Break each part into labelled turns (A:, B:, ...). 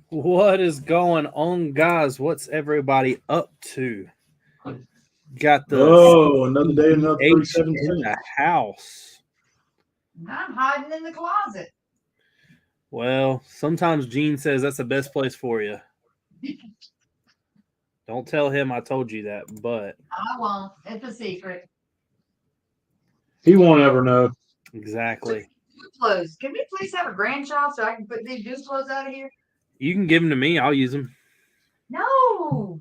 A: What is going on, guys? What's everybody up to? Got the
B: Oh, another day, another
A: CH
B: 37
A: in the
B: cents.
A: house.
C: I'm hiding in the closet.
A: Well, sometimes Gene says that's the best place for you. Don't tell him I told you that, but
C: I won't. It's a secret.
B: He won't ever know.
A: exactly.
C: Dew clothes. Can we please have a grandchild so I can put these dew clothes out of here?
A: You can give them to me. I'll use them.
C: No.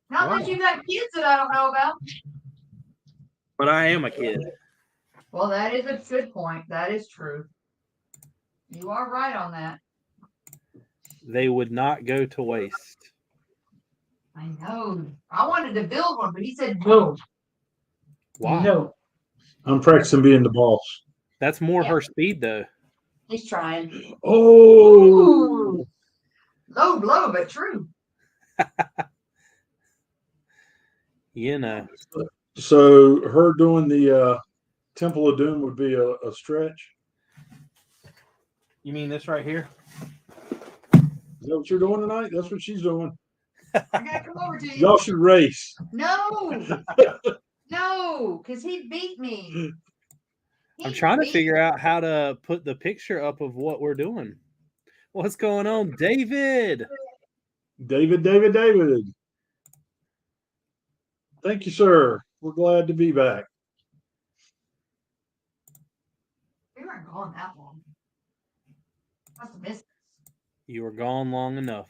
C: Not
A: Why?
C: unless you got kids that I don't know about.
A: But I am a kid.
C: Well, that is a good point. That is true. You are right on that.
A: They would not go to waste.
C: I know. I wanted to build one, but he said no.
A: Why?
C: No.
B: I'm practicing being the boss.
A: That's more
C: Yeah.
A: her speed, though.
C: He's trying.
B: Oh,
C: Ooh. Low blow, but true.
A: You know.
B: so her doing the Temple of Doom would be a stretch.
A: You mean this right here?
B: Is that what you're doing tonight? That's what she's doing.
C: I gotta come over to you.
B: Y'all should race.
C: No. No, because he beat me.
A: I'm trying to figure out how to put the picture up of what we're doing. What's going on, David?
B: David. Thank you, sir. We're glad to be back.
C: We weren't gone that long. Must have missed us.
A: You were gone long enough.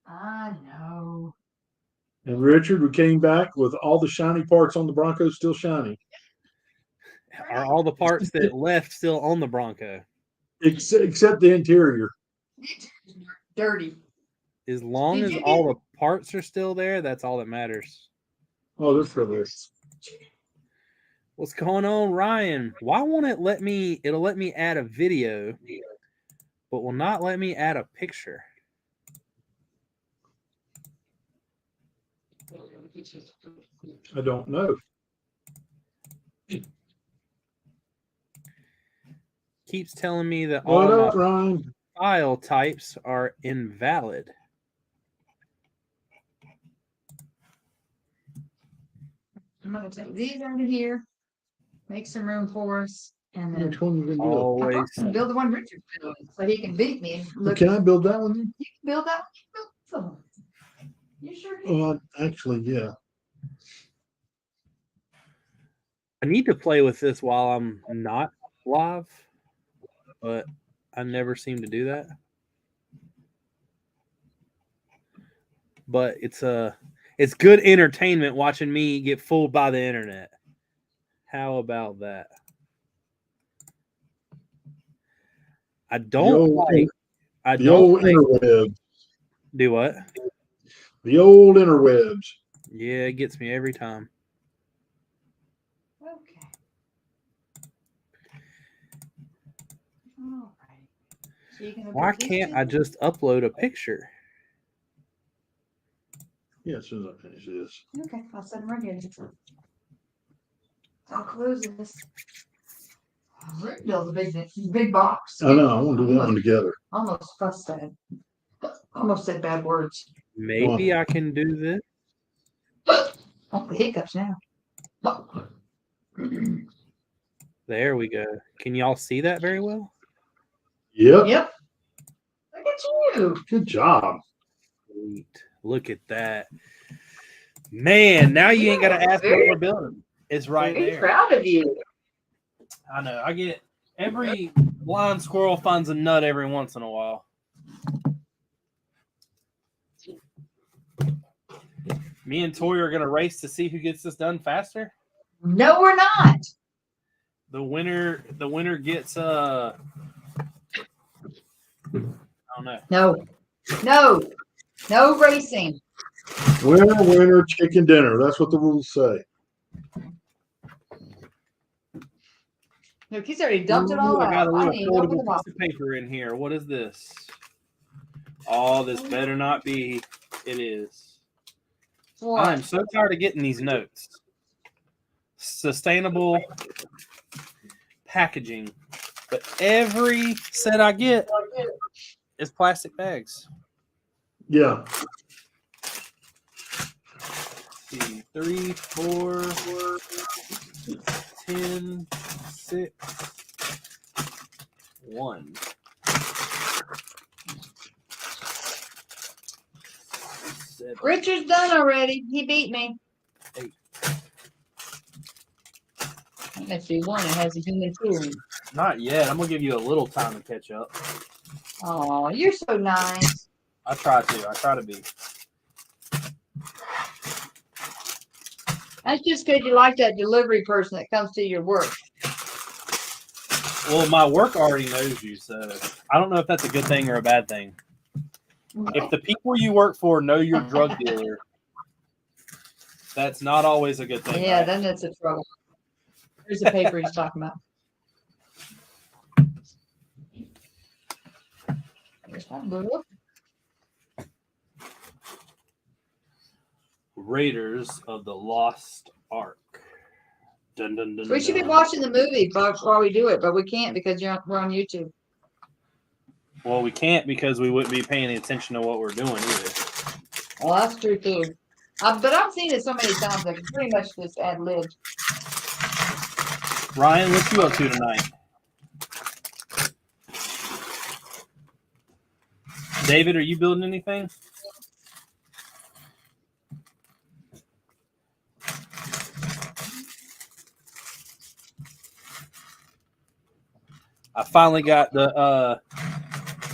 C: I know.
B: And Richard, we came back with all the shiny parts on the Broncos still shiny.
A: Are all the parts that left still on the Bronco?
B: Except the interior.
C: Dirty.
A: As long
C: Did
A: as
C: you
A: all
C: get-
A: the parts are still there, that's all that matters.
B: Oh, this for this.
A: What's going on, Ryan? Why won't it let me? It'll let me add a video, but will not let me add a picture.
B: I don't know.
A: Keeps telling me that
B: What
A: all
B: up,
A: my
B: Ryan?
A: file types are invalid.
C: I'm gonna take these out of here. Make some room for us. And then
B: Which one you gonna build?
A: Always.
C: build the one Richard built so he can beat me. Look,
B: Can I build that one? Then?
C: you can build that one. You sure can.
B: Oh, actually, yeah.
A: I need to play with this while I'm not live, but I never seem to do that. But it's good entertainment watching me get fooled by the internet. How about that? I don't like. I
B: The
A: don't
B: old
A: like.
B: interwebs.
A: Do what?
B: The old interwebs.
A: Yeah, it gets me every time.
C: Okay. All right. So you're gonna
A: Why
C: put these
A: can't
C: two-
A: I just upload a picture?
B: Yeah, as soon as I finish this.
C: Okay, I'll set them right here. I'll close this. Rick built a big box.
B: I know. I want to do that one together.
C: Almost fussed at. Almost said bad words.
A: Maybe I can do this.
C: Oh, the hiccups now.
A: There we go. Can y'all see that very well?
B: Yep.
C: Yep. Look at you.
B: Good job.
A: Sweet. Look at that. Man, now you ain't got to ask what we're building. It's right
C: Very
A: there.
C: proud of you.
A: I know. I get every blind squirrel finds a nut every once in a while. Me and Tori are going to race to see who gets this done faster.
C: No, we're not.
A: The winner gets I don't know.
C: No racing.
B: Winner, chicken dinner. That's what the rules say.
C: Look, he's already dumped it all
A: Ooh, I got
C: out.
A: a
C: I
A: little
C: didn't even open the
A: foldable
C: box.
A: piece of paper in here. What is this? Oh, this better not be. It is. I'm so tired of getting these notes. Sustainable packaging. But every set I get is plastic bags.
B: Yeah.
A: See, 3, 4, 10, 6, 1. 7,
C: Richard's done already. He beat me.
A: 8.
C: Unless you won, it has a human touring.
A: Not yet. I'm gonna give you a little time to catch up.
C: Oh, you're so nice.
A: I try to be.
C: That's just because you like that delivery person that comes to your work.
A: Well, my work already knows you, so I don't know if that's a good thing or a bad thing. If the people you work for know you're a drug dealer, that's not always a good thing.
C: Yeah,
A: right?
C: then it's a trouble. Here's the paper he's talking about. Here's my book.
A: Raiders of the Lost Ark. Dun, dun, dun,
C: We should be
A: dun.
C: watching the movie while we do it, but we can't because we're on YouTube.
A: Well, we can't because we wouldn't be paying attention to what we're doing either.
C: Well, that's true too. But I've seen it so many times, I can pretty much just ad lib.
A: Ryan, what you up to tonight? David, are you building anything? I finally got the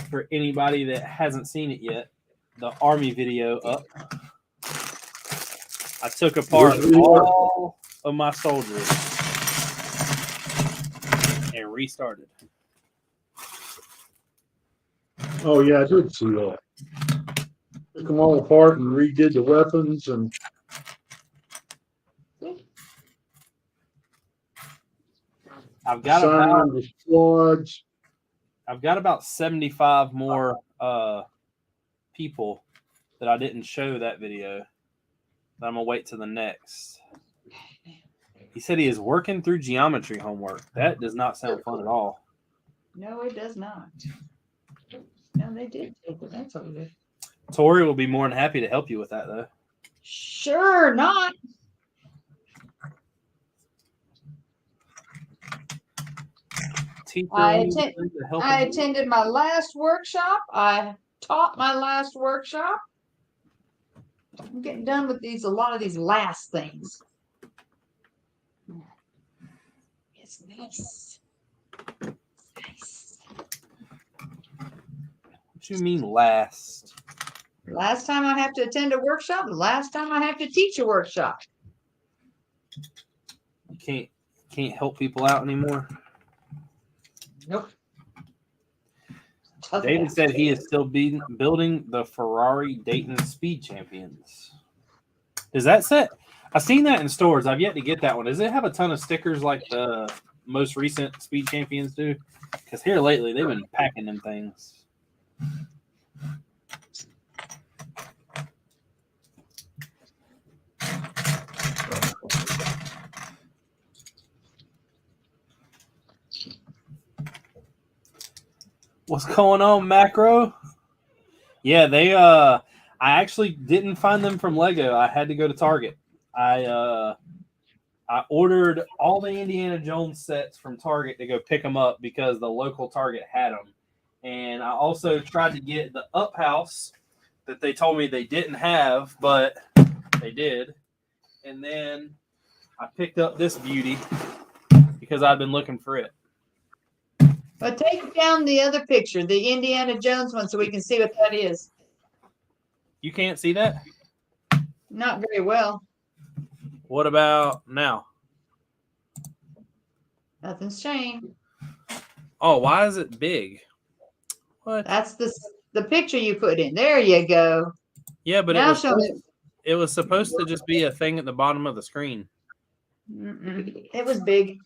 A: for anybody that hasn't seen it yet, the Army video up. I took apart all of my soldiers and restarted.
B: Oh yeah, I did see that. Took them all apart and redid the weapons and
A: I've got
B: assigned the squads.
A: I've got about 75 more people that I didn't show that video. That I'm gonna wait till the next. He said he is working through geometry homework. That does not sound fun at all.
C: No, it does not. No, they did take it. That's all good.
A: Tori will be more than happy to help you with that, though.
C: Sure not. I attended my last workshop. I taught my last workshop. I'm getting done with a lot of these last things. It's nice. Nice.
A: What you mean last?
C: Last time I have to attend a workshop, the last time I have to teach a workshop.
A: You can't help people out anymore.
C: Nope.
A: David said he is still building the Ferrari Dayton Speed Champions. Does that set? I've seen that in stores. I've yet to get that one. Does it have a ton of stickers like the most recent Speed Champions do? Because here lately they've been packing them things. What's going on, Macro? Yeah, I actually didn't find them from Lego. I had to go to Target. I ordered all the Indiana Jones sets from Target to go pick them up because the local Target had them. And I also tried to get the Up House that they told me they didn't have, but they did. And then I picked up this beauty because I've been looking for it.
C: But take down the other picture, the Indiana Jones one, so we can see what that is.
A: You can't see that?
C: Not very well.
A: What about now?
C: Nothing's changed.
A: Oh, why is it big? What?
C: That's the picture you put in. There you go.
A: Yeah, but
C: now
A: it was supposed to just be a thing at the bottom of the screen.
C: It was big.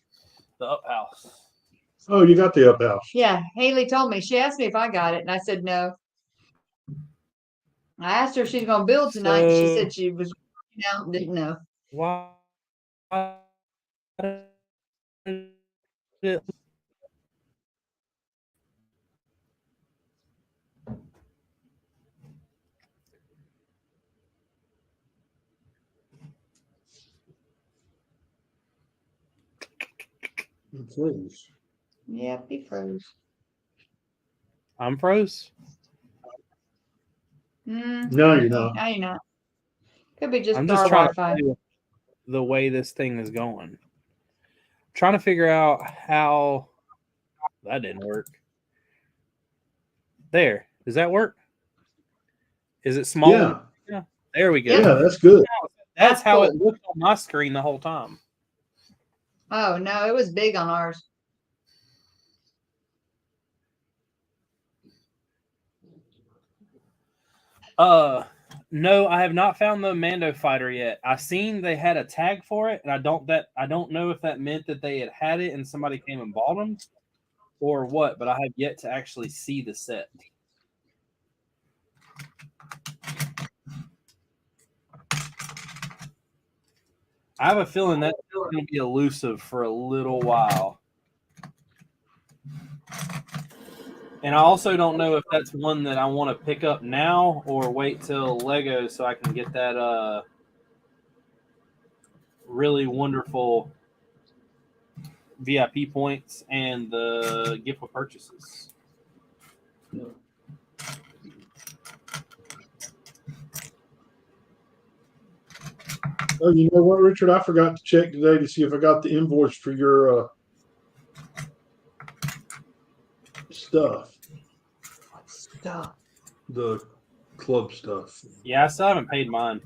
A: The Up House.
B: Oh, you got the Up House.
C: Yeah, Haley told me. She asked me if I got it, and I said no. I asked her if she's going to build tonight, and she said she was out and didn't know.
A: Why?
B: Please.
C: Yep, he froze.
A: I'm froze.
B: No, you're not.
C: No, you're not. Could be just
A: I'm
C: our
A: just trying
C: Wi-Fi.
A: to see the way this thing is going. Trying to figure out how that didn't work. There. Does that work? Is it small?
B: Yeah.
A: There we go.
B: Yeah, that's good.
A: That's how it
C: cool.
A: looked on my screen the whole time.
C: Oh no, it was big on ours.
A: No, I have not found the Mando fighter yet. I seen they had a tag for it, and I don't know if that meant that they had it and somebody came and bought them, or what. But I have yet to actually see the set. I have a feeling that's going to be elusive for a little while. And I also don't know if that's one that I want to pick up now or wait till Lego so I can get that really wonderful VIP points and the gift of purchases.
B: Oh, you know what, Richard? I forgot to check today to see if I got the invoice for your stuff.
C: Stop.
B: The club stuff.
A: Yeah, I still haven't paid mine.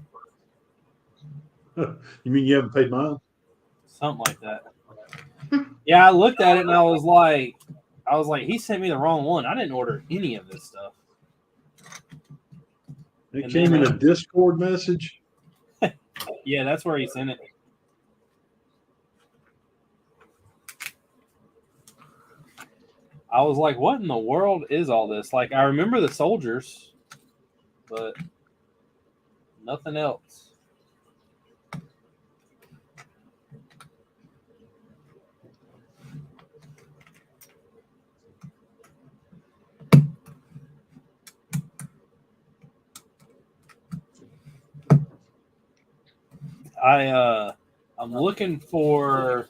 B: You mean you haven't paid mine?
A: Something like that. Yeah, I looked at it and I was like, he sent me the wrong one. I didn't order any of this stuff.
B: It came in a Discord message.
A: Yeah, that's where he sent it. I was like, what in the world is all this? Like, I remember the soldiers, but nothing else. I'm looking for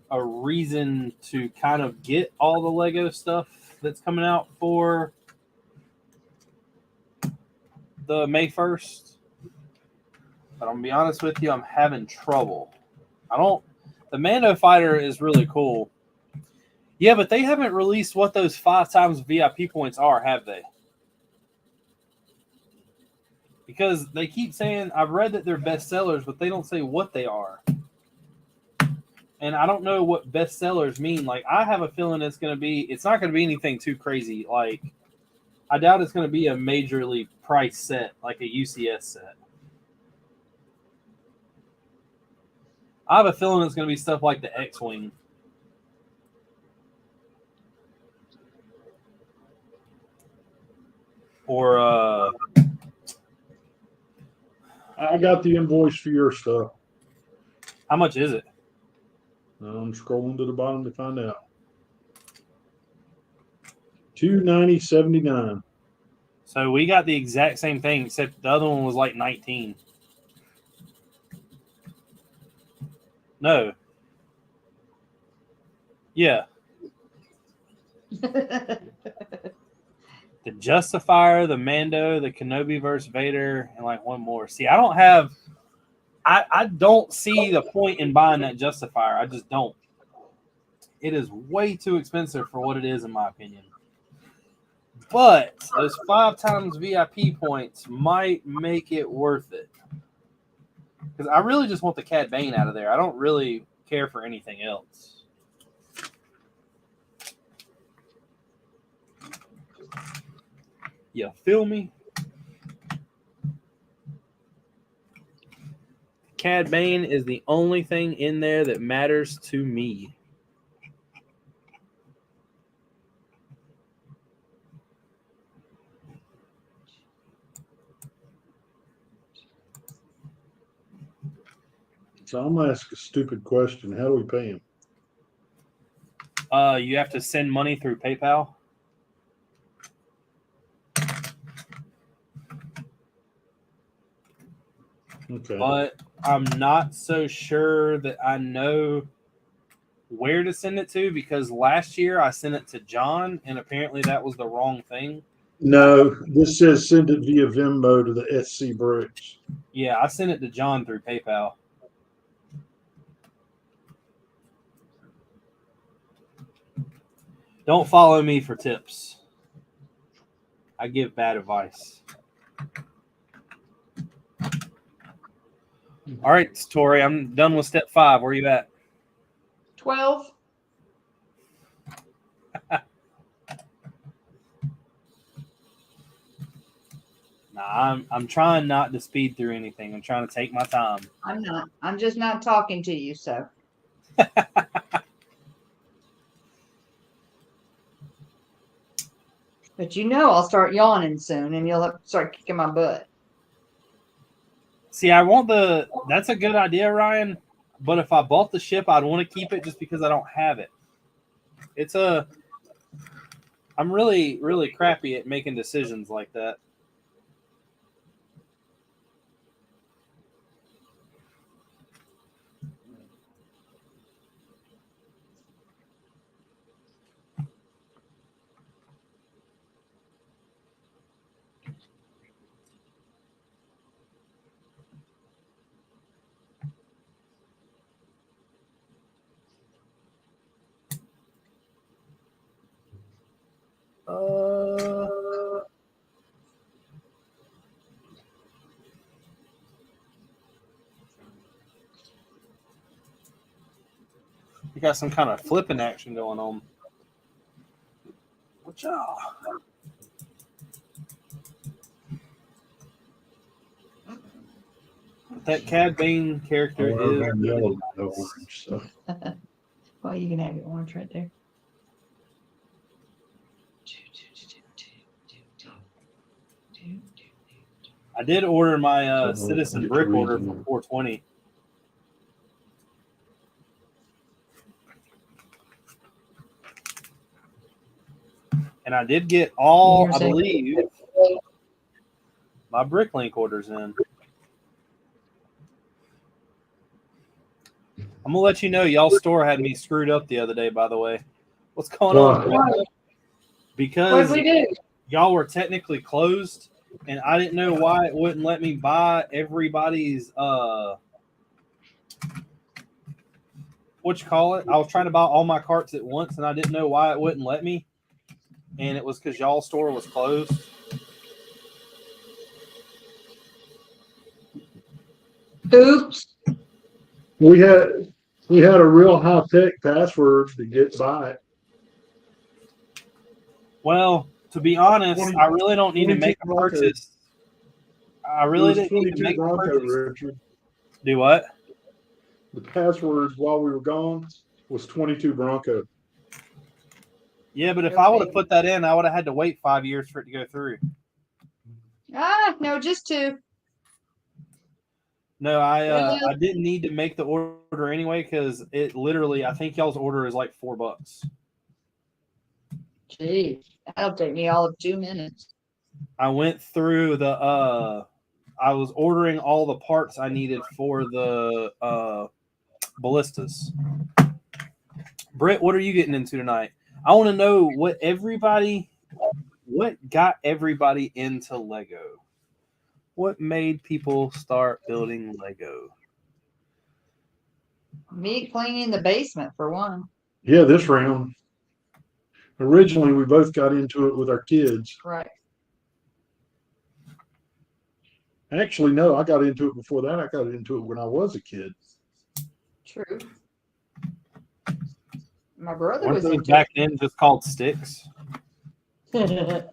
A: a reason to kind of get all the Lego stuff that's coming out for the May 1st. But I'm gonna be honest with you, I'm having trouble. The Mando fighter is really cool. Yeah, but they haven't released what those 5 times VIP points are, have they? Because they keep saying, I've read that they're bestsellers, but they don't say what they are. And I don't know what bestsellers mean. Like, I have a feeling it's not going to be anything too crazy. Like, I doubt it's going to be a majorly priced set, like a UCS set. I have a feeling it's going to be stuff like the X-Wing. Or,
B: I got the invoice for your stuff.
A: how much is it?
B: I'm scrolling to the bottom to find out. $290.79.
A: So we got the exact same thing, except the other one was like 19. No. Yeah. The Justifier, the Mando, the Kenobi versus Vader, and like one more. See, I don't see the point in buying that Justifier. I just don't. It is way too expensive for what it is, in my opinion. But those 5 times VIP points might make it worth it. Because I really just want the Cad Bane out of there. I don't really care for anything else. You feel me? Cad Bane is the only thing in there that matters to me.
B: So I'm going to ask a stupid question. How do we pay him?
A: You have to send money through PayPal.
B: Okay.
A: But I'm not so sure that I know where to send it to because last year I sent it to John, and apparently that was the wrong thing.
B: No, this says send it via Venmo to the SC Bricks.
A: Yeah, I sent it to John through PayPal. Don't follow me for tips. I give bad advice. All right, Tori, I'm done with step 5. Where are you at?
C: 12.
A: Nah, I'm trying not to speed through anything. I'm trying to take my time.
C: I'm not. I'm just not talking to you, so. But I'll start yawning soon, and you'll start kicking my butt.
A: See, that's a good idea, Ryan. But if I bought the ship, I'd want to keep it just because I don't have it. I'm really, really crappy at making decisions like that. You got some kind of flipping action going on. Watch out. That Cad Bane character is
B: yellow,
A: nice.
B: no orange. So.
C: Well, you can have your orange right there.
A: I did order my Citizen Brick order for $420. And I did get all, I believe, my Bricklink orders in. I'm going to let you know, y'all's store had me screwed up the other day, by the way. What's going on? Because
C: what did we do?
A: Y'all were technically closed, and I didn't know why it wouldn't let me buy everybody's, what you call it? I was trying to buy all my carts at once, and I didn't know why it wouldn't let me. And it was because y'all's store was closed.
C: Oops.
B: We had a real high-tech password to get by it.
A: Well, to be honest, I really don't need to make a purchase. I really didn't need to make a purchase.
B: Richard.
A: Do what?
B: The password while we were gone was 22 Bronco.
A: Yeah, but if I would have put that in, I would have had to wait 5 years for it to go through.
C: No, just 2.
A: No, I didn't need to make the order anyway because it literally, I think y'all's order is like $4.
C: Gee, that'll take me all of 2 minutes.
A: I went through I was ordering all the parts I needed for the ballistas. Britt, what are you getting into tonight? I want to know what got everybody into Lego? What made people start building Lego?
C: Me cleaning the basement for one.
B: Yeah, this round. Originally, we both got into it with our kids.
C: Right.
B: Actually, no, I got into it before that. I got into it when I was a kid.
C: True. My brother
A: Weren't
C: was
A: those
C: into
A: back then just called sticks?
C: it.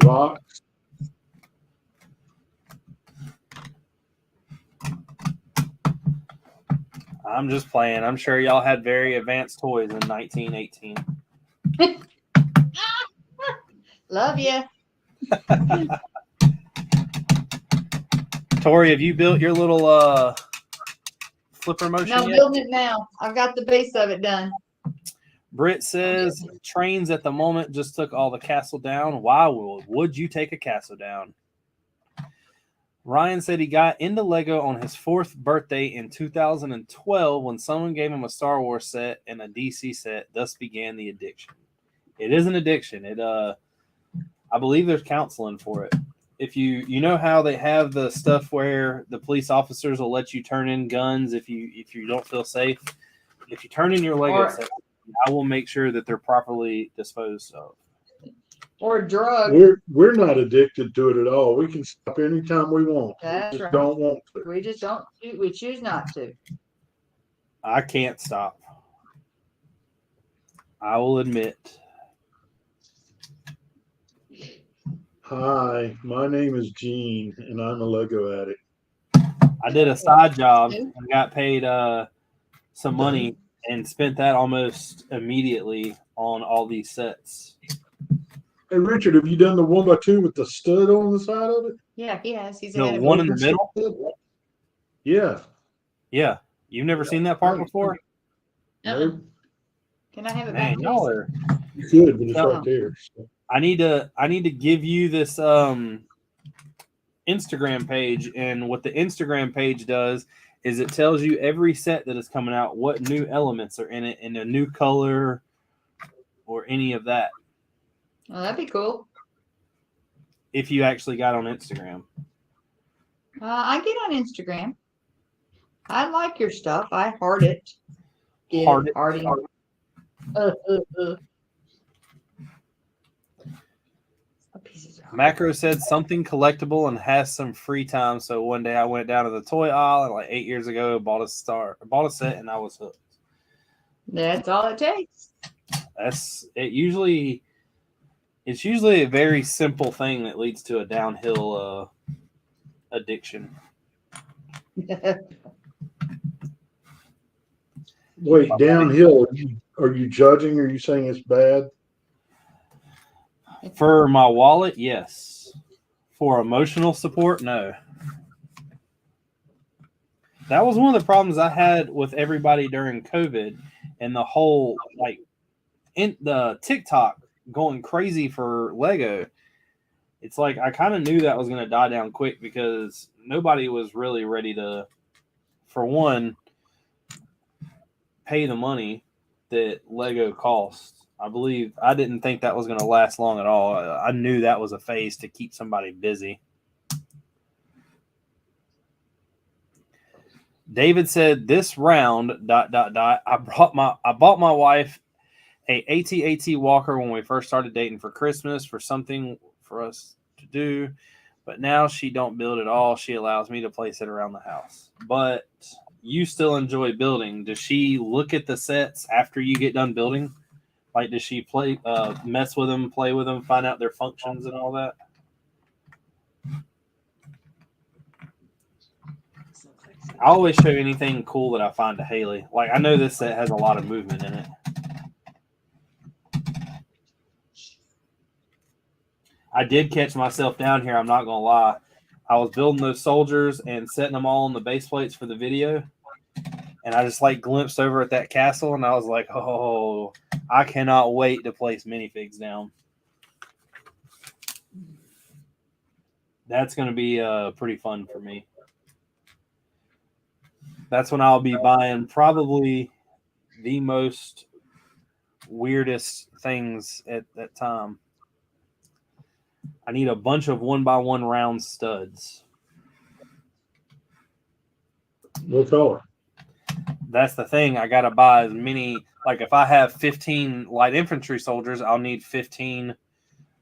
B: Rocks.
A: I'm just playing. I'm sure y'all had very advanced toys in 1918.
C: Love you.
A: Tori, have you built your little flipper motion
C: No, I'm
A: yet?
C: building it now. I've got the base of it done.
A: Britt says trains at the moment just took all the castle down. Why would you take a castle down? Ryan said he got into Lego on his 4th birthday in 2012 when someone gave him a Star Wars set and a DC set. Thus began the addiction. It is an addiction. I believe there's counseling for it. If you know how they have the stuff where the police officers will let you turn in guns if you don't feel safe. If you turn in your Lego set, I will make sure that they're properly disposed of.
C: Or drugs.
B: We're not addicted to it at all. We can stop anytime we want.
C: That's
B: We just
C: right.
B: don't want to.
C: We just don't. We choose not to.
A: I can't stop. I will admit.
B: Hi, my name is Gene, and I'm a Lego addict.
A: I did a side job and got paid some money and spent that almost immediately on all these sets.
B: Hey, Richard, have you done the 1x2 with the stud on the side of it?
C: Yeah, he has. He's
A: The one in the middle?
B: Yeah.
A: Yeah. You've never seen that part before?
B: Nope.
C: Can I have it
A: Man,
C: back?
A: y'all are.
B: You could, but it's right there. So.
A: I need to give you this Instagram page, and what the Instagram page does is it tells you every set that is coming out, what new elements are in it, and a new color or any of that.
C: Oh, that'd be cool.
A: If you actually got on Instagram.
C: I get on Instagram. I like your stuff. I heart it.
A: Heart it.
C: Hearting.
A: Macro said something collectible and has some free time. So one day I went down to the toy aisle and like 8 years ago bought a set and I was hooked.
C: That's all it takes.
A: It's usually a very simple thing that leads to a downhill addiction.
B: Wait, downhill? Are you judging? Are you saying it's bad?
A: For my wallet, yes. For emotional support, no. That was one of the problems I had with everybody during COVID and the whole in the TikTok going crazy for Lego. It's like I kind of knew that was going to die down quick because nobody was really ready to, for one, pay the money that Lego costs. I didn't think that was going to last long at all. I knew that was a phase to keep somebody busy. David said, "This round, ... I bought my wife a AT-AT walker when we first started dating for Christmas for something for us to do, but now she don't build at all. She allows me to place it around the house. But you still enjoy building. Does she look at the sets after you get done building? Like, does she mess with them, play with them, find out their functions and all that?" I always show anything cool that I find to Haley. Like, I know this set has a lot of movement in it. I did catch myself down here, I'm not going to lie. I was building those soldiers and setting them all on the base plates for the video. And I just, glimpsed over at that castle, and I was like, oh, I cannot wait to place minifigs down. That's going to be pretty fun for me. That's when I'll be buying probably the most weirdest things at that time. I need a bunch of 1x1 round studs.
B: What color?
A: That's the thing. I got to buy as many. Like, if I have 15 light infantry soldiers, I'll need 15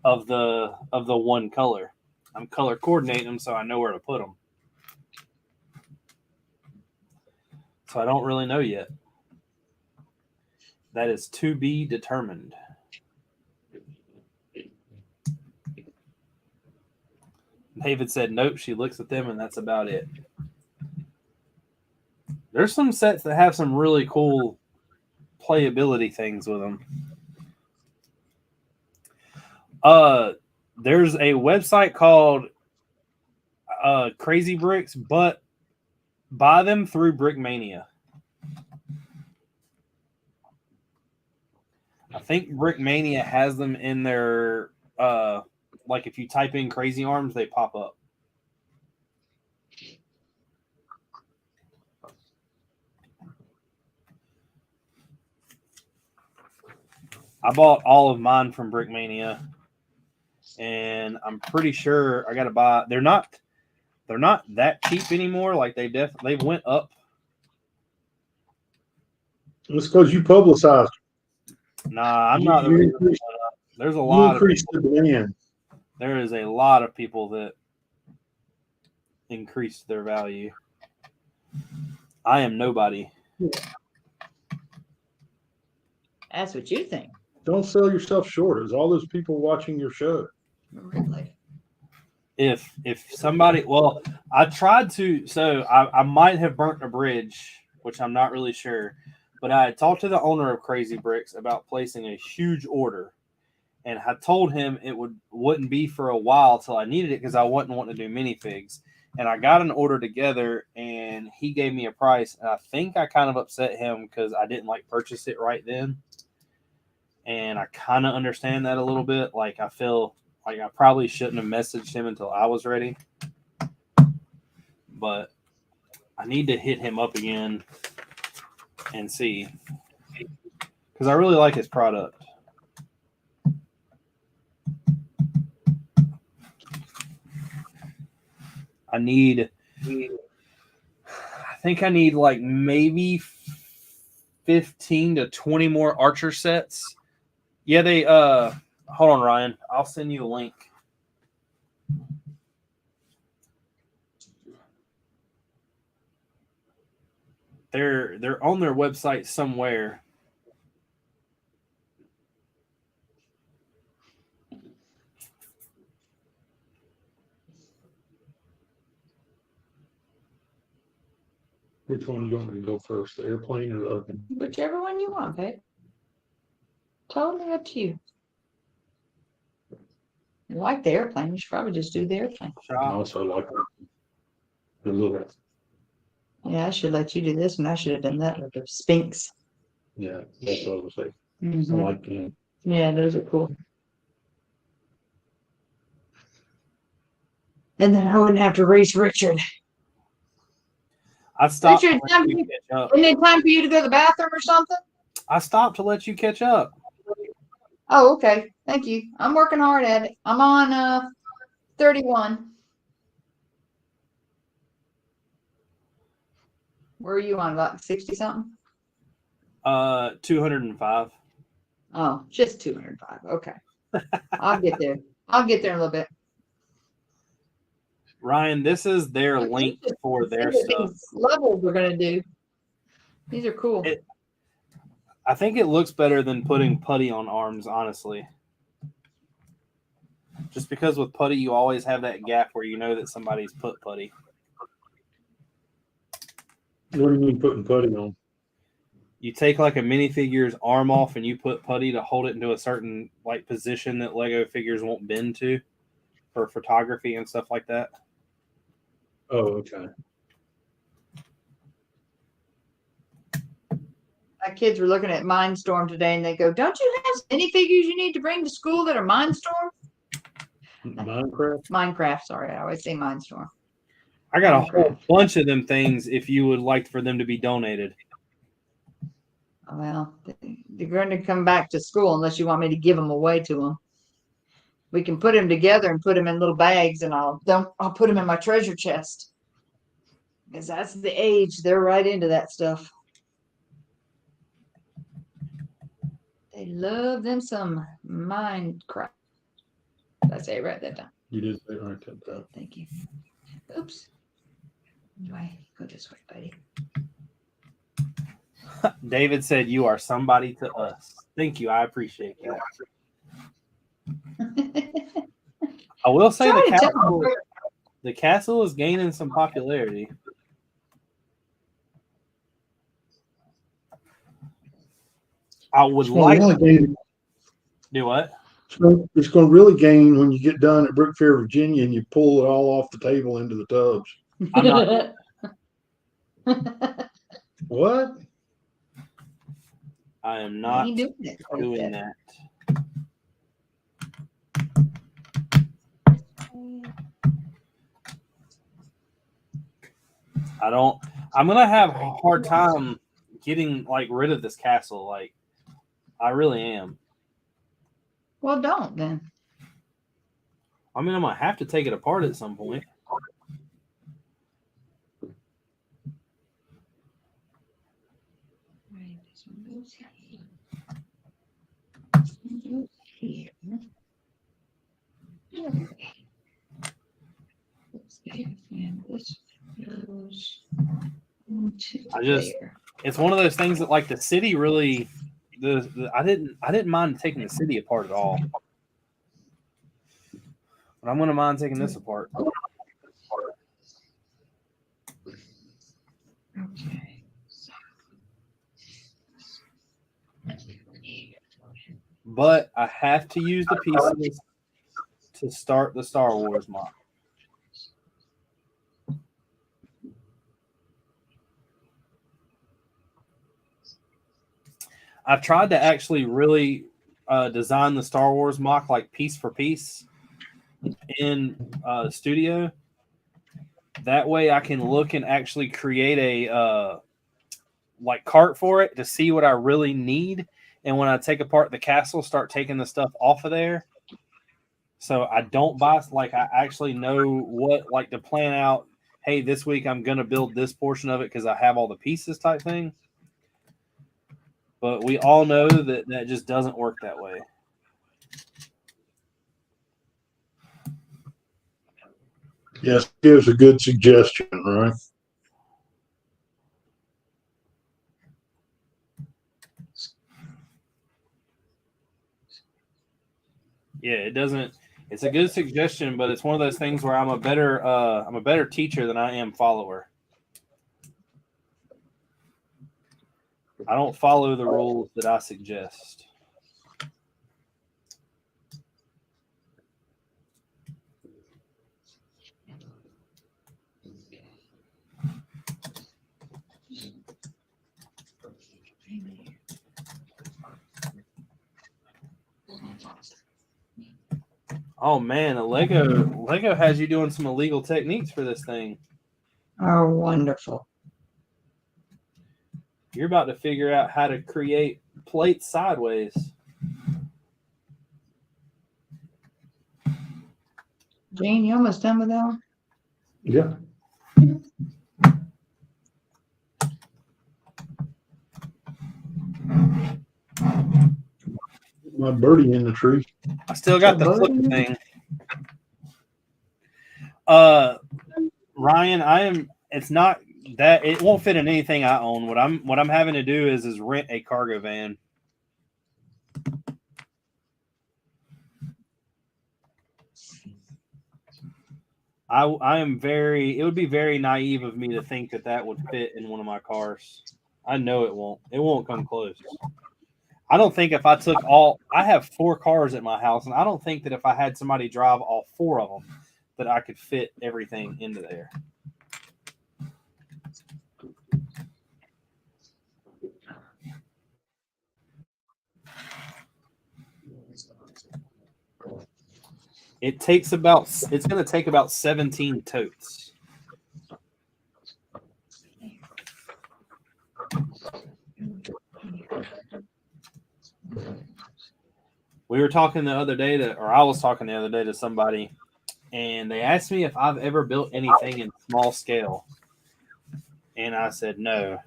A: of the one color. I'm color coordinating them so I know where to put them. So I don't really know yet. That is to be determined. David said, nope, she looks at them and that's about it. There's some sets that have some really cool playability things with them. There's a website called Crazy Bricks, but buy them through Brickmania. I think Brickmania has them in their if you type in Crazy Arms, they pop up. I bought all of mine from Brickmania, and I'm pretty sure I got to buy. They're not that cheap anymore. Like they went up.
B: It's because you publicized.
A: Nah, I'm
B: You,
A: not the
B: you
A: reason.
B: increased,
A: There's a
B: you
A: lot of
B: increased
A: people.
B: the demand.
A: There is a lot of people that increased their value. I am nobody.
C: That's what you think.
B: Don't sell yourself short. There's all those people watching your show.
C: Really?
A: If somebody, well, I tried to, so I might have burnt a bridge, which I'm not really sure, but I had talked to the owner of Crazy Bricks about placing a huge order, and I told him it wouldn't be for a while till I needed it because I wasn't wanting to do minifigs. And I got an order together, and he gave me a price, and I think I kind of upset him because I didn't purchase it right then. And I kind of understand that a little bit. Like I feel like I probably shouldn't have messaged him until I was ready. But I need to hit him up again and see. Because I really like his product. I think I need maybe 15 to 20 more Archer sets. Yeah, they hold on, Ryan. I'll send you a link. They're on their website somewhere.
B: Which one you want me to go first, the airplane or the oven?
C: Whichever one you want, babe. Totally up to you. You like the airplane, you should probably just do the airplane.
B: I also like the little.
C: Yeah, I should let you do this one. I should have done that with the Sphinx.
B: Yeah, that's what I was saying.
C: Mm-hmm.
B: I like them.
C: Yeah, those are cool. And then I wouldn't have to race Richard.
A: I stopped
C: Richard,
A: to let you catch up.
C: isn't it time for you to go to the bathroom or something?
A: I stopped to let you catch up.
C: Oh, okay. Thank you. I'm working hard at it. I'm on 31. Where are you on? About 60 something?
A: 205.
C: Oh, just 205. Okay. I'll get there. I'll get there in a little bit.
A: Ryan, this is their link for their stuff.
C: These levels we're gonna do. These are cool.
A: I think it looks better than putting putty on arms, honestly. Just because with putty, you always have that gap where you know that somebody's put putty.
B: What do you mean putting putty on?
A: You take a minifigure's arm off and you put putty to hold it into a certain position that Lego figures won't bend to for photography and stuff like that.
B: Oh, okay.
C: My kids were looking at Mindstorm today and they go, "Don't you have any figures you need to bring to school that are Mindstorm?"
B: Minecraft?
C: Minecraft, sorry. I always say Mindstorm.
A: I got a whole bunch of them things if you would like for them to be donated.
C: Well, they're going to come back to school unless you want me to give them away to them. We can put them together and put them in little bags, and I'll put them in my treasure chest because that's the age they're right into that stuff. They love them some Minecraft. Did I say it right that time?
B: You did say it right that time.
C: Thank you. Oops. Do I go this way, buddy?
A: David said, "You are somebody to us." Thank you. I appreciate that. I will say the castle is gaining some popularity. I would like to do what?
B: It's going to really gain when you get done at Brick Fair, Virginia, and you pull it all off the table into the tubs.
A: I'm not.
B: What?
A: I am not
C: doing
A: that. I'm gonna have a hard time getting rid of this castle. I really am.
C: Well, don't then.
A: I mean, I'm gonna have to take it apart at some point.
C: Right, this one goes here. This one goes here. Okay. Let's see, and this goes into there.
A: It's one of those things that like the city really I didn't mind taking the city apart at all. But I'm gonna mind taking this apart.
C: Okay.
A: But I have to use the pieces to start the Star Wars mod. I've tried to actually really design the Star Wars mock like piece for piece in Studio. That way I can look and actually create a like cart for it to see what I really need. And when I take apart the castle, start taking the stuff off of there. So I don't buy, like I actually know what, like to plan out, hey, this week I'm going to build this portion of it because I have all the pieces type thing. But we all know that that just doesn't work that way.
B: Yes, gives a good suggestion, right?
A: Yeah, it doesn't. It's a good suggestion, but it's one of those things where I'm a better teacher than I am follower. I don't follow the rules that I suggest. Oh man, Lego has you doing some illegal techniques for this thing.
C: Oh, wonderful.
A: You're about to figure out how to create plates sideways.
C: Jane, you almost done with that one?
B: Yeah. My birdie in the tree.
A: I still got the flip thing. Ryan, it's not that it won't fit in anything I own. What I'm having to do is rent a cargo van. It would be very naive of me to think that that would fit in one of my cars. I know it won't. It won't come close. I don't think if I took I have 4 cars at my house, and I don't think that if I had somebody drive all 4 of them, that I could fit everything into there. It's going to take about 17 totes. We were talking the other day I was talking the other day to somebody, and they asked me if I've ever built anything in small scale. And I said no.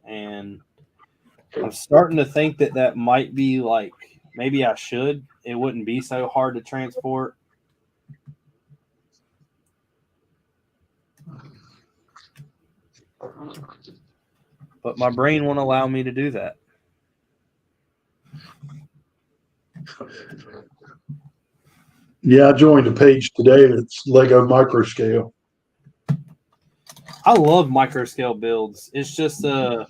A: And I'm starting to think that might be like, maybe I should. It wouldn't be so hard to transport. But my brain won't allow me to do that.
B: Yeah, I joined a page today that's Lego Microscale.
A: I love micro scale builds. It's just the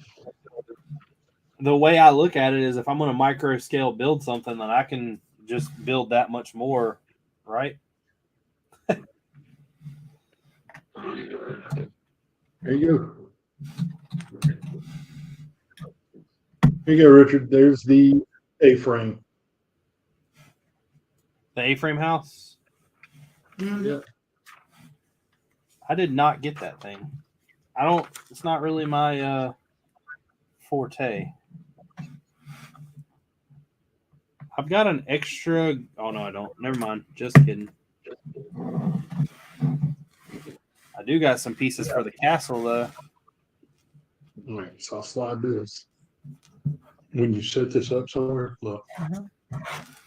A: way I look at it is if I'm going to micro scale build something, then I can just build that much more, right?
B: There you go. Here you go, Richard. There's the A-frame.
A: The A-frame house?
B: Yeah.
A: I did not get that thing. It's not really my forte. I've got an extra. Oh no, I don't. Never mind. Just kidding. I do got some pieces for the castle though.
B: All right, so I'll slide this. When you set this up somewhere, look,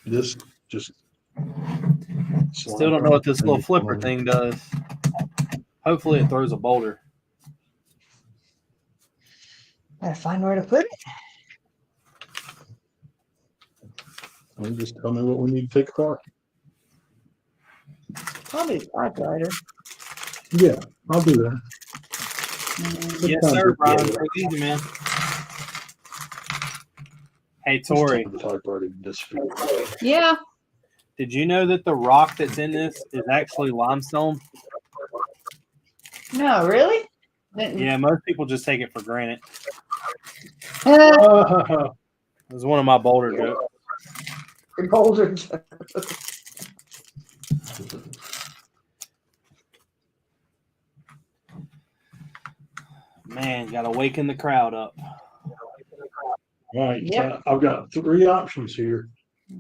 B: this just.
A: Still don't know what this little flipper thing does. Hopefully, it throws a boulder.
C: Gotta find where to put it.
B: Just tell me what we need to take apart.
C: Probably a typewriter.
B: Yeah, I'll do that.
A: Yes, sir, Brian. Take it easy, man. Hey, Tori.
C: Yeah.
A: Did you know that the rock that's in this is actually limestone?
C: No, really?
A: Yeah, most people just take it for granted.
C: Uh,
A: It was one of my boulder jokes.
C: Boulder.
A: Man, gotta waken the crowd up.
B: All right,
C: Yep.
B: so I've got 3 options here.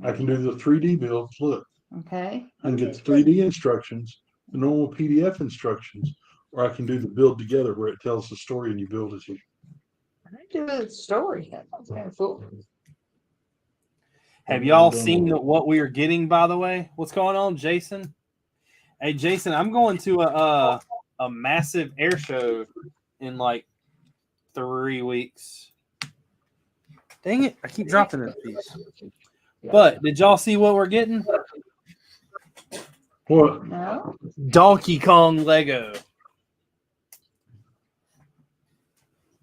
B: I can do the 3D build, look.
C: Okay.
B: I can get the 3D instructions, the normal PDF instructions, or I can do the build together where it tells the story and you build it here.
C: I do a story. That's kind of cool.
A: Have y'all seen what we are getting, by the way? What's going on, Jason? Hey, Jason, I'm going to a massive air show in like 3 weeks. Dang it, I keep dropping this piece. But did y'all see what we're getting?
B: What?
C: No.
A: Donkey Kong Lego.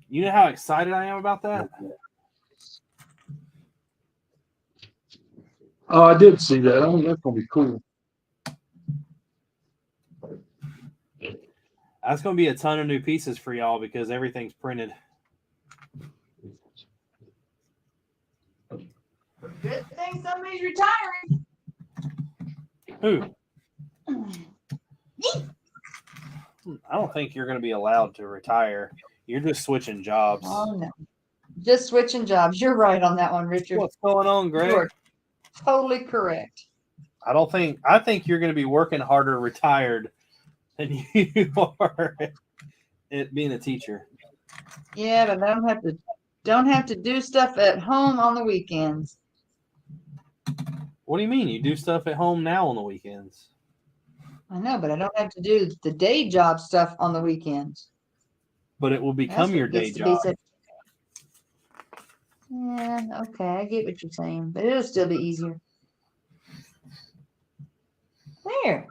A: You know how excited I am about that?
B: Oh, I did see that. I think that's gonna be cool.
A: That's going to be a ton of new pieces for y'all because everything's printed.
C: Good thing somebody's retiring.
A: Who? I don't think you're going to be allowed to retire. You're just switching jobs.
C: Oh no. Just switching jobs. You're right on that one, Richard.
A: What's going on, Greg?
C: You are totally correct.
A: I think you're going to be working harder retired than you are at being a teacher.
C: Yeah, but I don't have to do stuff at home on the weekends.
A: What do you mean? You do stuff at home now on the weekends?
C: I know, but I don't have to do the day job stuff on the weekends.
A: But it will become
C: That's
A: your
C: what
A: day
C: gets to be
A: job.
C: said. Yeah, okay, I get what you're saying, but it'll still be easier. There.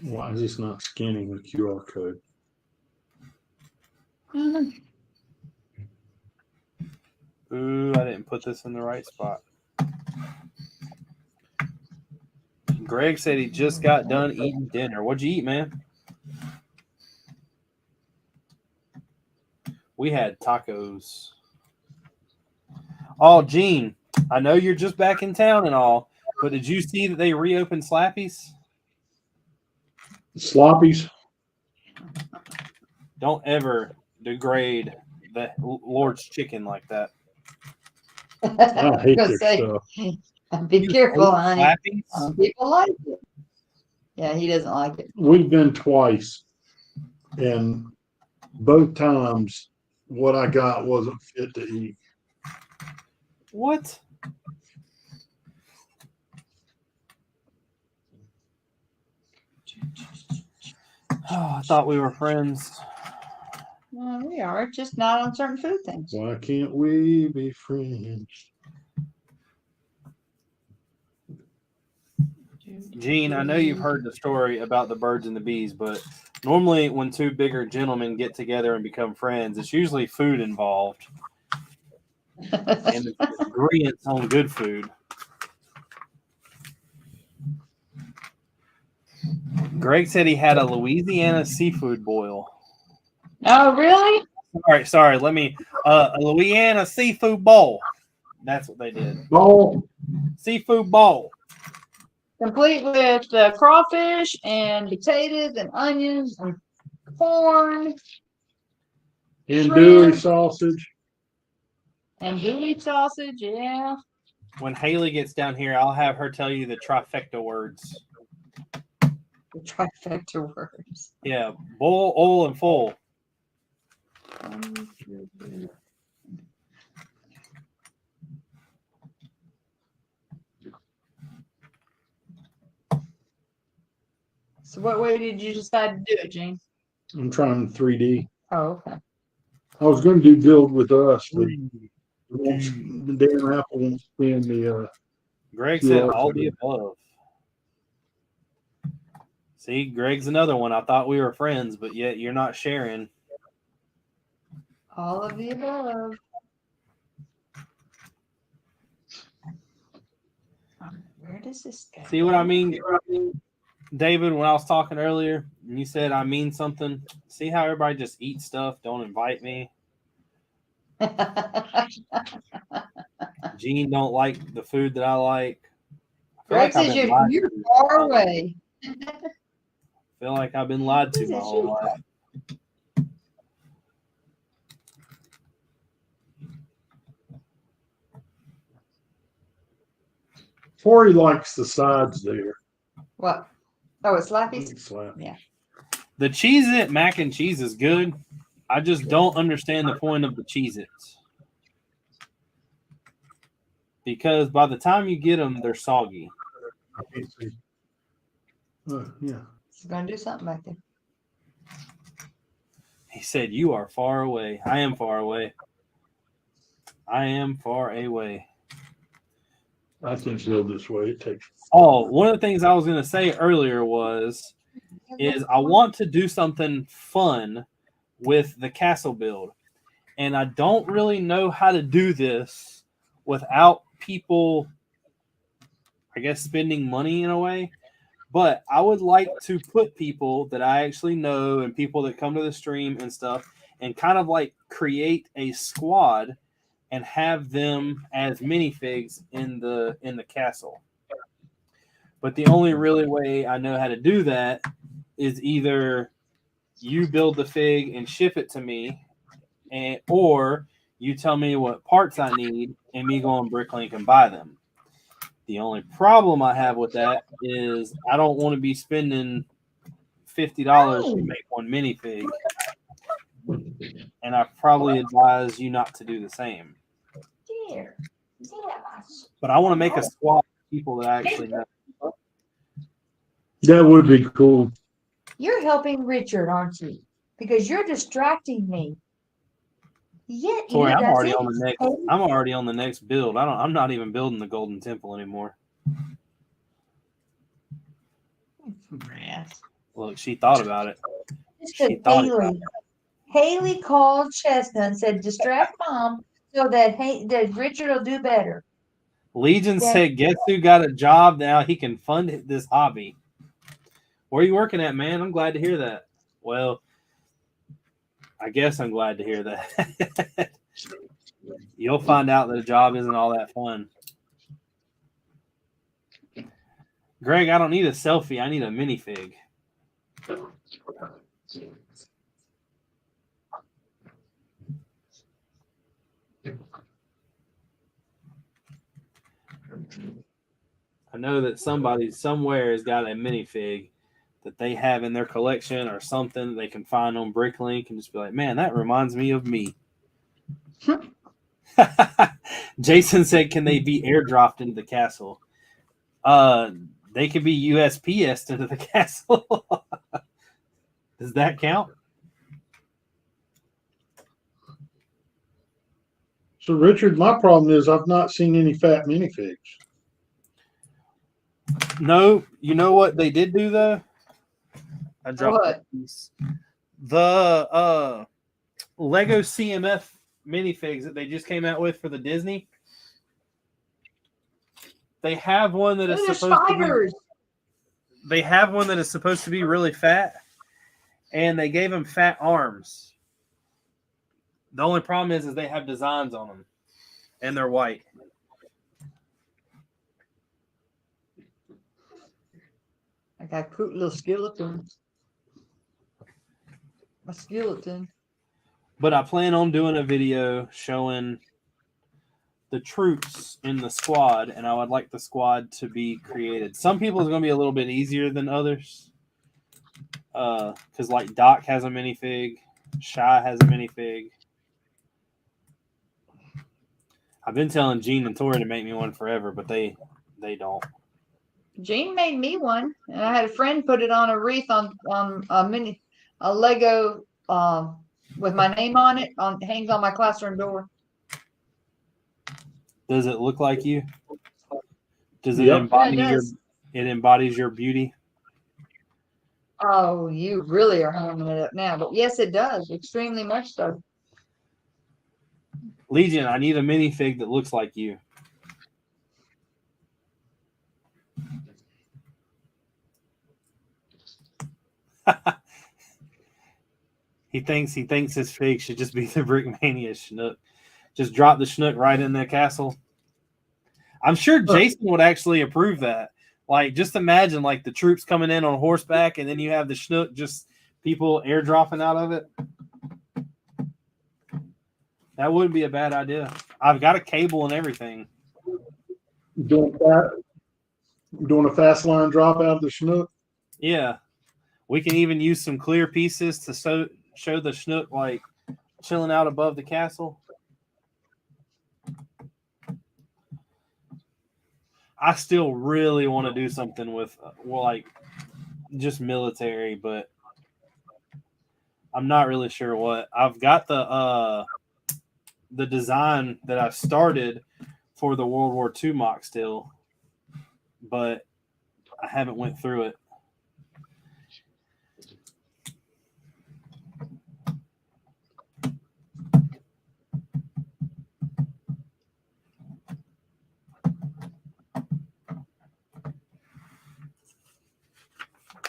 B: Why is this not scanning the QR code?
A: Ooh, I didn't put this in the right spot. Greg said he just got done eating dinner. What'd you eat, man? We had tacos. Oh, Gene, I know you're just back in town and all, but did you see that they reopened Slappies?
B: Sloppies.
A: Don't ever degrade the Lord's chicken like that.
B: I hate
C: Gonna
B: their
C: say,
B: stuff.
C: be careful, honey.
A: Slappies?
C: People like it. Yeah, he doesn't like it.
B: We've been twice, and both times what I got wasn't fit to eat.
A: What? Oh, I thought we were friends.
C: Well, we are, just not on certain food things.
B: Why can't we be friends?
A: Gene, I know you've heard the story about the birds and the bees, but normally when 2 bigger gentlemen get together and become friends, it's usually food involved. And it's ingredients on good food. Greg said he had a Louisiana seafood boil.
C: Oh, really?
A: Sorry. Let me a Louisiana seafood bowl. That's what they did.
B: Bowl.
A: Seafood bowl.
C: Complete with crawfish and potatoes and onions and corn.
B: Andouille sausage.
C: Andouille sausage, yeah.
A: When Haley gets down here, I'll have her tell you the trifecta words.
C: The trifecta words.
A: Yeah, boil, oil, and full.
C: So what way did you decide to do it, Gene?
B: I'm trying 3D.
C: Oh, okay.
B: I was going to do build with us, but the damn Apple won't spin the
A: Greg said
B: QR
A: all
B: code.
A: the above. See, Greg's another one. I thought we were friends, but yet you're not sharing.
C: All of the above. Where does this go?
A: See what I mean, David, when I was talking earlier, and you said I mean something. See how everybody just eats stuff, don't invite me. Gene don't like the food that I like. I feel
C: Greg
A: like I've
C: says
A: been lied
C: you're
A: to.
C: far away.
A: I feel like I've been lied to my whole life.
B: Corey likes the sides there.
C: What? Oh, it's Lappy's?
B: It's like,
C: Yeah.
A: The Cheez-It mac and cheese is good. I just don't understand the point of the Cheez-Its. Because by the time you get them, they're soggy.
B: I can't see. Yeah.
C: He's going to do something back there.
A: He said, "You are far away." I am far away. I am far away.
B: I think build this way. It takes.
A: Oh, one of the things I was going to say earlier is I want to do something fun with the castle build. And I don't really know how to do this without people, I guess, spending money in a way. But I would like to put people that I actually know and people that come to the stream and stuff and kind of like create a squad and have them as minifigs in the castle. But the only really way I know how to do that is either you build the fig and ship it to me, or you tell me what parts I need and me go on Bricklink and buy them. The only problem I have with that is I don't want to be spending $50 to make one minifig, and I probably advise you not to do the same. But I want to make a squad of people that I actually know.
B: That would be cool.
C: You're helping Richard, aren't you? Because you're distracting me. Yet he
A: Boy, I'm already
C: doesn't.
A: on the next. I'm already on the next build. I'm not even building the Golden Temple anymore. Look, she thought about it. She thought about it.
C: Haley called Chestnut and said, "Distract Mom so that Richard will do better."
A: Legion said, "Guess who got a job now? He can fund this hobby." Where are you working at, man? I'm glad to hear that. Well, I guess I'm glad to hear that. You'll find out that a job isn't all that fun. Greg, I don't need a selfie. I need a minifig. I know that somebody somewhere has got a minifig that they have in their collection or something they can find on Bricklink and just be like, man, that reminds me of me. Jason said, can they be airdropped into the castle? They could be USPS'd into the castle. Does that count?
B: So, Richard, my problem is I've not seen any fat minifigs.
A: No, you know what they did do though? I dropped that piece. The Lego CMF minifigs that they just came out with for the Disney. They have one that is supposed to be. They have one that is supposed to be really fat, and they gave him fat arms. The only problem is they have designs on them, and they're white.
C: I got a cute little skeleton. A skeleton.
A: But I plan on doing a video showing the troops in the squad, and I would like the squad to be created. Some people is going to be a little bit easier than others, because like Doc has a minifig, Shy has a minifig. I've been telling Gene and Tori to make me one forever, but they don't.
C: Gene made me one, and I had a friend put it on a wreath on a Lego with my name on it, hangs on my classroom door.
A: Does it look like you? Does it
B: Yep.
A: embody
C: Yeah, it does.
A: it embodies your beauty?
C: Oh, you really are hamming it up now, but yes, it does, extremely much so.
A: Legion, I need a minifig that looks like you. He thinks his fig should just be the Brickmania Schnook. Just drop the Schnook right in the castle. I'm sure Jason would actually approve that. Like, just imagine like the troops coming in on horseback, and then you have the Schnook, just people airdropping out of it. That wouldn't be a bad idea. I've got a cable and everything.
B: Doing a fast line drop out of the Schnook.
A: Yeah. We can even use some clear pieces to show the Schnook like chilling out above the castle. I still really want to do something with like just military, but I'm not really sure what. I've got the design that I started for the World War II mock still, but I haven't went through it.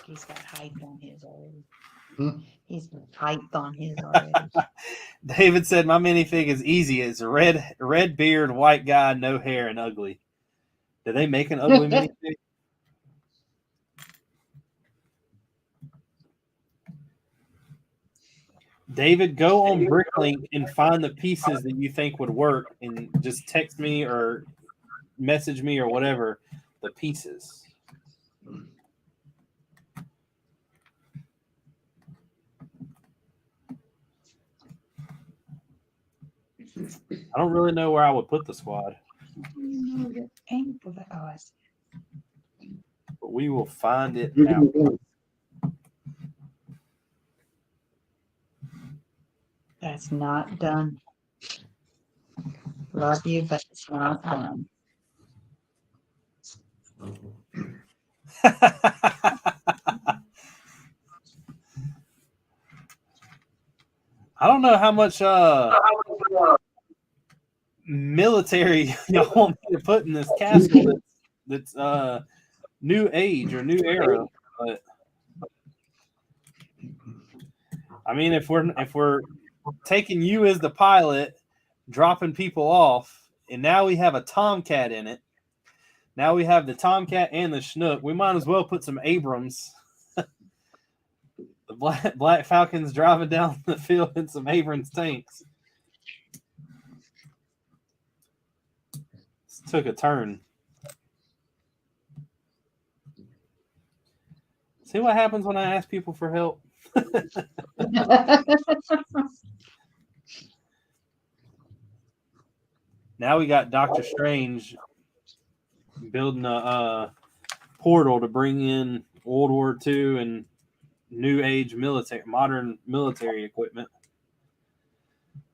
C: He's got hype on his already.
B: Hmm?
C: He's got hype on his already.
A: David said my minifig is easy. It's a red beard, white guy, no hair, and ugly. Did they make an ugly minifig? David, go on Bricklink and find the pieces that you think would work, and just text me or message me or whatever the pieces. I don't really know where I would put the squad, but we will find it out.
C: That's not done. Love you, but it's not done.
A: I don't know how much military y'all want me to put in this castle that's new age or new era, but I mean if we're taking you as the pilot, dropping people off, and now we have a Tomcat in it. Now we have the Tomcat and the Schnook. We might as well put some Abrams. The Black Falcons driving down the field in some Abrams tanks. This took a turn. See what happens when I ask people for help? Now we got Doctor Strange building a portal to bring in World War II and new age modern military equipment.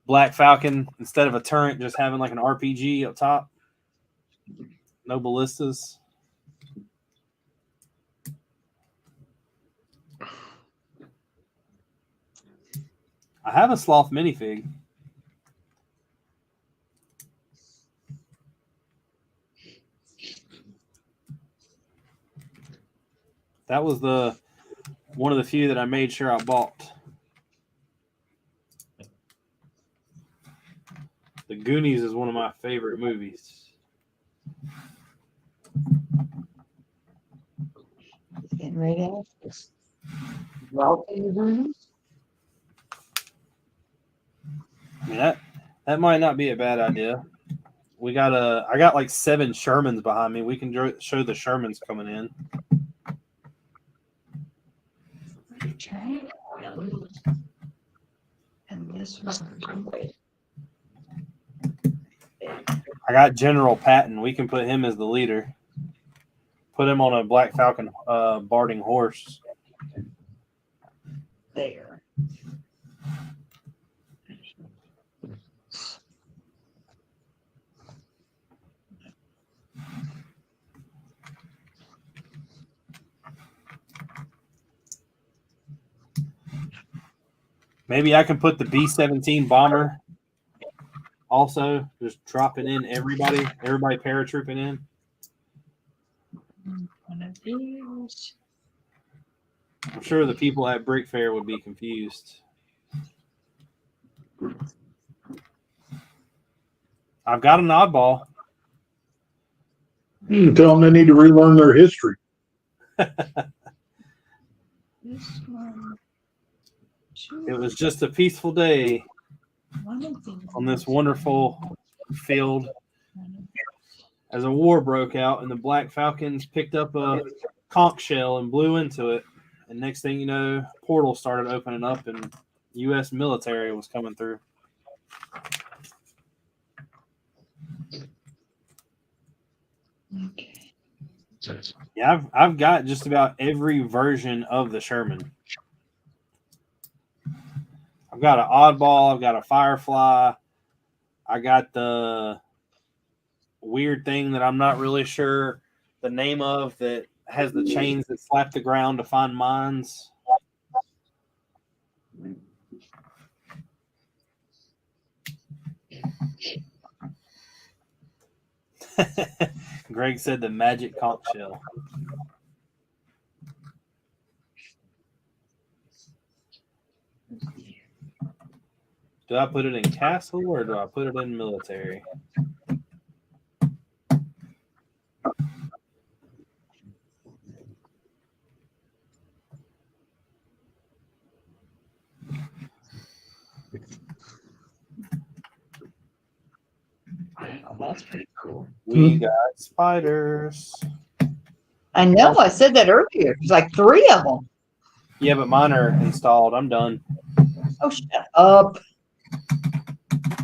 A: Black Falcon, instead of a turret, just having like an RPG up top. No ballistas. I have a Sloth minifig. That was one of the few that I made sure I bought. The Goonies is one of my favorite movies.
C: Getting ready to
A: I mean, that might not be a bad idea. I got like 7 Shermans behind me. We can show the Shermans coming in.
C: Okay. And this one.
A: I got General Patton. We can put him as the leader. Put him on a Black Falcon barding horse.
C: There.
A: Maybe I can put the B-17 bomber. Also, just dropping in everybody paratrooping in.
C: One of these.
A: I'm sure the people at Brick Fair would be confused. I've got an oddball.
B: Tell them they need to relearn their history.
C: This one.
A: It was just a peaceful day on this wonderful field as a war broke out and the Black Falcons picked up a conch shell and blew into it. And next thing you know, portals started opening up and U.S. military was coming through.
C: Okay.
A: Yeah, I've got just about every version of the Sherman. I've got an oddball. I've got a Firefly. I got the weird thing that I'm not really sure the name of that has the chains that slap the ground to find mines. Greg said the magic conch shell. Do I put it in castle or do I put it in military?
C: Oh, that's pretty cool.
A: We got spiders.
C: I know. I said that earlier. There's like 3 of them.
A: Yeah, but mine are installed. I'm done.
C: Oh, shut up.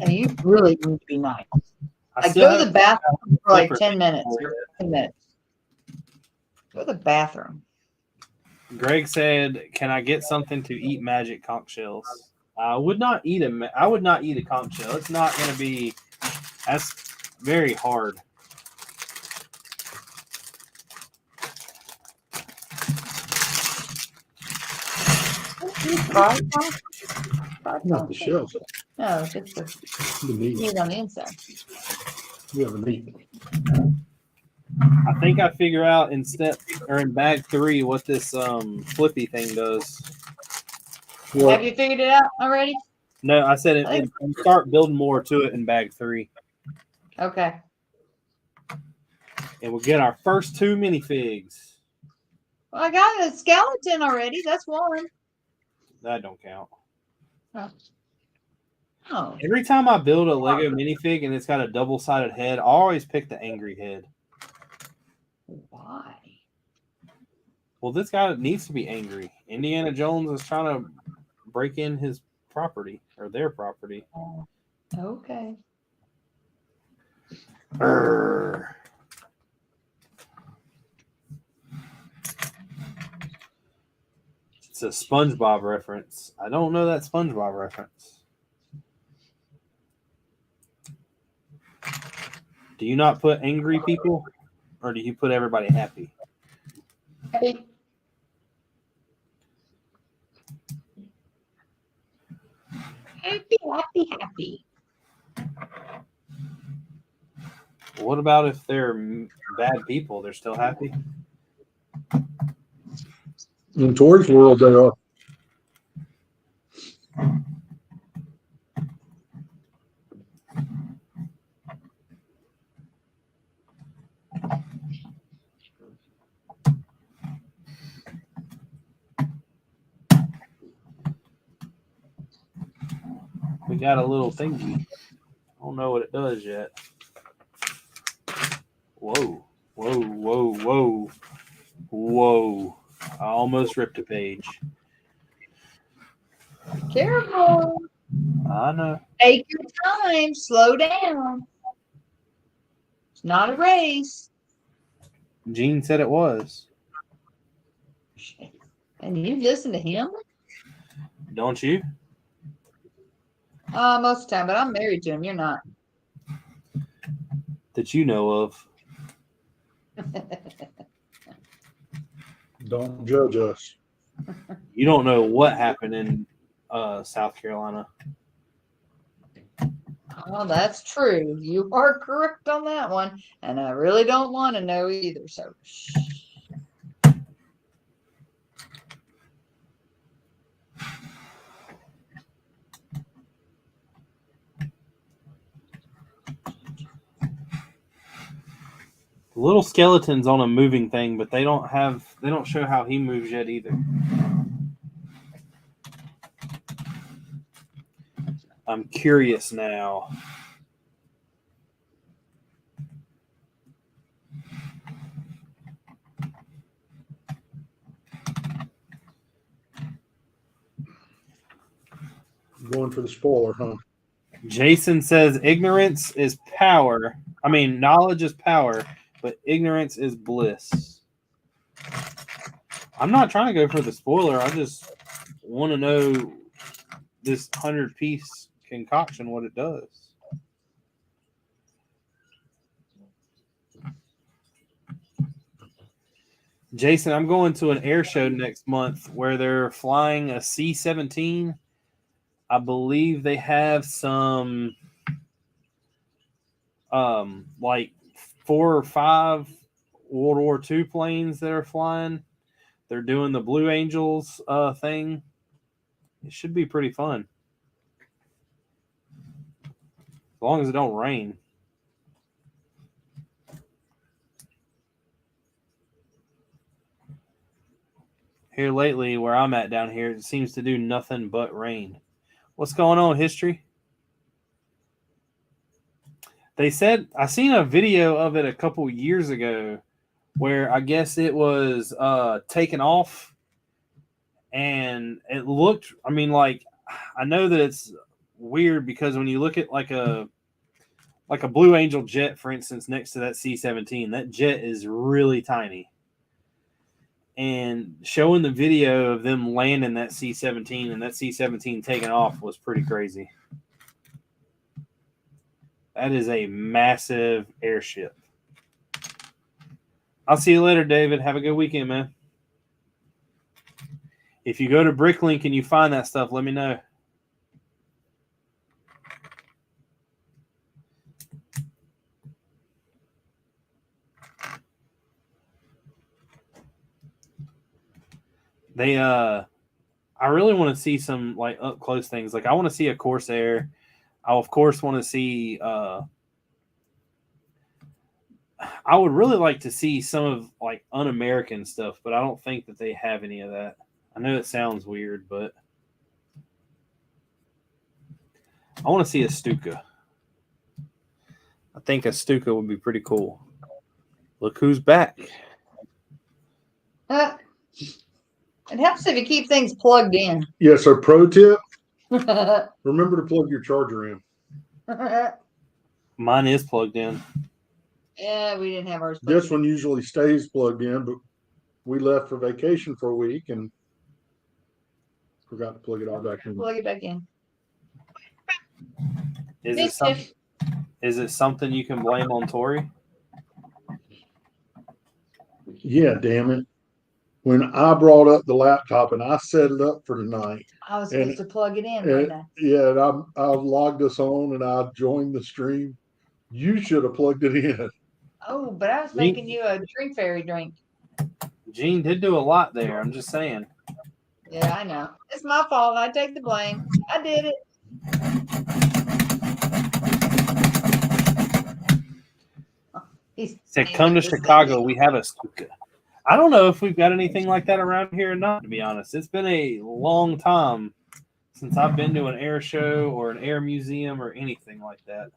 C: And you really need to be nice. I go to the bathroom for like 10 minutes. 10 minutes. Go to the bathroom.
A: Greg said, "Can I get something to eat magic conch shells?" I would not eat a conch shell. It's not going to be. That's very hard.
B: Not the shells.
C: No, it's the meat on the inside.
B: You have a meat.
A: I think I figure out in bag 3 what this flippy thing does.
C: Have you figured it out already?
A: No, I said it start building more to it in bag 3.
C: Okay.
A: And we'll get our first 2 minifigs.
C: Well, I got a skeleton already. That's one.
A: That don't count.
C: Oh.
A: Every time I build a Lego minifig and it's got a double-sided head, I always pick the angry head.
C: Why?
A: Well, this guy needs to be angry. Indiana Jones is trying to break in his property or their property.
C: Okay.
A: Urgh. It's a SpongeBob reference. I don't know that SpongeBob reference. Do you not put angry people, or do you put everybody happy?
C: Happy. Happy.
A: What about if they're bad people? They're still happy?
B: In Tori's world, they are.
A: We got a little thingy. I don't know what it does yet. Whoa. Whoa, whoa, whoa. Whoa. I almost ripped a page.
C: Careful.
A: I know.
C: Take your time. Slow down. It's not a race.
A: Gene said it was.
C: And you listen to him?
A: Don't you?
C: Most of the time, but I'm married to him. You're not.
A: That you know of.
B: Don't judge us.
A: You don't know what happened in South Carolina.
C: Oh, that's true. You are correct on that one. And I really don't want to know either. So, shh.
A: The little skeleton's on a moving thing, but they don't show how he moves yet either. I'm curious now.
B: Going for the spoiler, huh?
A: Jason says ignorance is power. I mean, knowledge is power, but ignorance is bliss. I'm not trying to go for the spoiler. I just want to know this 100-piece concoction, what it does. Jason, I'm going to an air show next month where they're flying a C-17. I believe they have some like 4 or 5 World War II planes that are flying. They're doing the Blue Angels thing. It should be pretty fun. As long as it don't rain. Here lately, where I'm at down here, it seems to do nothing but rain. What's going on, history? They said, I seen a video of it a couple years ago where I guess it was taken off, and it looked, I mean, like, I know that it's weird because when you look at like a Blue Angel jet, for instance, next to that C-17, that jet is really tiny. And showing the video of them landing that C-17 and that C-17 taking off was pretty crazy. That is a massive airship. I'll see you later, David. Have a good weekend, man. If you go to Brickin and you find that stuff, let me know. They I really want to see some like up close things. Like I want to see a Corsair. I of course want to see I would really like to see some of like un-American stuff, but I don't think that they have any of that. I know it sounds weird, but I want to see a Stuka. I think a Stuka would be pretty cool. Look who's back.
C: It helps if you keep things plugged in.
B: Yes, so pro tip, remember to plug your charger in.
A: Mine is plugged in.
C: Yeah, we didn't have ours.
B: This one usually stays plugged in, but we left for vacation for a week and forgot to plug it all back in.
C: Plug it back in.
A: Is it something you can blame on Tori?
B: Yeah, damn it. When I brought up the laptop and I set it up for tonight.
C: I was supposed to plug it in, wasn't I?
B: Yeah, and I logged us on and I joined the stream. You should have plugged it in.
C: Oh, but I was making you a drink fairy drink.
A: Gene did do a lot there. I'm just saying.
C: Yeah, I know. It's my fault. I take the blame. I did it.
A: He said, come to Chicago. We have a Stuka. I don't know if we've got anything like that around here or not, to be honest. It's been a long time since I've been to an air show or an air museum or anything like that.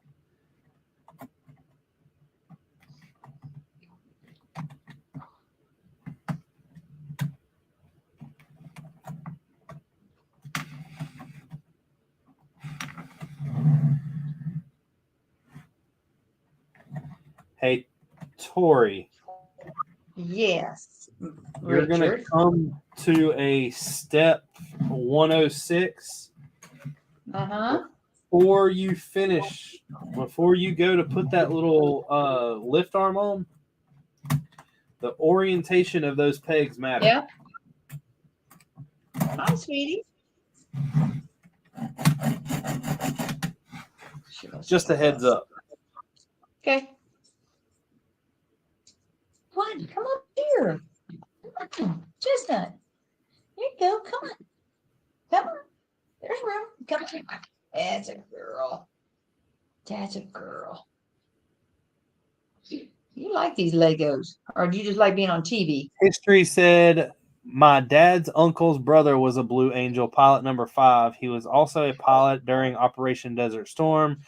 A: Hey, Tori,
C: Yes.
A: you're going to
C: Richard.
A: come to a step 106
C: Uh-huh.
A: before you finish, before you go to put that little lift arm on. The orientation of those pegs matter.
C: Yeah. Hi, sweetie.
A: Just a heads up.
C: Okay. What? Come up here. Come on. Chestnut. Here you go. Come on. Come on. There's room. Come on. That's a girl. That's a girl. You like these Legos, or do you just like being on TV?
A: History said my dad's uncle's brother was a Blue Angel pilot number 5. He was also a pilot during Operation Desert Storm,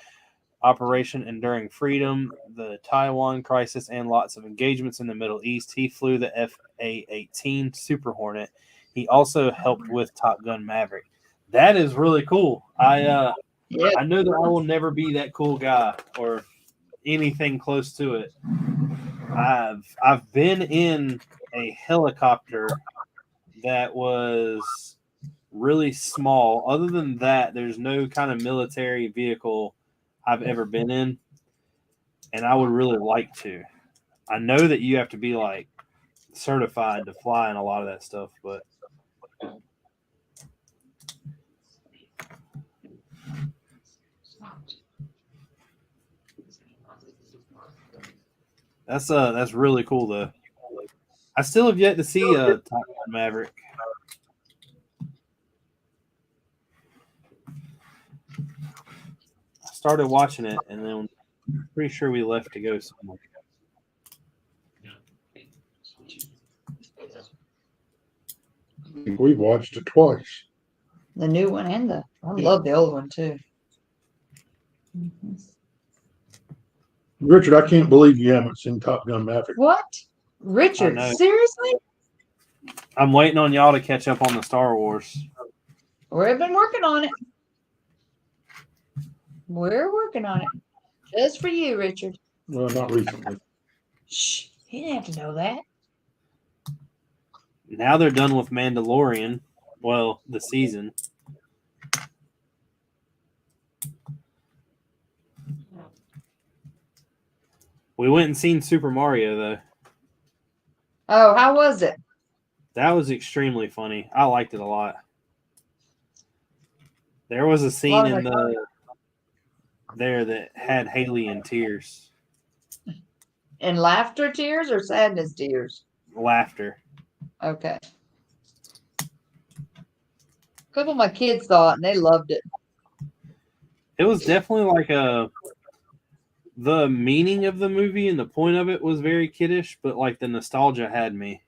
A: Operation Enduring Freedom, the Taiwan Crisis, and lots of engagements in the Middle East. He flew the FA-18 Super Hornet. He also helped with Top Gun Maverick. That is really cool. I know that I will never be that cool guy or anything close to it. I've been in a helicopter that was really small. Other than that, there's no kind of military vehicle I've ever been in, and I would really like to. I know that you have to be like certified to fly in a lot of that stuff, but that's really cool though. I still have yet to see Top Gun Maverick. I started watching it, and then I'm pretty sure we left to go somewhere.
B: I think we watched it twice.
C: The new one and I love the old one too.
B: Richard, I can't believe you haven't seen Top Gun Maverick.
C: What? Richard,
A: know.
C: seriously?
A: I'm waiting on y'all to catch up on the Star Wars.
C: We've been working on it. We're working on it. Just for you, Richard.
B: Well, not recently.
C: Shh. He didn't have to know that.
A: Now they're done with Mandalorian. Well, the season. We went and seen Super Mario, though.
C: Oh, how was it?
A: That was extremely funny. I liked it a lot. There was a scene in there that had Haley in tears.
C: In laughter tears or sadness tears?
A: Laughter.
C: Okay. A couple of my kids saw it and they loved it.
A: It was definitely like the meaning of the movie and the point of it was very kiddish, but like the nostalgia had me.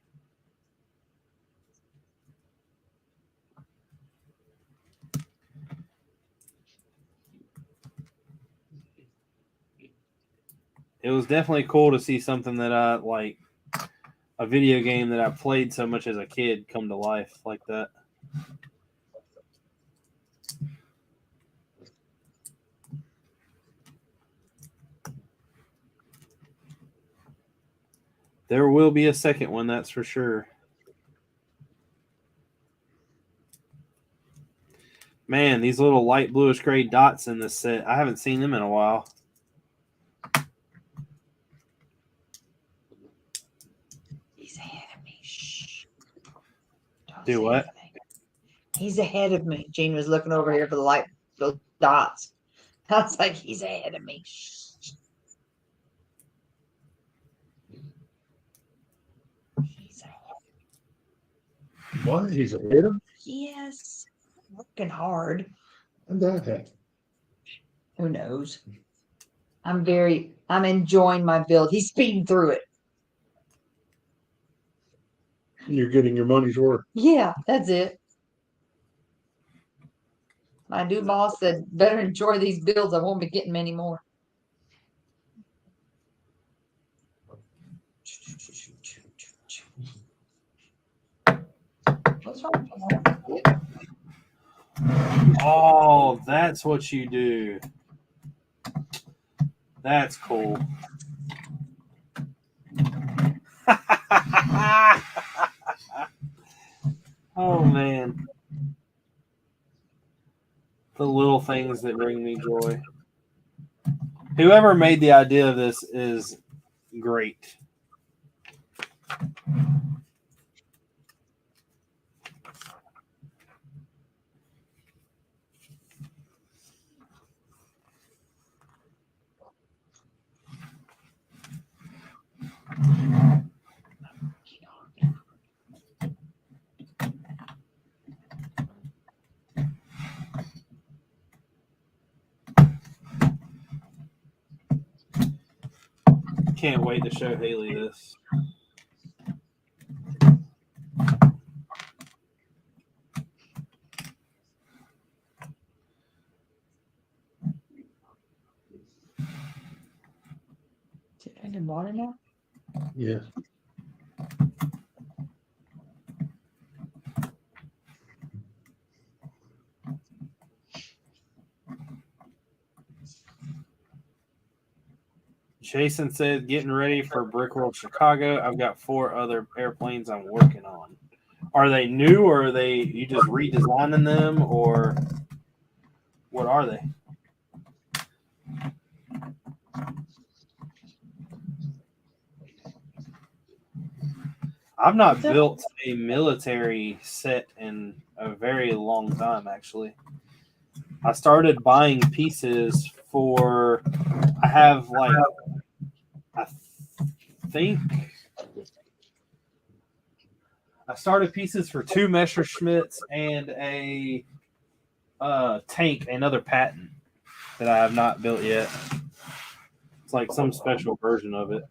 A: It was definitely cool to see something that I like, a video game that I played so much as a kid come to life like that. There will be a second one, that's for sure. Man, these little light bluish gray dots in this set, I haven't seen them in a while.
C: He's ahead of me. Shh.
A: Do what?
C: Anything. He's ahead of me. Gene was looking over here for the those dots. I was like, he's ahead of me. Shh. He's ahead.
B: What? He's ahead of?
C: Yes. Working hard.
B: How'd that happen?
C: Who knows? I'm enjoying my build. He's speeding through it.
B: You're getting your money's worth.
C: Yeah, that's it. My new boss said, better enjoy these builds. I won't be getting many more. What's wrong?
A: Oh, that's what you do. That's cool. Oh man. The little things that bring me joy. Whoever made the idea of this is great. Can't wait to show Haley this.
C: Did I do water now?
B: Yeah.
A: Jason said, getting ready for Brick World Chicago. I've got 4 other airplanes I'm working on. Are they new, or are they you just redesigning them, or what are they? I've not built a military set in a very long time, actually. I started buying pieces for, I have like, I think I started pieces for 2 Messerschmitts and a tank, another patent that I have not built yet. It's like some special version of it.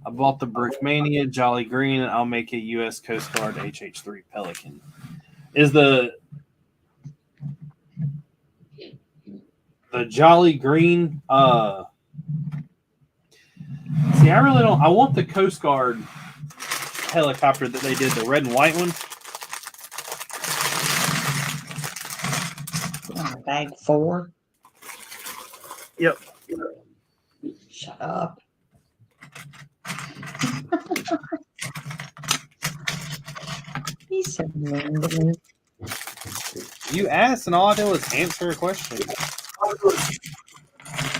A: I bought the Brickmania Jolly Green, and I'll make a U.S. Coast Guard HH3 Pelican. Is the Jolly Green? See, I really don't. I want the Coast Guard helicopter that they did, the red and white one.
C: Bag 4.
A: Yep.
C: Shut up. He's so mean to me.
A: You asked, and all I did was answer a question.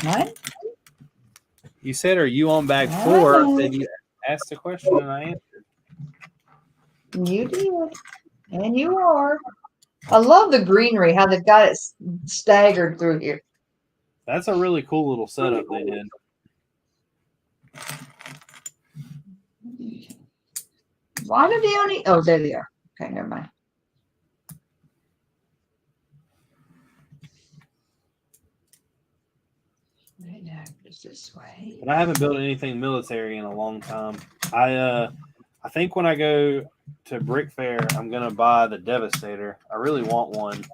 C: What?
A: You said, "Are you on bag 4?" Then you asked a question, and I answered.
C: You did. And you are. I love the greenery, how they've got it staggered through here.
A: That's a really cool little setup they did.
C: Why do they only? Oh, there they are. Okay, never mind. Right now, it's this way.
A: But I haven't built anything military in a long time. I think when I go to Brick Fair, I'm gonna buy the Devastator. I really want one.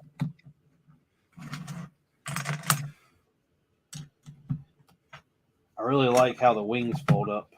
A: I really like how the wings fold up.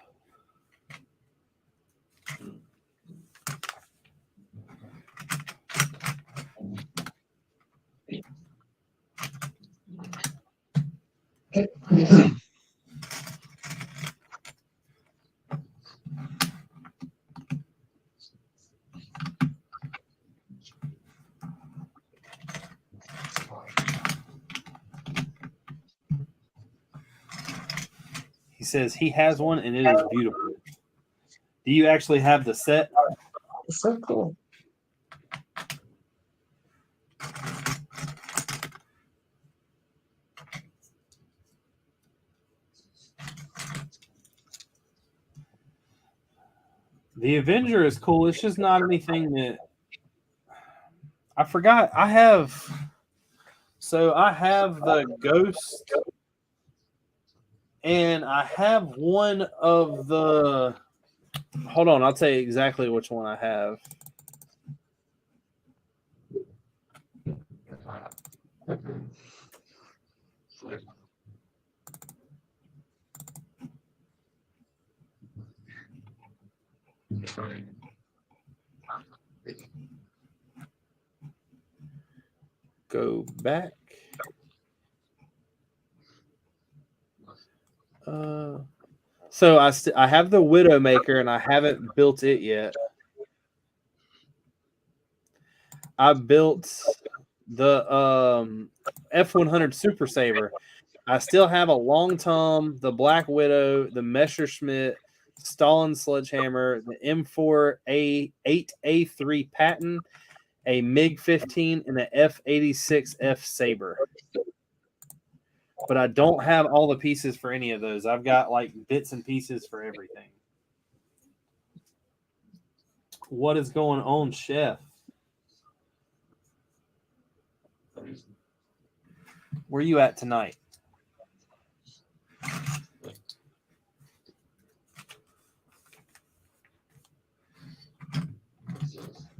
A: He says he has one and it is beautiful. Do you actually have the set?
C: It's so cool.
A: The Avenger is cool. It's just not anything that I forgot. I have the Ghost, and I have one of the. Hold on, I'll tell you exactly which one I have. Go back. So I have the Widowmaker and I haven't built it yet. I built the F100 Super Saver. I still have a Long Tom, the Black Widow, the Messerschmitt, Stalin Sledgehammer, the M4A8A3 Patton, a MiG-15, and an F-86F Saber. But I don't have all the pieces for any of those. I've got like bits and pieces for everything. What is going on, Chef? Where you at tonight?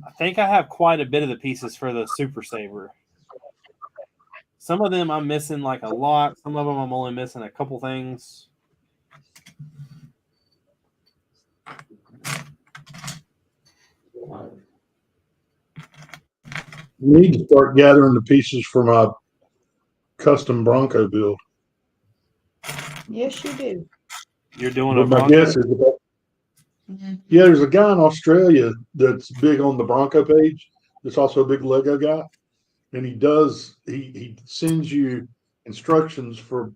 A: I think I have quite a bit of the pieces for the Super Saver. Some of them I'm missing like a lot. Some of them I'm only missing a couple things.
B: We need to start gathering the pieces for my custom Bronco build.
C: Yes, you do.
A: You're doing
B: But
A: a
B: my
A: Bronco?
B: guess is yeah, there's a guy in Australia that's big on the Bronco page. That's also a big Lego guy, and he sends you instructions for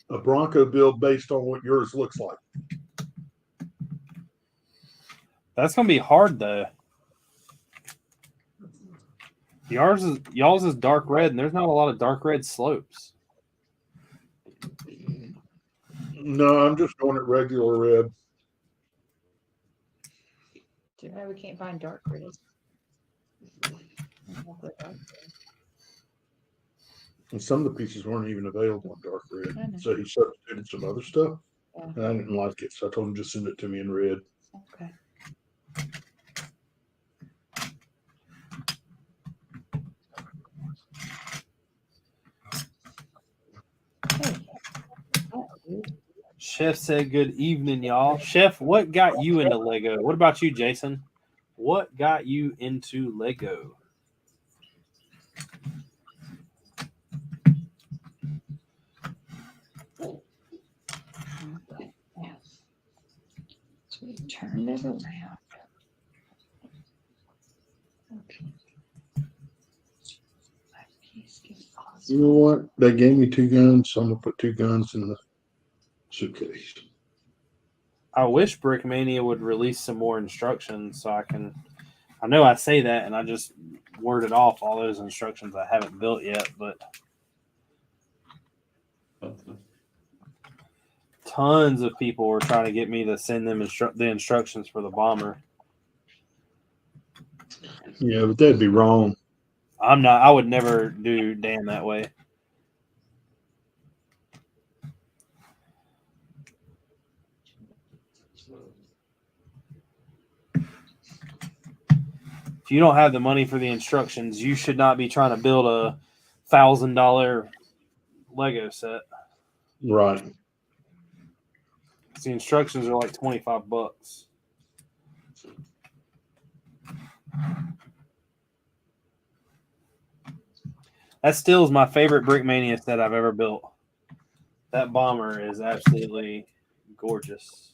B: a Bronco build based on what yours looks like.
A: That's gonna be hard though. Y'all's is dark red, and there's not a lot of dark red slopes.
B: No, I'm just going at regular red.
C: Too bad we can't find dark red.
B: And some of the pieces weren't even available in dark red.
C: know.
B: So he substituted some other stuff.
C: Yeah.
B: And I didn't like it. So I told him just send it to me in red.
C: Okay.
A: Chef said, "Good evening, y'all." Chef, what got you into Lego? What about you, Jason? What got you into Lego?
C: So we turned it around. Okay.
B: You know what? They gave me 2 guns, so I'm gonna put 2 guns in the suitcase.
A: I wish Brickmania would release some more instructions so I can. I know I say that and I just worded off all those instructions I haven't built yet, but tons of people were trying to get me to send them the instructions for the bomber.
B: Yeah, but that'd be wrong.
A: I'm not. I would never do Dan that way. If you don't have the money for the instructions, you should not be trying to build a $1,000 Lego set.
B: Right.
A: The instructions are like $25. That still is my favorite Brickmania set I've ever built. That bomber is absolutely gorgeous.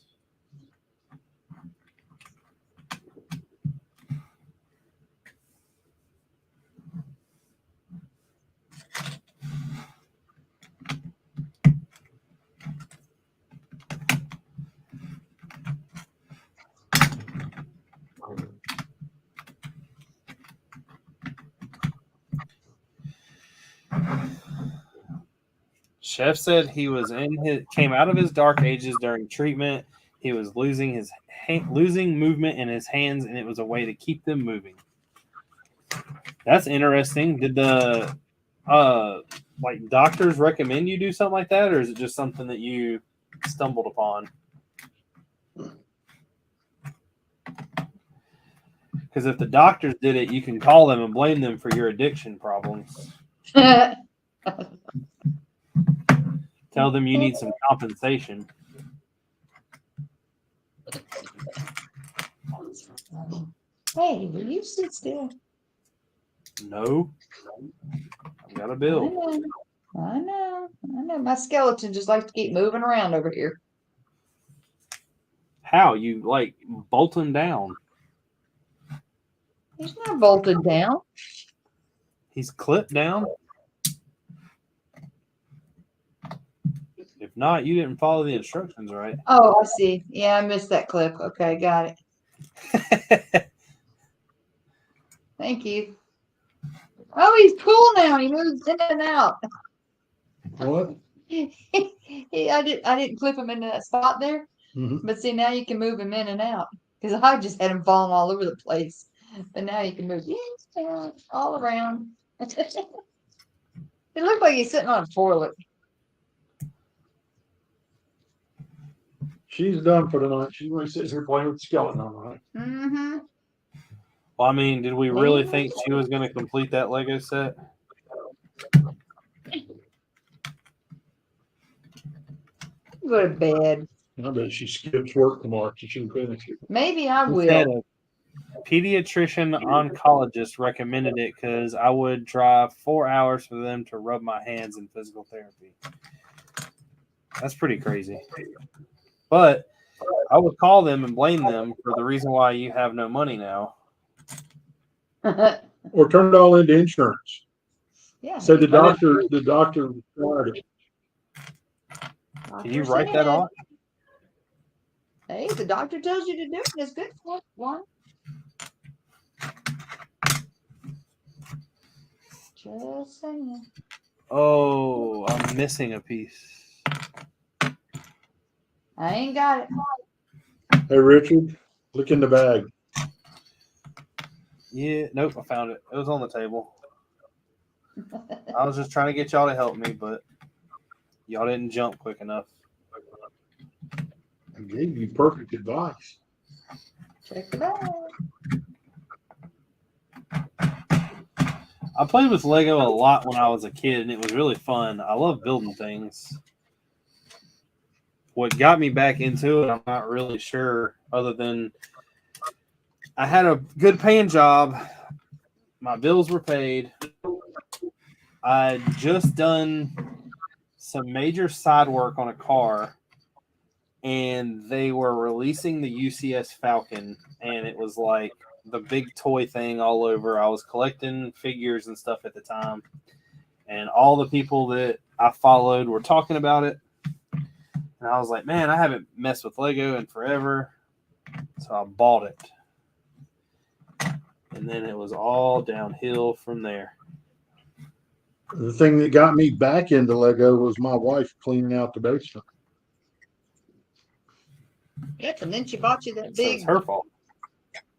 A: Chef said he was came out of his dark ages during treatment. He was losing movement in his hands, and it was a way to keep them moving. That's interesting. Did the doctors recommend you do something like that, or is it just something that you stumbled upon? Because if the doctors did it, you can call them and blame them for your addiction problems. Tell them you need some compensation.
C: Hey, will you sit still?
A: No. I got a
C: I
A: bill.
C: know. My skeleton just likes to keep moving around over here.
A: How? You like bolt him down?
C: He's not bolted down.
A: He's clipped down. If not, you didn't follow the instructions right.
C: Oh, I see. Yeah, I missed that clip. Okay, got it. Thank you. Oh, he's cool now. He moves in and out.
B: What?
C: I didn't clip him into that spot there.
B: Mm-hmm.
C: But see, now you can move him in and out. Because I just had him falling all over the place. But now you can move all around. It looked like he's sitting on a toilet.
B: She's done for the night. She's going to sit here playing with the skeleton all night.
C: Mm-hmm.
A: Well, I mean, did we really think she was going to complete that Lego set?
C: Go to bed.
B: I bet she skips work tomorrow. She should finish it.
C: Maybe I
A: He said
C: will.
A: a pediatrician oncologist recommended it because I would drive 4 hours for them to rub my hands in physical therapy. That's pretty crazy. But I would call them and blame them for the reason why you have no money now.
B: Or turn it all into insurance.
C: Yeah.
B: Said the doctor required it.
A: Can you write that off?
C: Hey, the doctor tells you to do it. It's good for one. Just saying.
A: Oh, I'm missing a piece.
C: I ain't got it.
B: Hey, Richard, look in the bag.
A: Yeah, nope, I found it. It was on the table. I was just trying to get y'all to help me, but y'all didn't jump quick enough.
B: I gave you perfect advice.
C: Check it out.
A: I played with Lego a lot when I was a kid, and it was really fun. I love building things. What got me back into it, I'm not really sure, other than I had a good paying job. My bills were paid. I'd just done some major side work on a car, and they were releasing the UCS Falcon, and it was like the big toy thing all over. I was collecting figures and stuff at the time, and all the people that I followed were talking about it. And I was like, man, I haven't messed with Lego in forever. So I bought it. And then it was all downhill from there.
B: The thing that got me back into Lego was my wife cleaning out the basement.
C: Yep, and then she bought you that
A: So
C: big.
A: it's her fault.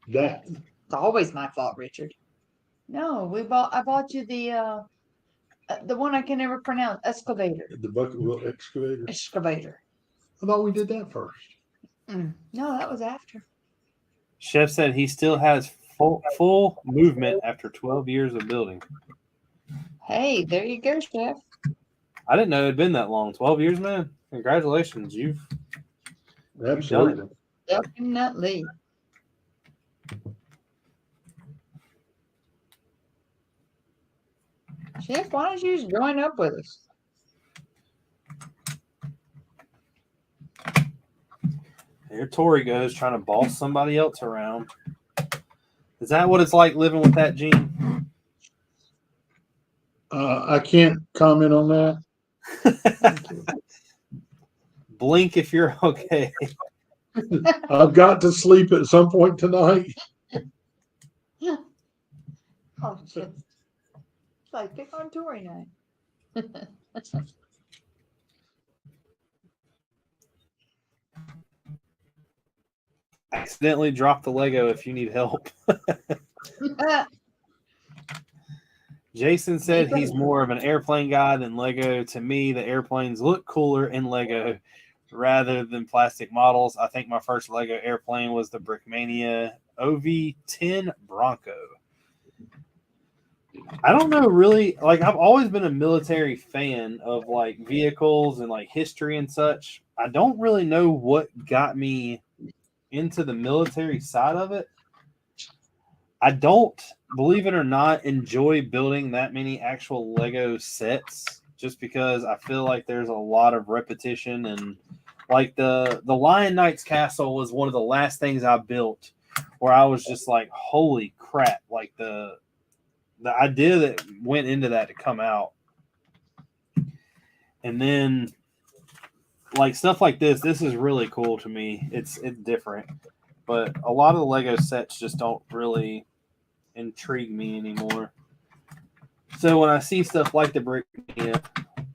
B: That
C: It's always my fault, Richard. No, I bought you the one I can never pronounce. Excavator.
B: the bucket wheel excavator.
C: Excavator.
B: I thought we did that first.
C: No, that was after.
A: Chef said he still has full movement after 12 years of building.
C: Hey, there you go, Chef.
A: I didn't know it had been that long. 12 years, man. Congratulations. You've
B: Absolutely.
C: Definitely. Chef, why don't you just join up with us?
A: Here Tori goes trying to boss somebody else around. Is that what it's like living with that gene?
B: I can't comment on that.
A: Blink if you're okay.
B: I've got to sleep at some point tonight.
C: Oh, shit. It's like pick on Tori night.
A: Accidentally drop the Lego if you need help. Jason said he's more of an airplane guy than Lego. To me, the airplanes look cooler in Lego rather than plastic models. I think my first Lego airplane was the Brickmania OV-10 Bronco. I don't know really, like I've always been a military fan of like vehicles and like history and such. I don't really know what got me into the military side of it. I don't, believe it or not, enjoy building that many actual Lego sets just because I feel like there's a lot of repetition. And like the Lion Knight's castle was one of the last things I built where I was just like, holy crap, like the idea that went into that to come out. And then like stuff like this is really cool to me. It's different. But a lot of the Lego sets just don't really intrigue me anymore. So when I see stuff like the Brickin,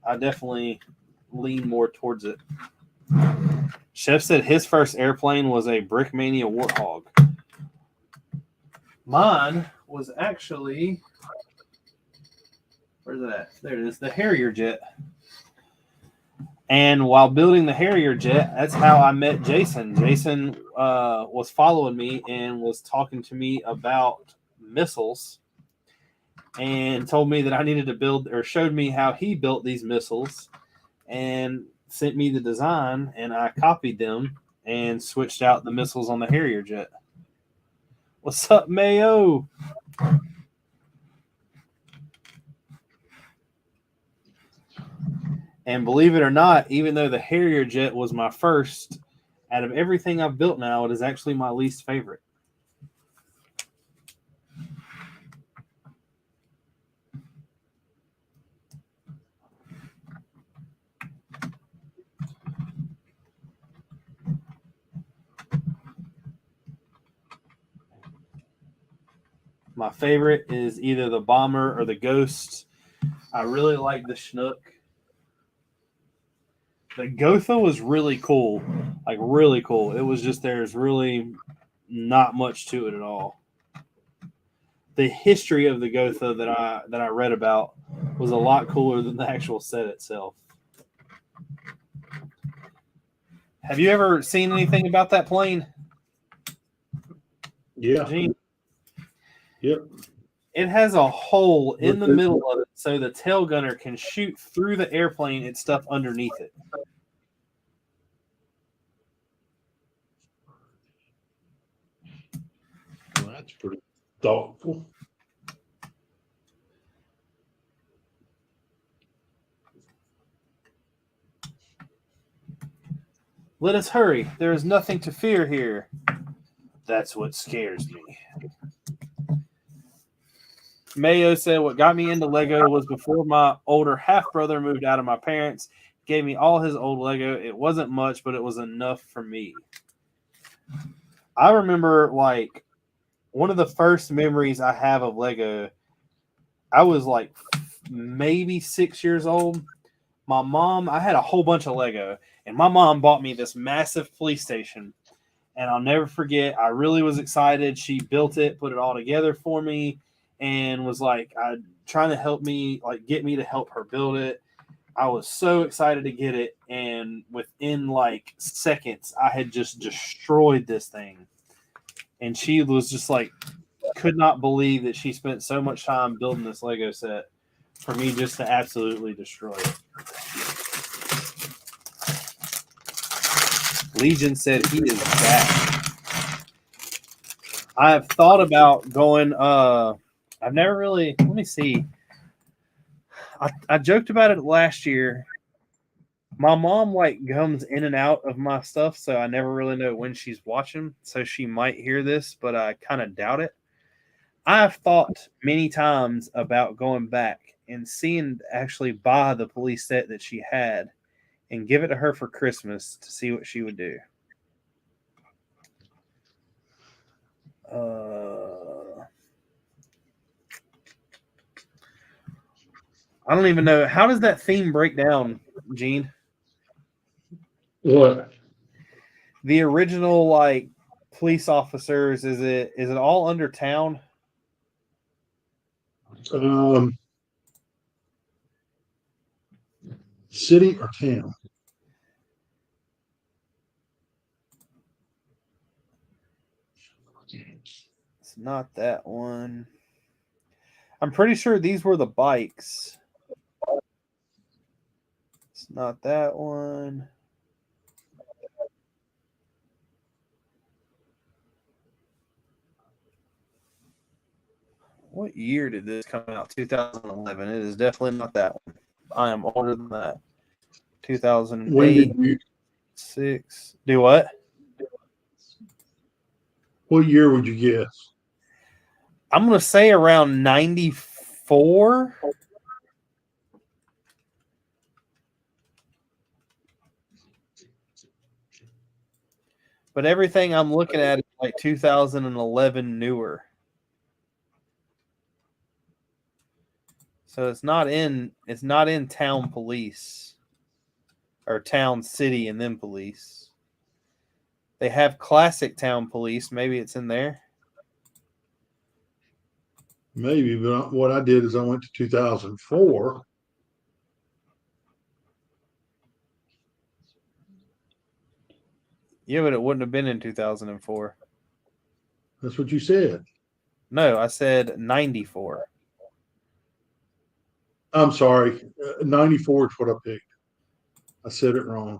A: I definitely lean more towards it. Chef said his first airplane was a Brickmania Warthog. Mine was actually, where's it at? There it is, the Harrier jet. And while building the Harrier jet, that's how I met Jason. Jason was following me and was talking to me about missiles and told me that I needed to build, or showed me how he built these missiles and sent me the design, and I copied them and switched out the missiles on the Harrier jet. What's up, Mayo? And believe it or not, even though the Harrier jet was my first, out of everything I've built now, it is actually my least favorite. My favorite is either the Bomber or the Ghost. I really like the Chinook. The Gotha was really cool. Like, really cool. It was just, there's really not much to it at all. The history of the Gotha that I read about was a lot cooler than the actual set itself. Have you ever seen anything about that plane?
B: Yeah.
A: Gene?
B: Yep.
A: It has a hole in the middle of it so the tail gunner can shoot through the airplane and stuff underneath it.
B: Well, that's pretty thoughtful.
A: Let us hurry. There is nothing to fear here. That's what scares me. Mayo said, what got me into Lego was before my older half-brother moved out of my parents, gave me all his old Lego. It wasn't much, but it was enough for me. I remember, like, one of the first memories I have of Lego, I was, like, maybe 6 years old. My mom, I had a whole bunch of Lego, and my mom bought me this massive police station. And I'll never forget, I really was excited. She built it, put it all together for me, and was like, trying to help me, like get me to help her build it. I was so excited to get it, and within like seconds, I had just destroyed this thing. And she was just like, could not believe that she spent so much time building this Lego set for me just to absolutely destroy it. Legion said he is back. I have thought about going. I've never really. Let me see. I joked about it last year. My mom like comes in and out of my stuff, so I never really know when she's watching. So she might hear this, but I kind of doubt it. I have thought many times about going back and seeing actually buy the police set that she had and give it to her for Christmas to see what she would do. I don't even know. How does that theme break down, Gene?
B: What?
A: The original like police officers, is it all under town?
B: City or town?
A: It's not that one. I'm pretty sure these were the bikes. It's not that one. What year did this come out? 2011. It is definitely not that one. I am older than that.
B: When
A: 2008,
B: did you?
A: 6. Do what?
B: What year would you guess?
A: I'm going to say around 94. But everything I'm looking at is like 2011 newer. So it's not in town police or town city and then police. They have classic town police. Maybe it's in there.
B: Maybe, but what I did is I went to 2004.
A: Yeah, but it wouldn't have been in 2004.
B: That's what you said.
A: No, I said 94.
B: I'm sorry. 94 is what I picked. I said it wrong.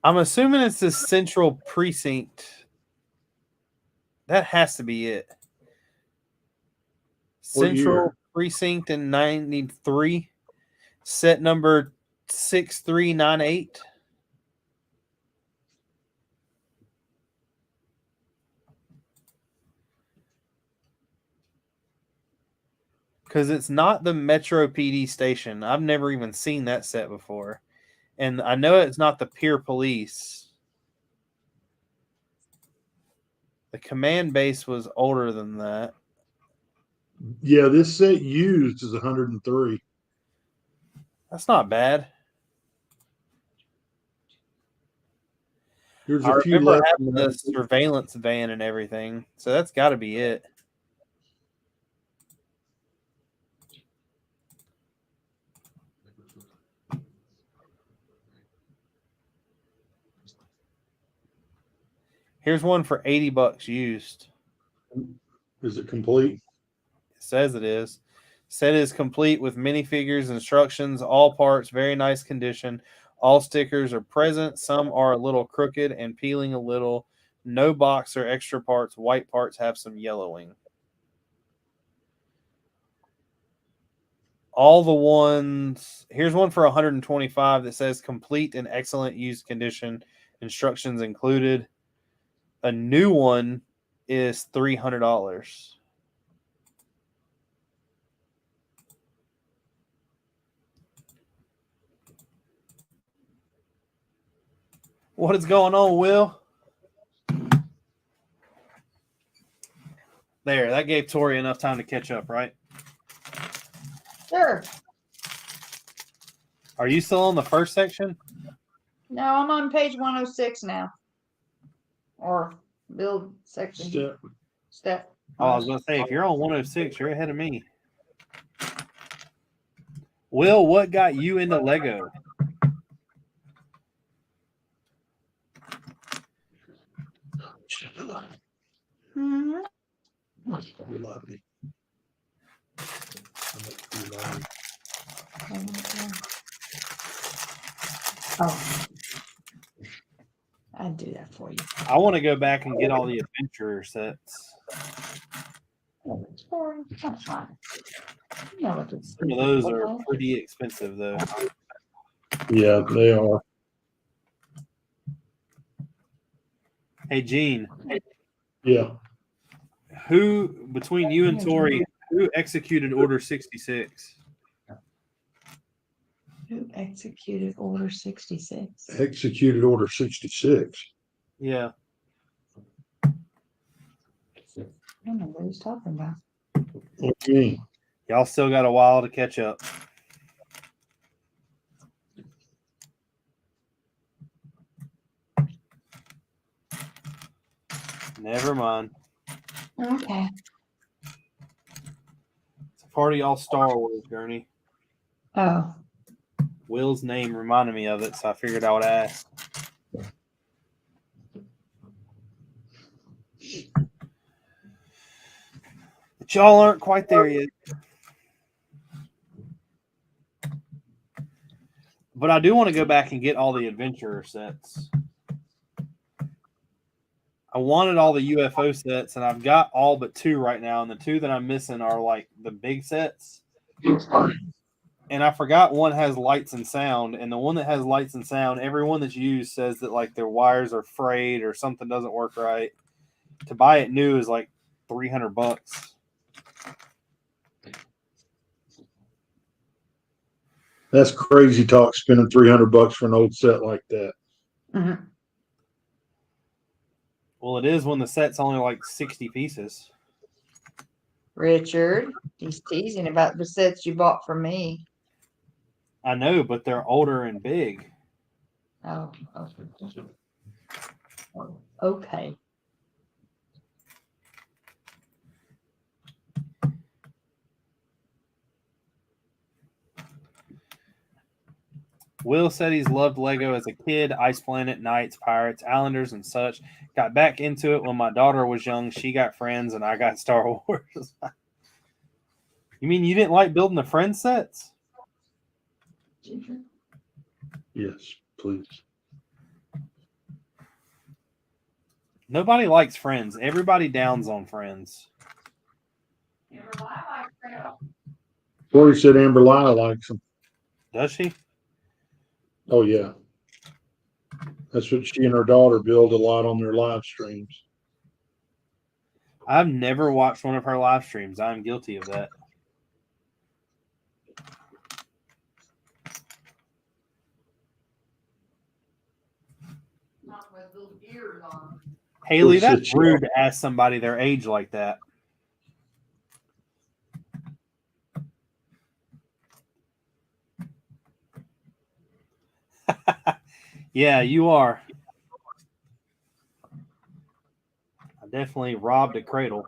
A: I'm assuming it's the central precinct. That has to be it.
B: What
A: Central
B: year?
A: precinct in 93. Set number 6398. Because it's not the Metro PD station. I've never even seen that set before. And I know it's not the Pier Police. The command base was older than that.
B: Yeah, this set used is 103.
A: That's not bad.
B: There's
A: I
B: a few
A: remember
B: left.
A: having the surveillance van and everything. So that's got to be it. Here's one for $80 used.
B: Is it complete?
A: It says it is. Set is complete with minifigures, instructions, all parts, very nice condition. All stickers are present. Some are a little crooked and peeling a little. No box or extra parts. White parts have some yellowing. All the ones. Here's one for 125 that says complete and excellent used condition. Instructions included. A new one is $300. What is going on, Will? There, that gave Tori enough time to catch up, right?
C: Sure.
A: Are you still on the first section?
C: No, I'm on page 106 now. Or build section. Step.
A: Oh, I was going to say, if you're on 106, you're ahead of me. Will, what got you into Lego?
C: Hmm. Oh, I'd do that for you.
A: I want to go back and get all the adventure sets.
C: That's fine. You know what this
A: Some of those are pretty expensive, though.
B: Yeah, they are.
A: Hey, Gene.
B: Yeah.
A: Who, between you and Tori, who executed Order 66?
C: Who executed Order 66?
B: Executed Order 66.
A: Yeah.
C: I don't know what he's talking about.
B: What do you mean?
A: Y'all still got a while to catch up. Never mind.
C: Okay.
A: It's a party all Star Wars, Gurney.
C: Oh.
A: Will's name reminded me of it, so I figured I would ask. But y'all aren't quite there yet. But I do want to go back and get all the adventurer sets. I wanted all the UFO sets, and I've got all but 2 right now. And the 2 that I'm missing are like the big sets. And I forgot one has lights and sound. And the one that has lights and sound, everyone that's used says that like their wires are frayed or something doesn't work right. To buy it new is like $300.
B: That's crazy talk, spending $300 for an old set like that.
C: Mm-hmm.
A: Well, it is when the set's only like 60 pieces.
C: Richard, he's teasing about the sets you bought for me.
A: I know, but they're older and big.
C: Oh, okay.
A: Will said he's loved Lego as a kid, Ice Planet, Knights, Pirates, Islanders, and such. Got back into it when my daughter was young. She got Friends, and I got Star Wars. You mean you didn't like building the Friends sets?
B: Yes, please.
A: Nobody likes Friends. Everybody downs on Friends.
B: Corey said Amber Lila likes them.
A: Does she?
B: Oh, yeah. That's what she and her daughter build a lot on their live streams.
A: I've never watched one of her live streams. I'm guilty of that.
C: Not with little ears on.
A: Haley, that's rude to ask somebody their age like that. Yeah, you are. I definitely robbed a cradle.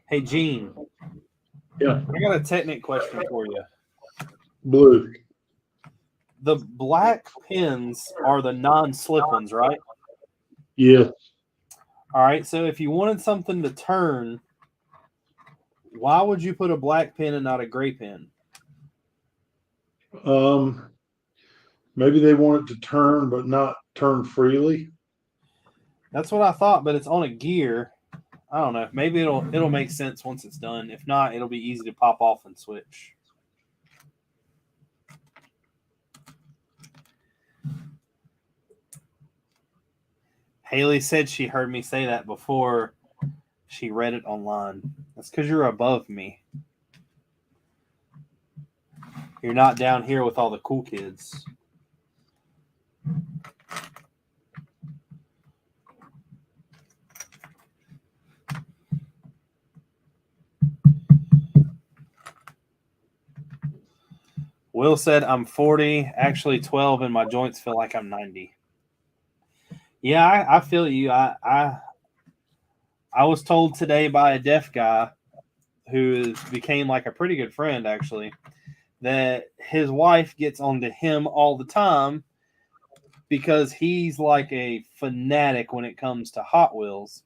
A: Hey, Gene.
B: Yeah.
A: I got a technical question for you.
B: Blue.
A: The black pins are the non-slip ones, right?
B: Yeah.
A: All right. So if you wanted something to turn, why would you put a black pin and not a gray pin?
B: Maybe they want it to turn, but not turn freely.
A: That's what I thought, but it's on a gear. I don't know. Maybe it'll make sense once it's done. If not, it'll be easy to pop off and switch. Haley said she heard me say that before she read it online. That's because you're above me. You're not down here with all the cool kids. Will said, I'm 40, actually 12, and my joints feel like I'm 90. Yeah, I feel you. I was told today by a deaf guy who became like a pretty good friend, actually, that his wife gets onto him all the time because he's like a fanatic when it comes to Hot Wheels.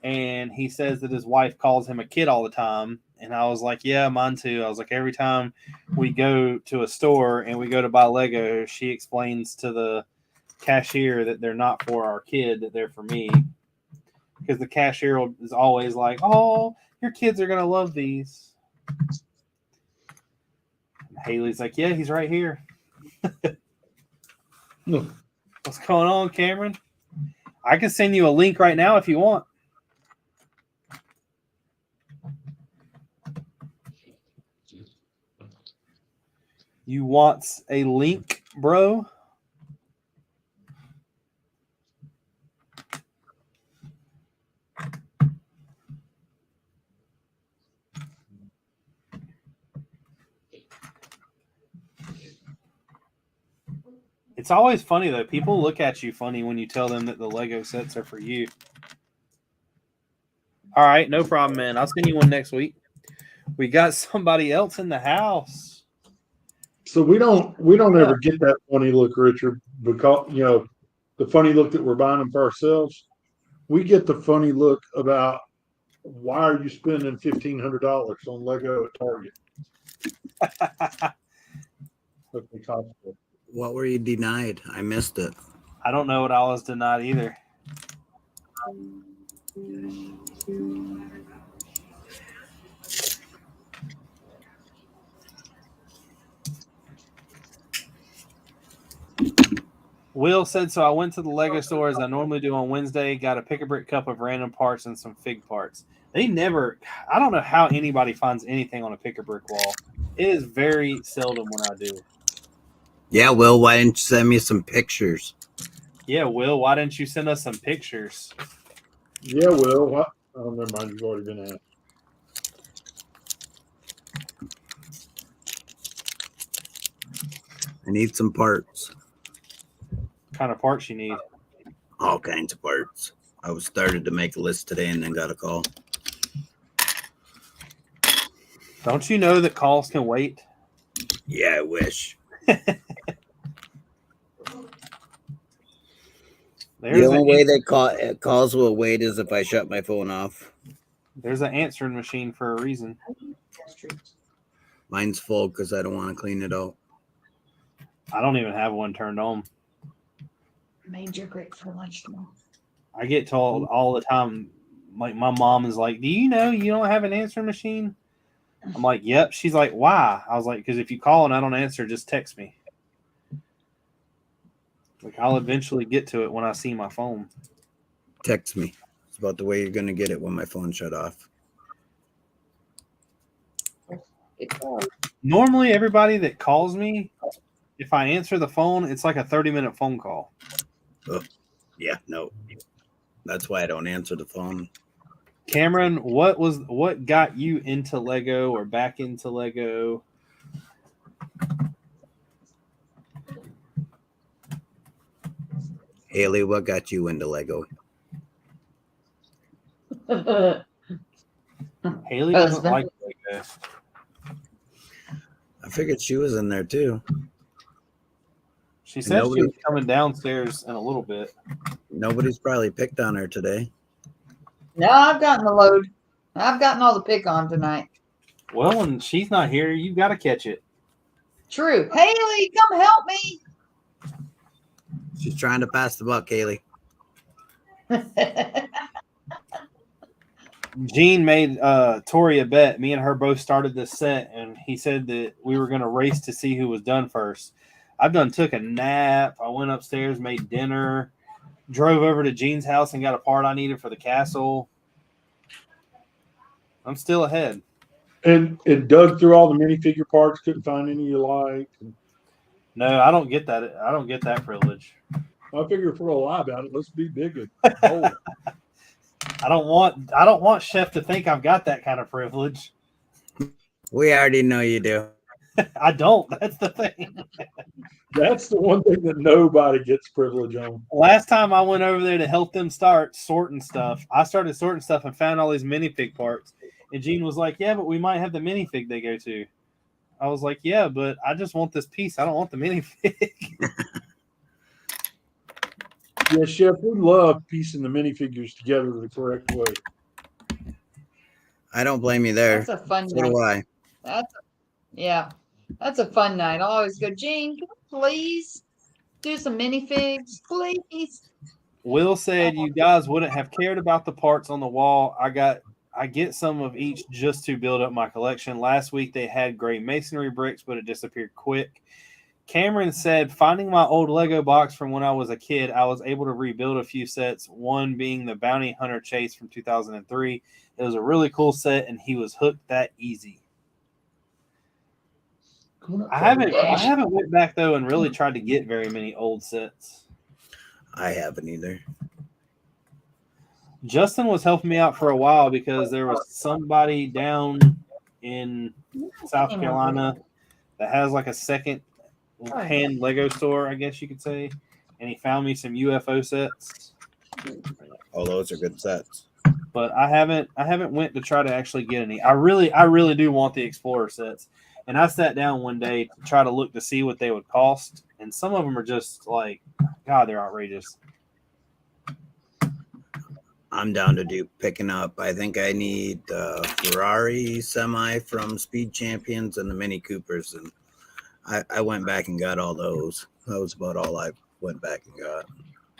A: And he says that his wife calls him a kid all the time. And I was like, yeah, mine too. I was like, every time we go to a store and we go to buy Lego, she explains to the cashier that they're not for our kid, that they're for me. Because the cashier is always like, oh, your kids are going to love these. And Haley's like, yeah, he's right here. What's going on, Cameron? I can send you a link right now if you want. You want a link, bro? It's always funny, though. People look at you funny when you tell them that the Lego sets are for you. All right, no problem, man. I'll send you one next week. We got somebody else in the house.
B: So we don't ever get that funny look, Richard, because the funny look that we're buying them for ourselves. We get the funny look about why are you spending $1,500 on Lego at Target? Okay, Costco.
D: What were you denied? I missed it.
A: I don't know what I was denied either. Will said, so I went to the Lego store as I normally do on Wednesday, got a pick-a-brick cup of random parts and some fig parts. They never, I don't know how anybody finds anything on a pick-a-brick wall. It is very seldom when I do.
D: Yeah, Will, why didn't you send me some pictures?
A: Yeah, Will, why didn't you send us some pictures?
B: Yeah, Will. What? Oh, never mind. You've already been asked.
D: I need some parts.
A: What kind of parts you need?
D: All kinds of parts. I was started to make a list today and then got a call.
A: Don't you know that calls can wait?
D: Yeah, I wish. The only way they calls will wait is if I shut my phone off.
A: There's an answering machine for a reason.
D: Mine's full because I don't want to clean it out.
A: I don't even have one turned on.
C: Made your great for lunch tomorrow.
A: I get told all the time, like my mom is like, do you know you don't have an answering machine? I'm like, yep. She's like, why? I was like, because if you call and I don't answer, just text me. Like, I'll eventually get to it when I see my phone.
D: Text me. It's about the way you're going to get it when my phone shut off.
A: Normally, everybody that calls me, if I answer the phone, it's like a 30-minute phone call.
D: Oh, yeah, no. That's why I don't answer the phone.
A: Cameron, what got you into Lego or back into Lego?
D: Haley, what got you into Lego?
A: Haley doesn't like Lego.
D: I figured she was in there too.
A: She said she was coming downstairs in a little bit.
D: Nobody's probably picked on her today.
C: No, I've gotten the load. I've gotten all the pick on tonight.
A: Well, when she's not here, you got to catch it.
C: True. Haley, come help me.
D: She's trying to pass the buck, Haley.
A: Gene made Tori a bet. Me and her both started this set, and he said that we were going to race to see who was done first. I've took a nap. I went upstairs, made dinner, drove over to Gene's house and got a part I needed for the castle. I'm still ahead.
B: And dug through all the minifigure parts, couldn't find any you liked.
A: No, I don't get that. I don't get that privilege.
B: I figure if we're gonna lie about it, let's be big and bold.
A: I don't want Chef to think I've got that kind of privilege.
D: We already know you do.
A: I don't. That's the thing.
B: That's the one thing that nobody gets privilege on.
A: Last time I went over there to help them start sorting stuff, I started sorting stuff and found all these minifig parts. And Gene was like, yeah, but we might have the minifig they go to. I was like, yeah, but I just want this piece. I don't want the minifig.
B: Yeah, Chef, we love piecing the minifigures together the correct way.
D: I don't blame you there.
C: That's a fun
D: So
C: night.
D: do I.
C: That's a fun night. I'll always go, Gene, can we please do some minifigs, please?
A: Will said you guys wouldn't have cared about the parts on the wall. I get some of each just to build up my collection. Last week they had gray masonry bricks, but it disappeared quick. Cameron said, finding my old Lego box from when I was a kid, I was able to rebuild a few sets, one being the Bounty Hunter Chase from 2003. It was a really cool set, and he was hooked that easy. I haven't went back, though, and really tried to get very many old sets.
D: I haven't either.
A: Justin was helping me out for a while because there was somebody down in South Carolina that has like a second-hand Lego store, I guess you could say, and he found me some UFO sets.
D: Oh, those are good sets.
A: But I haven't went to try to actually get any. I really do want the Explorer sets, and I sat down one day to try to look to see what they would cost, and some of them are just like, God, they're outrageous.
D: I'm down to do picking up. I think I need the Ferrari semi from Speed Champions and the Mini Coopers, and I went back and got all those. That was about all I went back and got,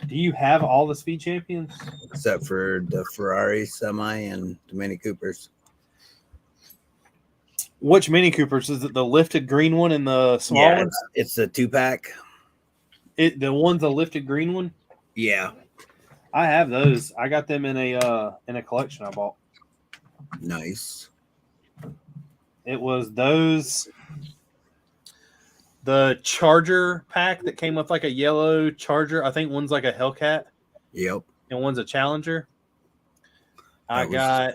A: Do you have all the Speed Champions?
D: except for the Ferrari semi and the Mini Coopers.
A: Which Mini Coopers? Is it the lifted green one and the small
D: Yeah,
A: one?
D: it's the 2-pack.
A: The one's a lifted green one.
D: Yeah,
A: I have those. I got them in a collection I bought.
D: nice.
A: It was those, the Charger pack that came with like a yellow Charger. I think one's like a Hellcat
D: Yep.
A: and one's a Challenger. I
D: That
A: got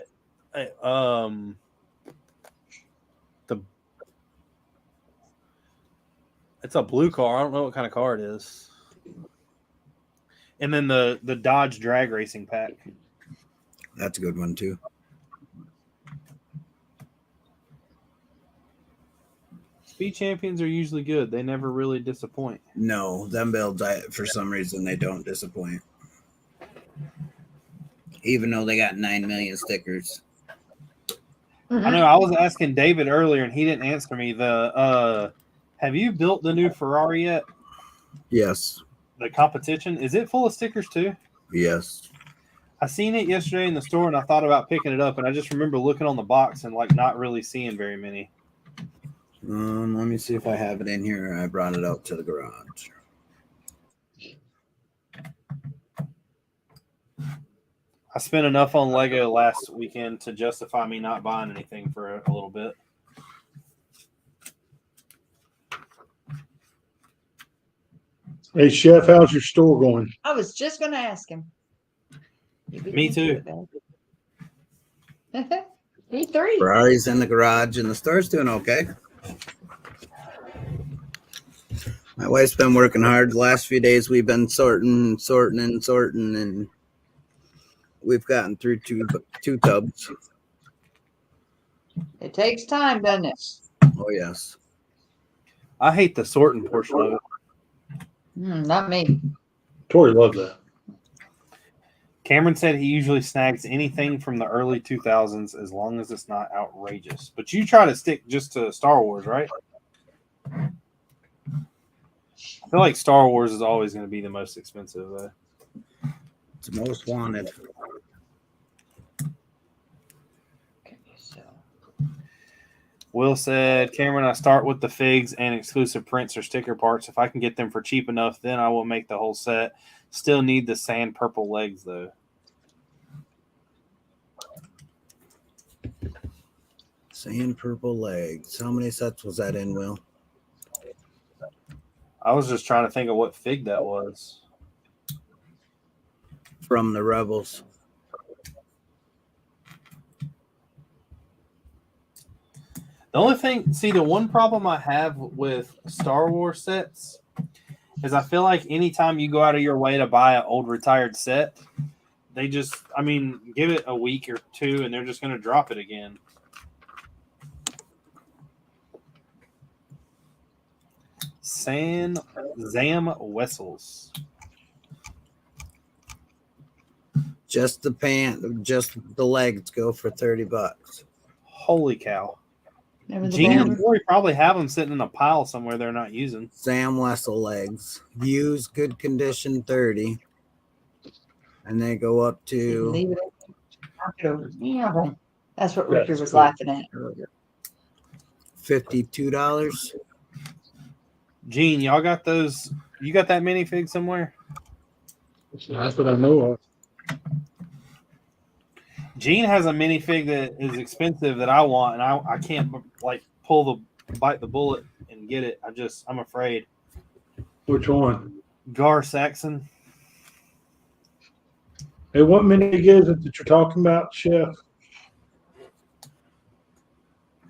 A: it's a blue car. I don't know what kind of car it is. And then the Dodge drag racing pack.
D: That's a good one too.
A: Speed Champions are usually good. They never really disappoint.
D: No, them builds, for some reason, they don't disappoint. Even though they got 9 million stickers.
A: I know I was asking David earlier and he didn't answer me. Have you built the new Ferrari yet?
D: Yes.
A: The competition? Is it full of stickers too?
D: Yes.
A: I seen it yesterday in the store and I thought about picking it up and I just remember looking on the box and like not really seeing very many.
D: Let me see if I have it in here. I brought it out to the garage.
A: I spent enough on Lego last weekend to justify me not buying anything for a little bit.
B: Hey, Chef, how's your store going?
C: I was just going to ask him.
A: Me too.
C: E3.
D: Ferrari's in the garage and the store's doing okay. My wife's been working hard the last few days. We've been sorting, and we've gotten through two tubs.
C: It takes time, doesn't it?
D: Oh, yes.
A: I hate the sorting portion of it.
C: Not me.
B: Tori loved that.
A: Cameron said he usually snags anything from the early 2000s as long as it's not outrageous. But you try to stick just to Star Wars, right? I feel like Star Wars is always going to be the most expensive, though.
D: It's the most wanted.
A: Will said, Cameron, I start with the figs and exclusive prints or sticker parts. If I can get them for cheap enough, then I will make the whole set. Still need the sand purple legs, though.
D: Sand purple legs. How many sets was that in, Will?
A: I was just trying to think of what fig that was.
D: From the Rebels.
A: The only thing, the one problem I have with Star Wars sets is I feel like anytime you go out of your way to buy an old retired set, they just, give it a week or two and they're just going to drop it again. Zam Wessels.
D: Just the legs go for $30.
A: Holy cow.
C: Remember the
A: Gene and
C: band?
A: Corey probably have them sitting in a pile somewhere they're not using.
D: Sam Wessel legs. Used, good condition, 30. And they go up to
C: Leave it over. Yeah, that's what Ricky was laughing at earlier.
D: $52.
A: Gene, y'all got those? You got that minifig somewhere?
B: That's what I know of.
A: Gene has a minifig that is expensive that I want, and I can't bite the bullet and get it. I'm afraid.
B: Which one?
A: Gar Saxon.
B: Hey, what mini is it that you're talking about, Chef?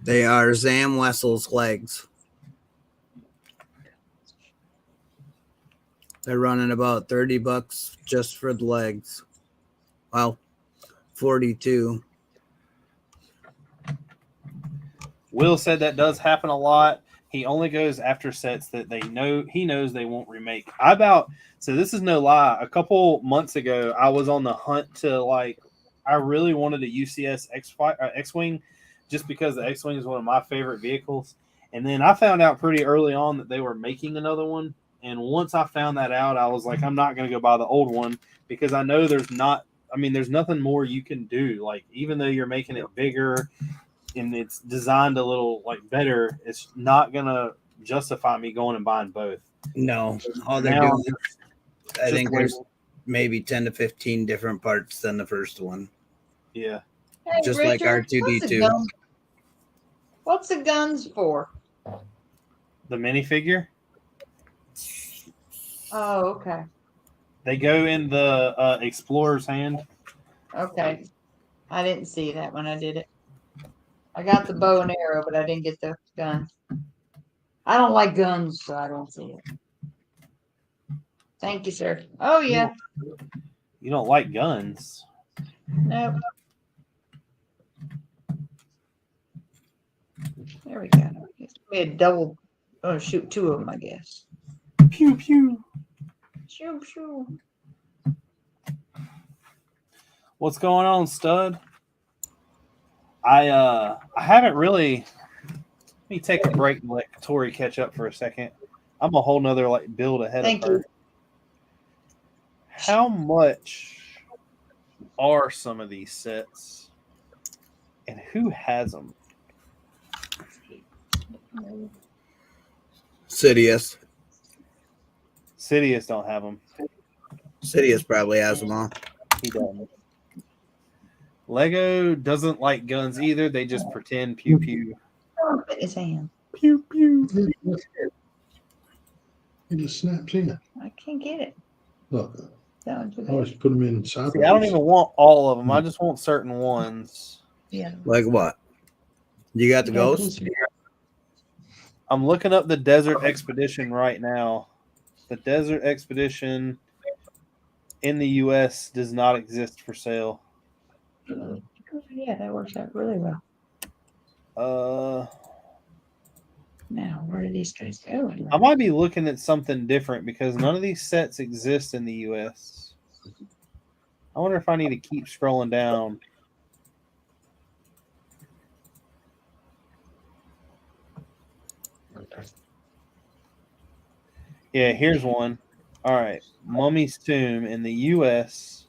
D: They are Zam Wessel's legs. They're running about $30 just for the legs. Well, 42.
A: Will said that does happen a lot. He only goes after sets that he knows they won't remake. So this is no lie. A couple months ago, I was on the hunt to I really wanted a UCS X-Wing just because the X-Wing is one of my favorite vehicles. And then I found out pretty early on that they were making another one. And once I found that out, I was like, I'm not going to go buy the old one because I know there's nothing more you can do. Like, even though you're making it bigger and it's designed a little better, it's not going to justify me going and buying both.
D: No, all they're doing, I think there's maybe 10 to 15 different parts than the first one.
A: Yeah.
C: Hey,
D: Just
C: Richard,
D: like R2D2.
C: What's the guns for?
A: The minifigure?
C: Oh, okay.
A: They go in the explorer's hand.
C: Okay. I didn't see that when I did it. I got the bow and arrow, but I didn't get the gun. I don't like guns, so I don't see it. Thank you, sir. Oh, yeah.
A: You don't like guns?
C: Nope. There we go. We had double. Oh, shoot, two of them, I guess.
A: Pew pew.
C: Shoo, shoo.
A: What's going on, stud? I haven't really. Let me take a break and let Tori catch up for a second. I'm a whole nother build ahead
C: Thank
A: of her.
C: you.
A: How much are some of these sets, and who has them?
D: Sidious.
A: Sidious don't have them.
D: Sidious probably has them all.
A: He doesn't. Lego doesn't like guns either. They just pretend pew pew.
C: Oh, fit his hand.
A: Pew pew.
B: He just snaps in.
C: I can't get it.
B: Look,
C: That one's
B: I always
C: okay.
B: put them in sideways.
A: See, I don't even want all of them. I just want certain ones.
C: Yeah.
D: Like what? You got the ghost?
A: I'm looking up the Desert Expedition right now. The Desert Expedition in the U.S. does not exist for sale.
C: Yeah, that works out really well. Now, where do these guys go?
A: I might be looking at something different because none of these sets exist in the U.S. I wonder if I need to keep scrolling down. Yeah, here's one. All right. Mummy's Tomb in the U.S.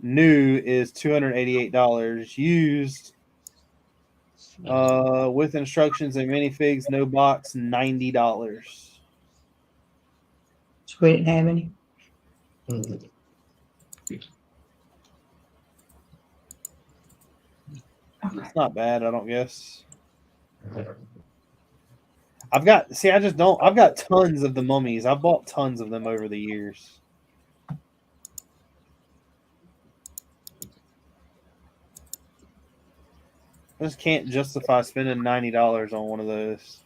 A: new is $288. Used with instructions and minifigs, no box, $90.
C: So we didn't have any.
A: It's not bad, I don't guess. I've got tons of the mummies. I've bought tons of them over the years. I just can't justify spending $90 on one of those.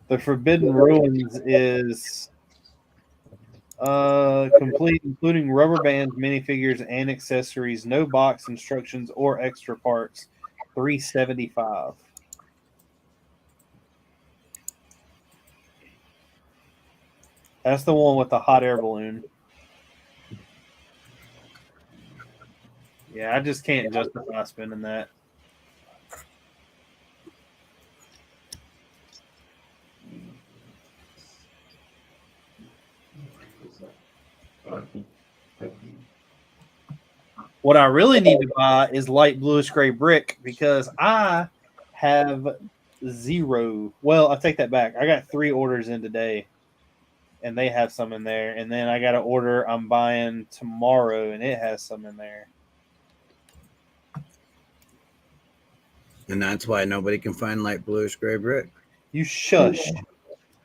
A: The Forbidden Ruins is complete, including rubber bands, minifigures, and accessories. No box instructions or extra parts. $375. That's the one with the hot air balloon. Yeah, I just can't justify spending that. What I really need to buy is light bluish gray brick because I have zero. Well, I take that back. I got 3 orders in today, and they have some in there. And then I got an order I'm buying tomorrow, and it has some in there.
D: And that's why nobody can find light bluish gray brick.
A: You shush.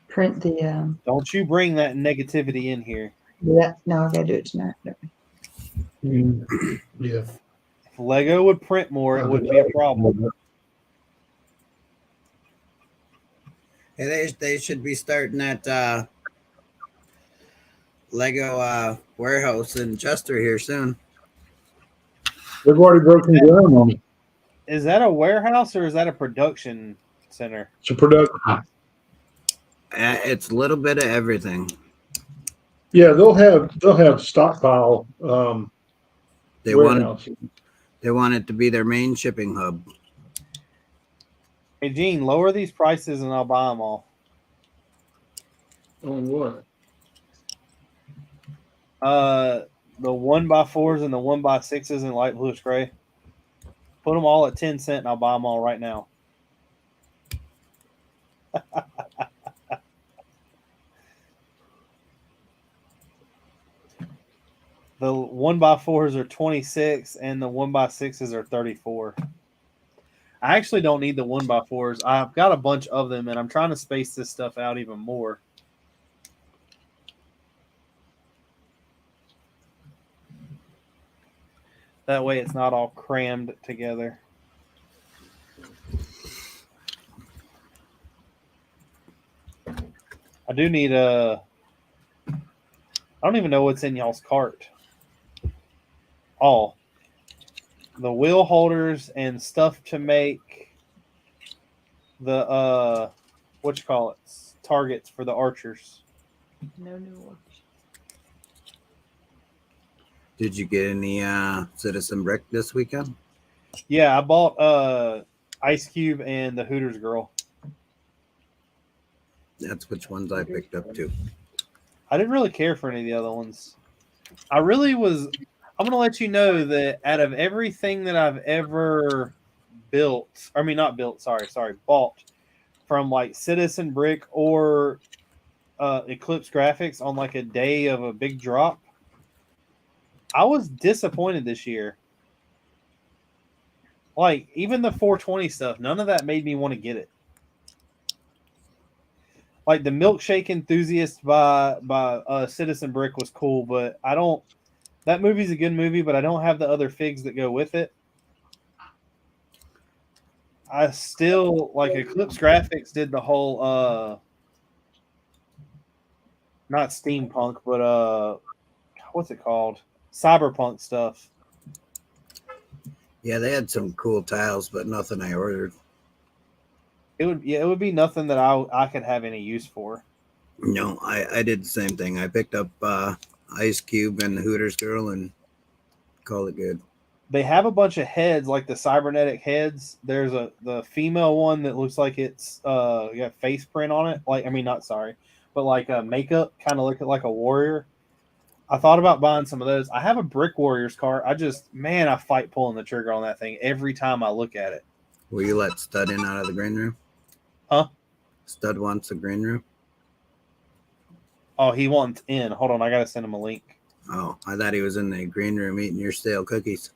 C: Print the.
A: Don't you bring that negativity in here.
C: Yeah, no, I gotta do it tonight.
B: Yeah.
A: If Lego would print more, it wouldn't be a problem.
D: Hey, they should be starting that Lego warehouse in Chester here soon.
B: They've already broken ground on it.
A: Is that a warehouse or is that a production center?
B: It's a production.
D: It's a little bit of everything.
B: Yeah, they'll have stockpile
D: They want
B: warehouse.
D: it to be their main shipping hub.
A: Hey, Gene, lower these prices and I'll buy them all.
B: On what?
A: The 1x4s and the 1x6s in light bluish gray. Put them all at 10 cents and I'll buy them all right now. The 1x4s are 26 and the 1x6s are 34. I actually don't need the 1x4s. I've got a bunch of them and I'm trying to space this stuff out even more. That way it's not all crammed together. I do need a... I don't even know what's in y'all's cart. All. The wheel holders and stuff to make the, what you call it? Targets for the archers.
C: No new one.
D: Did you get any Citizen Brick this weekend?
A: Yeah, I bought Ice Cube and the Hooters girl.
D: That's which ones I picked up too.
A: I didn't really care for any of the other ones. I really was. I'm going to let you know that out of everything that I've ever built, I mean, not built, sorry, bought from like Citizen Brick or Eclipse Graphics on like a day of a big drop, I was disappointed this year. Like, even the 420 stuff, none of that made me want to get it. Like, the Milkshake Enthusiast by Citizen Brick was cool, but I don't... That movie's a good movie, but I don't have the other figs that go with it. I still... Like, Eclipse Graphics did the whole... not steampunk, but... what's it called? Cyberpunk stuff.
D: Yeah, they had some cool tiles, but nothing I ordered.
A: It would be nothing that I could have any use for.
D: No, I did the same thing. I picked up Ice Cube and the Hooters girl and called it good.
A: They have a bunch of heads, like the cybernetic heads. There's the female one that looks like it's got face print on it. Like, I mean, not sorry, but like makeup, kind of looking like a warrior. I thought about buying some of those. I have a Brick Warriors cart. I fight pulling the trigger on that thing every time I look at it.
D: Will you let Stud in out of the green room?
A: Huh?
D: Stud wants a green room?
A: Oh, he wants in. Hold on, I gotta send him a link.
D: Oh, I thought he was in the green room eating your stale cookies.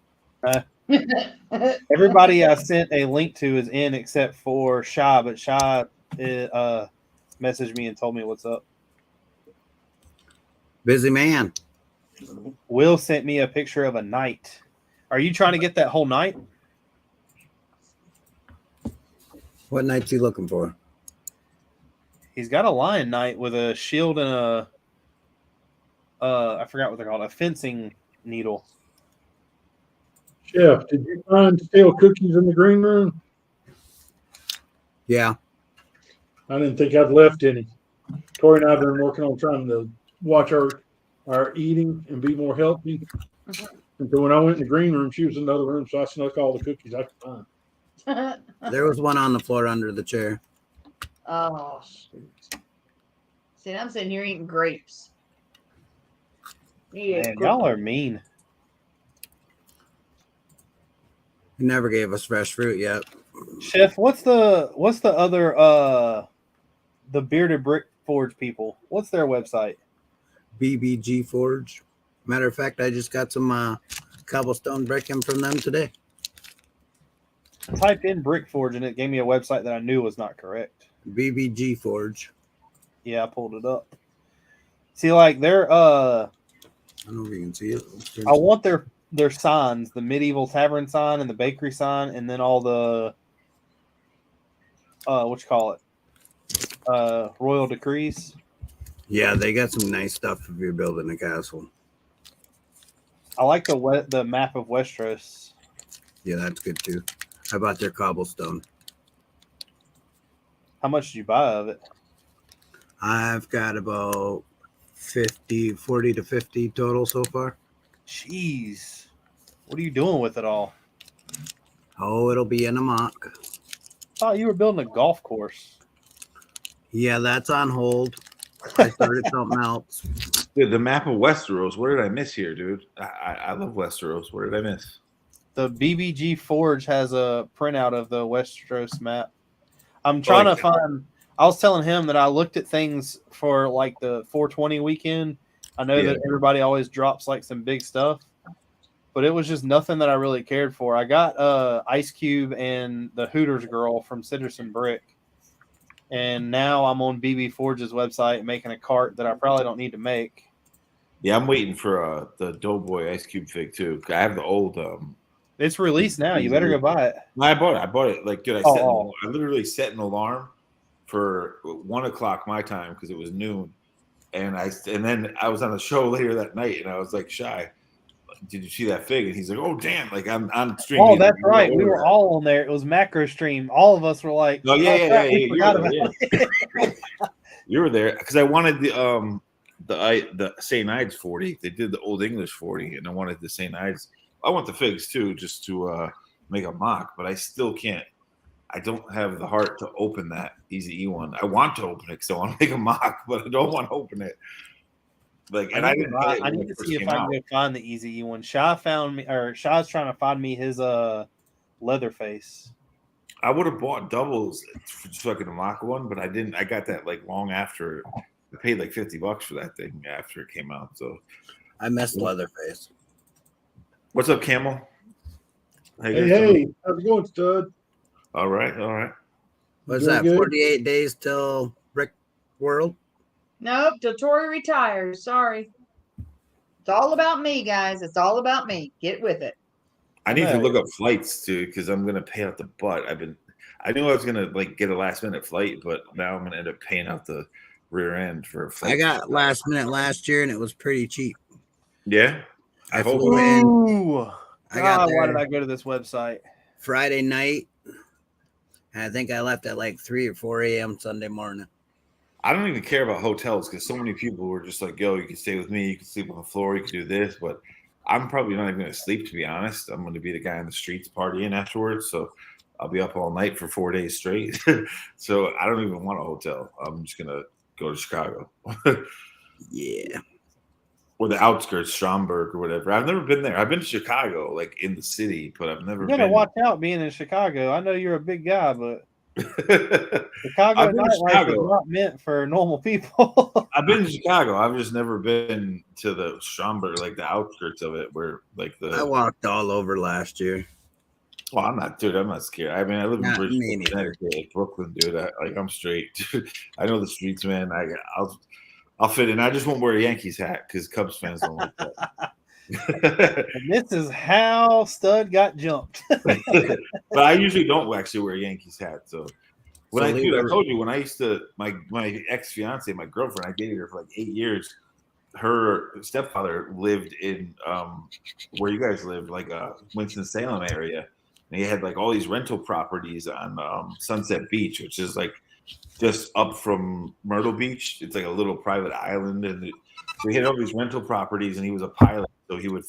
A: Everybody I sent a link to is in except for Shy, but Shy messaged me and told me what's up.
D: Busy man.
A: Will sent me a picture of a knight. Are you trying to get that whole knight?
D: What knight's he looking for?
A: He's got a lion knight with a shield and a I forgot what they're called, a fencing needle.
B: Chef, did you find stale cookies in the green room?
D: Yeah.
B: I didn't think I'd left any. Tori and I have been working on trying to watch our eating and be more healthy. And so when I went in the green room, she was in the other room, so I snuck all the cookies I could find.
D: There was one on the floor under the chair.
C: Oh, shoot. See, I'm sitting here eating grapes. Yeah,
A: Man, y'all are mean.
D: He never gave us fresh fruit yet.
A: Chef, what's the other the Bearded Brick Forge people? What's their website?
D: BBG Forge. Matter of fact, I just got some cobblestone bricking from them today.
A: I typed in Brick Forge and it gave me a website that I knew was not correct.
D: BBG Forge.
A: Yeah, I pulled it up. See, like they're
D: I don't know if you can see it.
A: I want their signs, the medieval tavern sign and the bakery sign, and then all the what you call it? Royal decrees.
D: Yeah, they got some nice stuff if you're building a castle.
A: I like the map of Westeros.
D: Yeah, that's good too. How about their cobblestone?
A: How much did you buy of it?
D: I've got about 40 to 50 total so far.
A: Jeez. What are you doing with it all?
D: Oh, it'll be in a mock.
A: I thought you were building a golf course.
D: Yeah, that's on hold. I started something else.
E: Dude, the map of Westeros. What did I miss here, dude? I love Westeros. What did I miss?
A: The BBG Forge has a printout of the Westeros map. I'm trying to find. I was telling him that I looked at things for like the 420 weekend. I know that everybody always drops like some big stuff, but it was just nothing that I really cared for. I got Ice Cube and the Hooters girl from Citizen Brick, and now I'm on BB Forge's website making a cart that I probably don't need to make.
E: Yeah, I'm waiting for the Doughboy Ice Cube fig too. I have the old.
A: It's released now. You better go buy it.
E: No, I bought it. I bought it. Like, dude,
A: Oh.
E: I literally set an alarm for 1 o'clock my time because it was noon, and then I was on the show later that night, and I was like, Shy, did you see that fig? And he's like, oh damn, like I'm on stream.
A: Oh, that's right. We were all on there. It was macro stream. All of us were like,
E: oh yeah. You were there because I wanted the St. Ides 40. They did the Old English 40, and I wanted the St. Ides. I want the figs too, just to make a mock, but I still can't. I don't have the heart to open that Easy E one. I want to open it because I want to make a mock, but I don't want to open it. Like, and I
A: need to see if I can go find the Easy E one. Shaw's trying to find me his Leatherface.
E: I would have bought doubles so I could mock one, but I didn't. I got that like long after. I paid like $50 for that thing after it came out. So
D: I missed Leatherface.
E: What's up, Camel?
B: Hey, how's it going, stud?
E: All right.
D: What's that?
B: Good?
D: 48 days till Brick World?
C: Nope, till Tori retires. Sorry. It's all about me, guys. It's all about me. Get with it.
E: I need to look up flights too because I'm gonna pay out the butt. I knew I was gonna like get a last minute flight, but now I'm gonna end up paying out the rear end for a flight.
D: I got last minute last year and it was pretty cheap.
E: Yeah.
D: I flew in.
A: Ooh.
D: I got
A: why did I go to this website?
D: Friday night. And I think I left at like 3 or 4 a.m. Sunday morning.
E: I don't even care about hotels because so many people were just like, yo, you can stay with me, you can sleep on the floor, you can do this, but I'm probably not even going to sleep, to be honest. I'm going to be the guy in the streets partying afterwards, so I'll be up all night for 4 days straight. So I don't even want a hotel. I'm just going to go to Chicago.
D: Yeah.
E: Or the outskirts, Stromberg or whatever. I've never been there. I've been to Chicago, like in the city, but I've never
A: You
E: been.
A: gotta watch out being in Chicago. I know you're a big guy, but Chicago
E: I've been to
A: nightlife
E: Chicago.
A: is not meant for normal people.
E: I've been to Chicago. I've just never been to the Stromberg, like the outskirts of it, where like the.
D: I walked all over last year.
E: Well, I'm not scared. I mean, I live in
D: Not
E: Bridgeport,
D: me neither.
E: Connecticut, like Brooklyn, dude. I'm straight. Dude, I know the streets, man. I'll fit in. I just won't wear a Yankees hat because Cubs fans don't like that.
A: And this is how Stud got jumped.
E: But I usually don't actually wear a Yankees hat. So I told you when I used to my ex fiance, my girlfriend, I dated her for like 8 years. Her stepfather lived in where you guys live, like Winston-Salem area, and he had like all these rental properties on Sunset Beach, which is like just up from Myrtle Beach. It's like a little private island, and so he had all these rental properties, and he was a pilot, so he would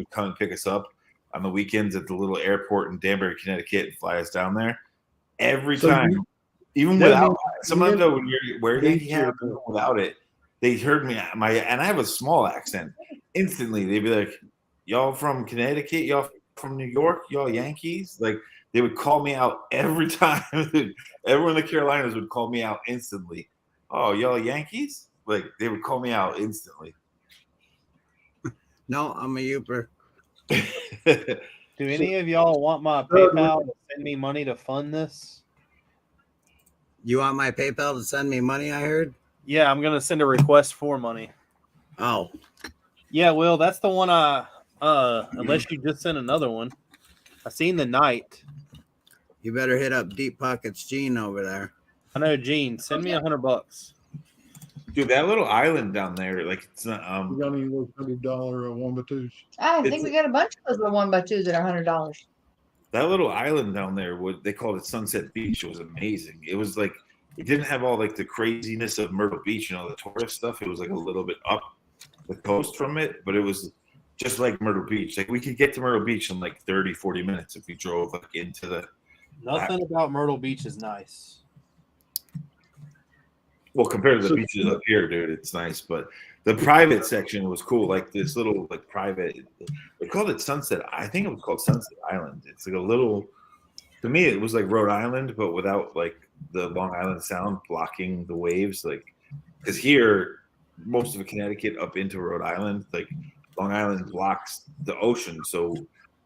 E: come and pick us up on the weekends at the little airport in Danbury, Connecticut, and fly us down there every time. Even without, sometimes though, when you're wearing Yankee hat, without it, they heard me and I have a small accent. Instantly, they'd be like, "Y'all from Connecticut? Y'all from New York? Y'all Yankees?" Like they would call me out every time. Everyone in the Carolinas would call me out instantly. "Oh, y'all Yankees?" Like they would call me out instantly.
D: No, I'm a Uper.
A: Do any of y'all want my PayPal to send me money to fund this?
D: You want my PayPal to send me money, I heard?
A: Yeah, I'm gonna send a request for money.
D: Oh.
A: Yeah, Will, that's the one unless you just sent another one. I seen the night.
D: You better hit up Deep Pockets Gene over there.
A: I know, Gene. Send me $100.
E: Dude, that little island down there, like it's not.
B: We got any of those $100 1x2s?
C: I think we got a bunch of those little 1x2s that are $100.
E: that little island down there, what they called it Sunset Beach, was amazing. It was like it didn't have all like the craziness of Myrtle Beach and all the tourist stuff. It was like a little bit up the coast from it, but it was just like Myrtle Beach. Like we could get to Myrtle Beach in like 30, 40 minutes if we drove like into the.
A: Nothing about Myrtle Beach is nice.
E: Well, compared to the beaches up here, dude, it's nice. But the private section was cool. Like this little like private. They called it Sunset. I think it was called Sunset Island. It's like a little. To me, it was like Rhode Island, but without like the Long Island Sound blocking the waves. Like, because here, most of Connecticut up into Rhode Island, like Long Island blocks the ocean. So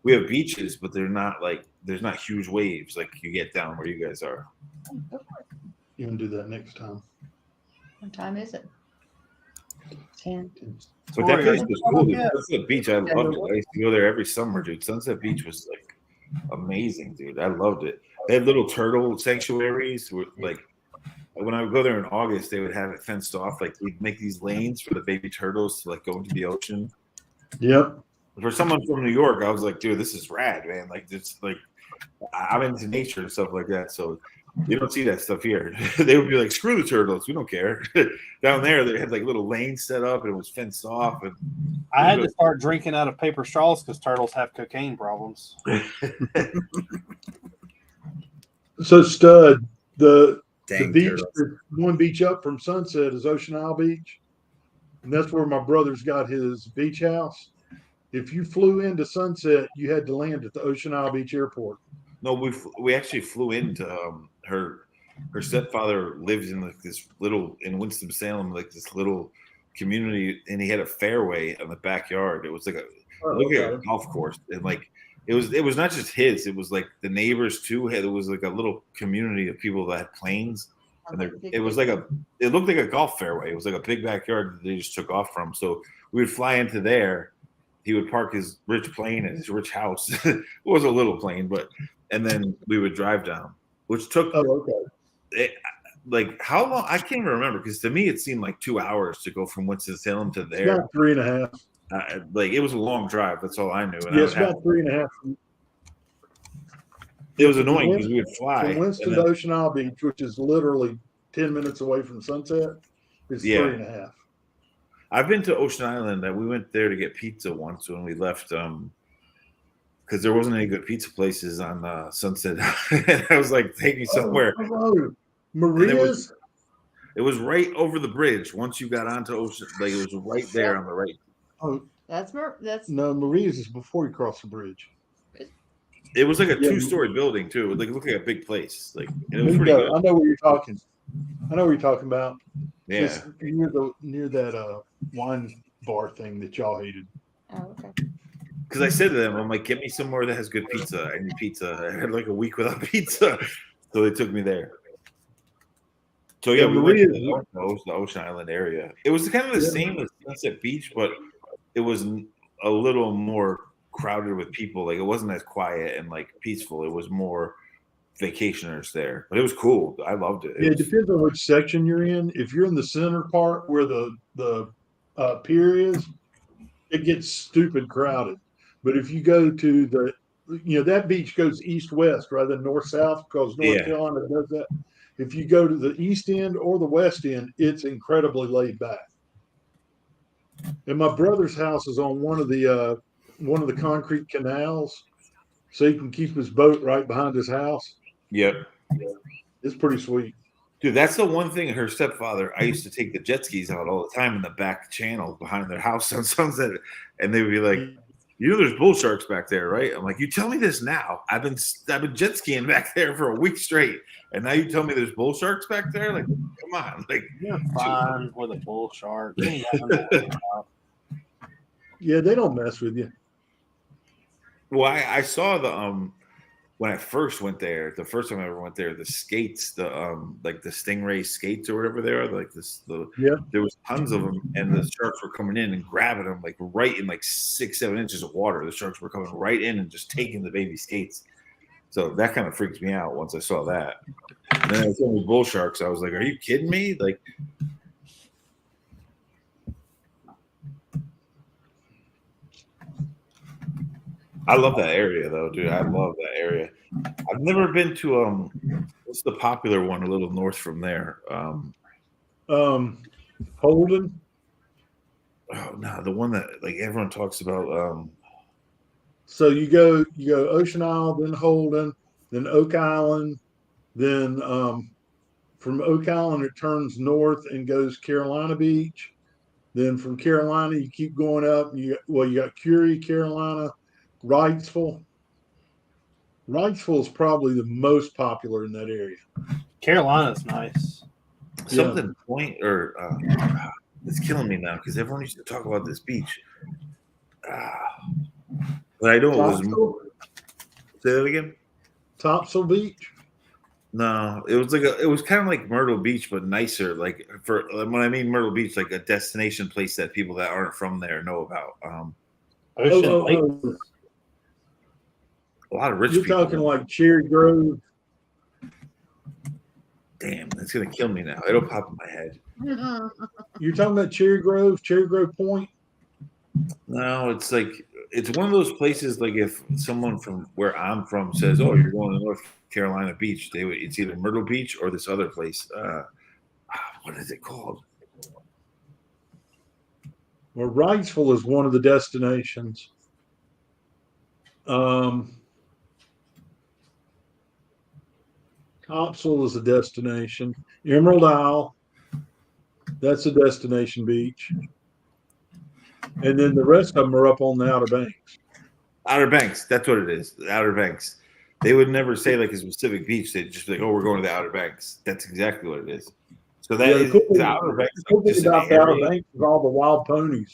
E: we have beaches, but they're not like there's not huge waves like you get down where you guys are.
B: You can do that next time.
C: What time is it? 10.
E: But that place was cool. Dude. Sunset Beach, I loved it. I used to go there every summer, dude. Sunset Beach was like amazing, dude. I loved it. They had little turtle sanctuaries. Like when I would go there in August, they would have it fenced off. Like we'd make these lanes for the baby turtles to like go into the ocean.
B: Yep.
E: For someone from New York, I was like, dude, this is rad, man. Like it's like I'm into nature and stuff like that. So you don't see that stuff here. They would be like, screw the turtles, we don't care. Down there, they had like little lanes set up and it was fenced off. And
A: I had to start drinking out of paper straws because turtles have cocaine problems.
B: So, Stud, the beach,
D: turtle.
B: one beach up from Sunset is Ocean Isle Beach. And that's where my brother's got his beach house. If you flew into Sunset, you had to land at the Ocean Isle Beach Airport.
E: No, we actually flew into her stepfather lives in like this little in Winston-Salem, like this little community, and he had a fairway in the backyard. It was like a golf course, and like it was not just his, it was like the neighbors too. It was like a little community of people that had planes, and it was like it looked like a golf fairway. It was like a big backyard that they just took off from. So we would fly into there. He would park his rich plane at his rich house. It was a little plane, and then we would drive down, which took like how long? I can't even remember because to me it seemed like 2 hours to go from Winston-Salem to there.
B: About 3.5.
E: Like it was a long drive. That's all I knew. And
B: it's about 3.5.
E: It was annoying because we would fly
B: from Winston to Ocean Isle Beach, which is literally 10 minutes away from Sunset. It's 3.5.
E: I've been to Ocean Island. We went there to get pizza once when we left. Because there wasn't any good pizza places on Sunset. And I was like, take me somewhere.
B: Maria's?
E: It was right over the bridge. Once you got onto Ocean, like it was right there on the right.
B: Oh,
C: that's
B: no, Maria's is before you cross the bridge.
E: It was like a 2-story building too. It looked like a big place. Like it was pretty good.
B: I know what you're talking. I know what you're talking about.
E: Yeah,
B: it's near that wine bar thing that y'all hated.
C: Oh, okay.
E: Because I said to them, I'm like, get me somewhere that has good pizza. I need pizza. I had like a week without pizza, so they took me there. So yeah, we went to the Ocean Island area. It was kind of the same as Sunset Beach, but it was a little more crowded with people. Like it wasn't as quiet and like peaceful. It was more vacationers there, but it was cool. I loved it.
B: It depends on which section you're in. If you're in the center part where the pier is, it gets stupid crowded. But if you go to that beach goes east-west rather than north-south because North Carolina does that. If you go to the east end or the west end, it's incredibly laid back. And my brother's house is on one of the concrete canals, so he can keep his boat right behind his house.
E: Yep.
B: It's pretty sweet.
E: Dude, that's the one thing. Her stepfather, I used to take the jet skis out all the time in the back channel behind their house on Sunset, and they would be like, "You know, there's bull sharks back there, right?" I'm like, "You tell me this now. I've been jet skiing back there for a week straight, and now you tell me there's bull sharks back there? Like, come on, like,
A: you're fine with a bull shark."
B: Yeah, they don't mess with you.
E: Well, I saw the when I first went there, the first time I ever went there, the skates, the like the Stingray skates or whatever they are, like there was tons of them, and the sharks were coming in and grabbing them like right in like 6-7 inches of water. The sharks were coming right in and just taking the baby skates. So that kind of freaked me out once I saw that. And then I saw the bull sharks. I was like, "Are you kidding me?" Like. I love that area though, dude. I love that area. I've never been to what's the popular one a little north from there?
B: Holden.
E: Oh no, the one that like everyone talks about.
B: So you go Ocean Isle, then Holden, then Oak Island, then from Oak Island it turns north and goes Carolina Beach. Then from Carolina you keep going up. You got Curie, Carolina, Wrightsville. Wrightsville is probably the most popular in that area.
A: Carolina's nice.
E: Something Point or it's killing me now because everyone used to talk about this beach. But I know it was. Say that again.
B: Topsail Beach.
E: No, it was kind of like Myrtle Beach, but nicer. Like when I mean Myrtle Beach, like a destination place that people that aren't from there know about.
A: Ocean Lake.
E: A lot of rich
B: You're
E: people.
B: talking like Cherry Grove.
E: Damn, that's gonna kill me now. It'll pop in my head.
B: You're talking about Cherry Grove Point?
E: No, it's like it's one of those places. Like if someone from where I'm from says, "Oh, you're going to North Carolina Beach," it's either Myrtle Beach or this other place. What is it called?
B: Well, Wrightsville is one of the destinations. Topsail is a destination. Emerald Isle, that's a destination beach. And then the rest of them are up on the Outer Banks.
E: Outer Banks, that's what it is. The Outer Banks. They would never say like a specific beach. They'd just be like, "Oh, we're going to the Outer Banks." That's exactly what it is. So that is the Outer Banks.
B: The cool thing about the Outer Banks is all the wild ponies.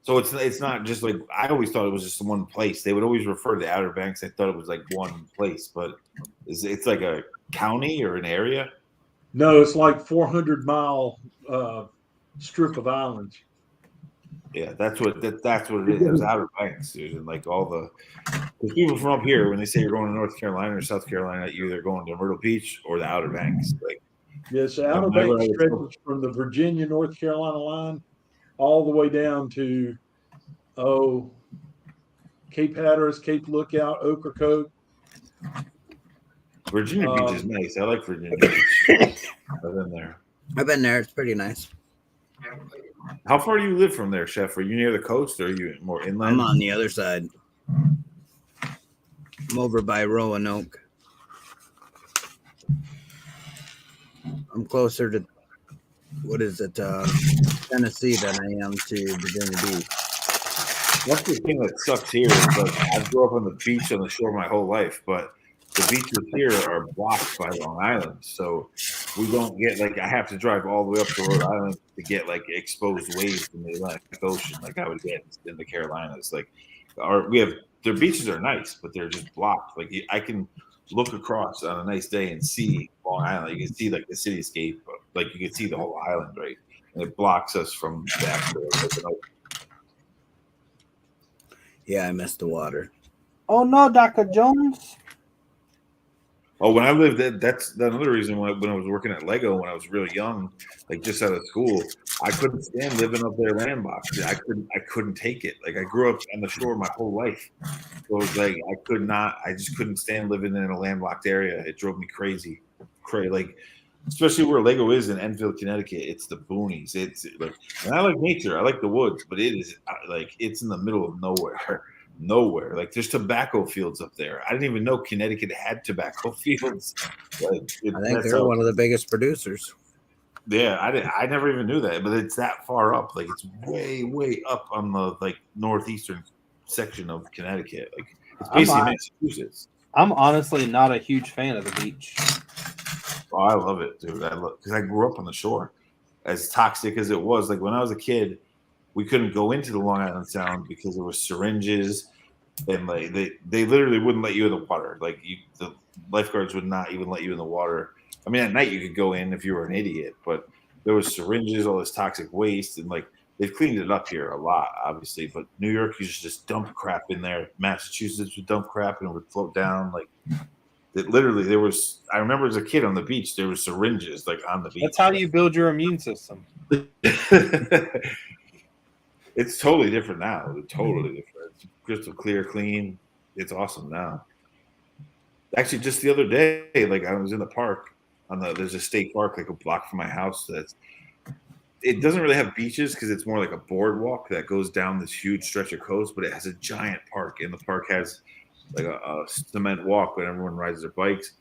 E: So it's not just like I always thought it was just one place. They would always refer to the Outer Banks. I thought it was like one place, but it's like a county or an area.
B: No, it's like 400-mile strip of islands.
E: Yeah, that's what it is. There's Outer Banks, dude, and like all the people from up here when they say you're going to North Carolina or South Carolina, you're either going to Myrtle Beach or the Outer Banks. Like
B: yes, the Outer Banks stretches from the Virginia North Carolina line all the way down to Cape Hatteras, Cape Lookout, Ocracoke.
E: Virginia Beach is nice. I like Virginia Beach. I've been there.
D: It's pretty nice.
E: How far do you live from there, Chef? Are you near the coast or are you more inland?
D: I'm on the other side. I'm over by Roanoke. I'm closer to Tennessee than I am to Virginia Beach.
E: That's the thing that sucks here. Is like I grew up on the beach on the shore my whole life, but the beaches here are blocked by Long Island, so we don't get like I have to drive all the way up to Rhode Island to get like exposed waves in the Atlantic Ocean, like I would get in the Carolinas. Like their beaches are nice, but they're just blocked. Like I can look across on a nice day and see Long Island. You can see like the cityscape, like you can see the whole island, right? And it blocks us from the actual.
D: Yeah, I missed the water.
A: Oh no, Dr. Jones.
E: Oh, when I lived there, that's another reason when I was working at Lego when I was really young, like just out of school, I couldn't stand living up there landlocked. I couldn't take it. Like I grew up on the shore my whole life. So it was like I just couldn't stand living in a landlocked area. It drove me crazy. Like especially where Lego is in Enfield, Connecticut. It's the boonies. It's like, and I like nature. I like the woods, but it is like it's in the middle of nowhere. Like there's tobacco fields up there. I didn't even know Connecticut had tobacco fields.
D: I think they're one of the biggest producers.
E: Yeah, I never even knew that, but it's that far up. Like it's way up on the like northeastern section of Connecticut. Like it's basically Massachusetts.
A: I'm honestly not a huge fan of the beach.
E: Oh, I love it, dude. Because I grew up on the shore. As toxic as it was, like when I was a kid, we couldn't go into the Long Island Sound because there were syringes, and like they literally wouldn't let you in the water. Like the lifeguards would not even let you in the water. I mean, at night you could go in if you were an idiot, but there was syringes, all this toxic waste, and like they've cleaned it up here a lot, obviously. But New York used to just dump crap in there. Massachusetts would dump crap and it would float down. Like that, literally, there was. I remember as a kid on the beach, there were syringes like on the beach.
A: That's how you build your immune system.
E: It's totally different now. Totally different. crystal clear, clean. It's awesome now. Actually, just the other day, like I was in the park there's a state park like a block from my house it doesn't really have beaches because it's more like a boardwalk that goes down this huge stretch of coast, but it has a giant park, and the park has like a cement walk when everyone rides their bikes.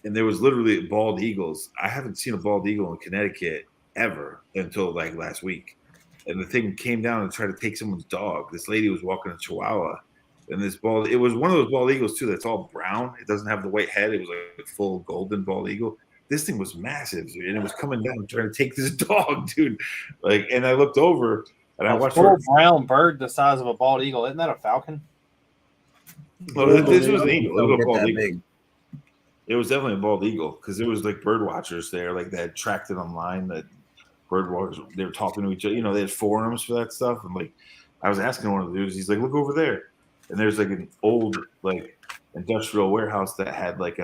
E: And there was literally bald eagles. I haven't seen a bald eagle in Connecticut ever until like last week. And the thing came down and tried to take someone's dog. This lady was walking a Chihuahua, and it was one of those bald eagles too that's all brown. It doesn't have the white head. It was like a full golden bald eagle. This thing was massive, dude, and it was coming down trying to take this dog, dude. Like, and I looked over and I watched
A: a brown bird the size of a bald eagle. Isn't that a falcon?
E: Well, this was an eagle. It was a bald eagle. It was definitely a bald eagle because there was like bird watchers there, like that had tracked it online. That bird watchers, they were talking to each other. You know, they had forums for that stuff. And like, I was asking one of the dudes, he's like, "Look over there," and there's like an old like industrial warehouse that had like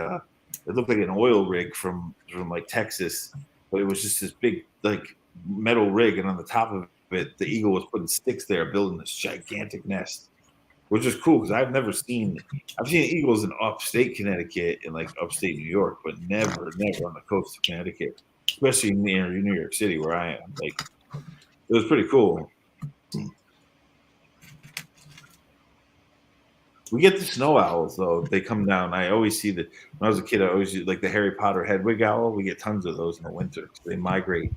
E: it looked like an oil rig from like Texas, but it was just this big like metal rig, and on the top of it, the eagle was putting sticks there, building this gigantic nest, which is cool because I've seen eagles in upstate Connecticut and like upstate New York, but never on the coast of Connecticut, especially near New York City where I am. Like, it was pretty cool. We get the snow owls though; they come down. I always see that. When I was a kid, I always used like the Harry Potter Hedwig owl. We get tons of those in the winter. They migrate.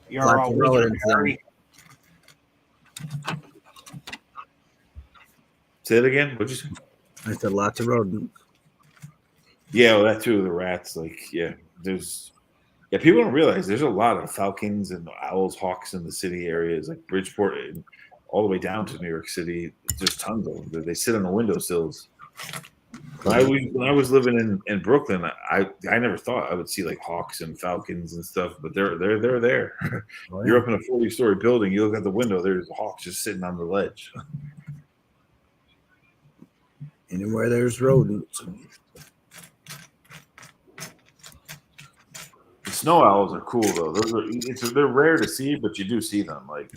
A: You're all wizard, Harry.
E: Say it again. What'd you say?
D: I said lots of rodents.
E: Yeah, well, that too. The rats, like, people don't realize there's a lot of falcons and owls, hawks in the city areas, like Bridgeport, and all the way down to New York City. There's tons of them. They sit on the windowsills. When I was living in Brooklyn, I never thought I would see like hawks and falcons and stuff, but they're there. Oh, yeah. You're up in a 40-story building. You look out the window. There's hawks just sitting on the ledge.
D: Anywhere there's rodents.
E: The snow owls are cool though. They're rare to see, but you do see them. Like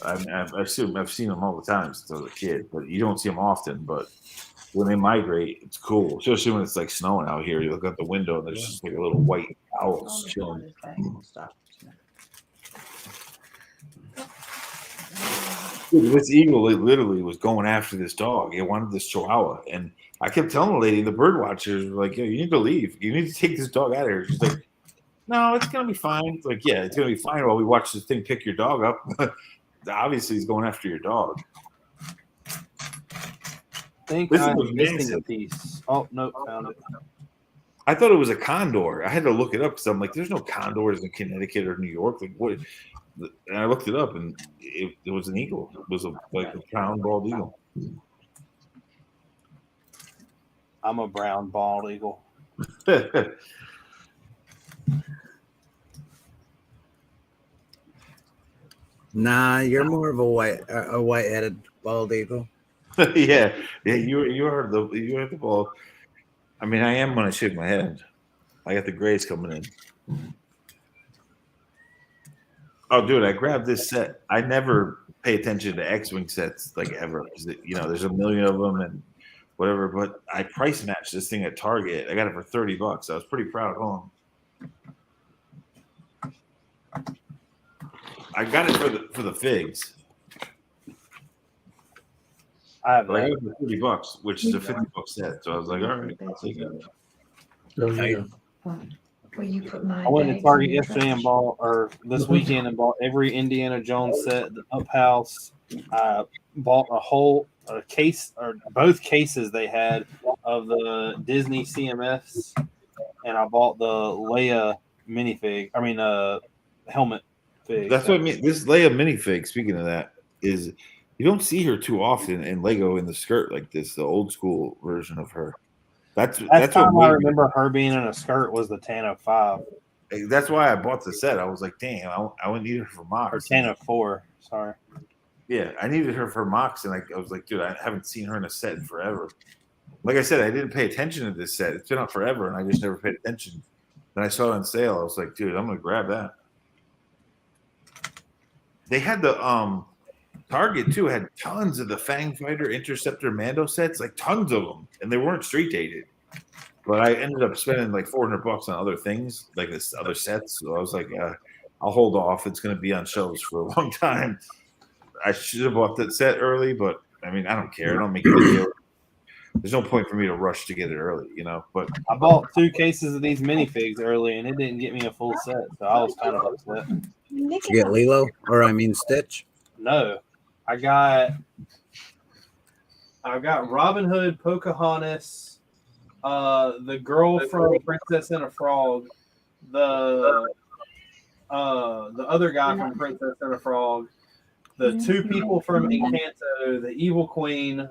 E: I've seen them all the time since I was a kid, but you don't see them often. But when they migrate, it's cool, especially when it's like snowing out here. You look out the window and there's just like a little white owl chilling. Dude, this eagle, it literally was going after this dog. It wanted this Chihuahua, and I kept telling the lady, the bird watchers were like, "Yo, you need to leave. You need to take this dog out of here." She's like, "No, it's gonna be fine." It's like, yeah, it's gonna be fine while we watch this thing pick your dog up. Obviously, he's going after your dog.
A: I think I'm missing a piece. Oh no, found it.
E: I thought it was a condor. I had to look it up because I'm like, "There's no condors in Connecticut or New York." Like, what? And I looked it up, and it was an eagle. It was a brown bald eagle.
A: I'm a brown bald eagle.
D: Nah, you're more of a white-headed bald eagle.
E: yeah. You are the bald. I mean, I am when I shave my head. I got the grays coming in. Oh, dude, I grabbed this set. I never pay attention to X-Wing sets like ever. There's a million of them and whatever, but I price matched this thing at Target. I got it for $30. I was pretty proud of him. I got it for the figs. I got it for $30, which is a $50 set. So I was like, all right, I'll take it.
B: Oh, yeah.
C: Where you put my
A: I went to Target yesterday and this weekend and bought every Indiana Jones set, the Up House. I bought a case or both cases they had of the Disney CMFs, and I bought the Leia minifig. Helmet fig.
E: That's what I mean. This Leia minifig, speaking of that, is you don't see her too often in Lego in the skirt like this, the old school version of her. That's
A: time I remember her being in a skirt was the Tano 5.
E: That's why I bought the set. I was like, damn, I would need her for Mox.
A: Or Tano 4, sorry.
E: Yeah, I needed her for Mox, and I was like, dude, I haven't seen her in a set in forever. Like I said, I didn't pay attention to this set. It's been out forever, and I just never paid attention. Then I saw it on sale. I was like, dude, I'm gonna grab that. They had the Target too had tons of the Fang Fighter, Interceptor, Mando sets, like tons of them, and they weren't street dated. But I ended up spending like $400 on other things, like this other sets. So I was like, I'll hold off. It's going to be on shelves for a long time. I should have bought that set early, but I mean, I don't care. I don't make a big deal. There's no point for me to rush to get it early, you know. But
A: I bought 2 cases of these minifigs early, and it didn't get me a full set, so I was kind of upset.
D: Did you get Lilo, or I mean Stitch?
A: No, I've got Robin Hood, Pocahontas, the girl from Princess and a Frog, the other guy from Princess and a Frog, the 2 people from Encanto, the Evil Queen,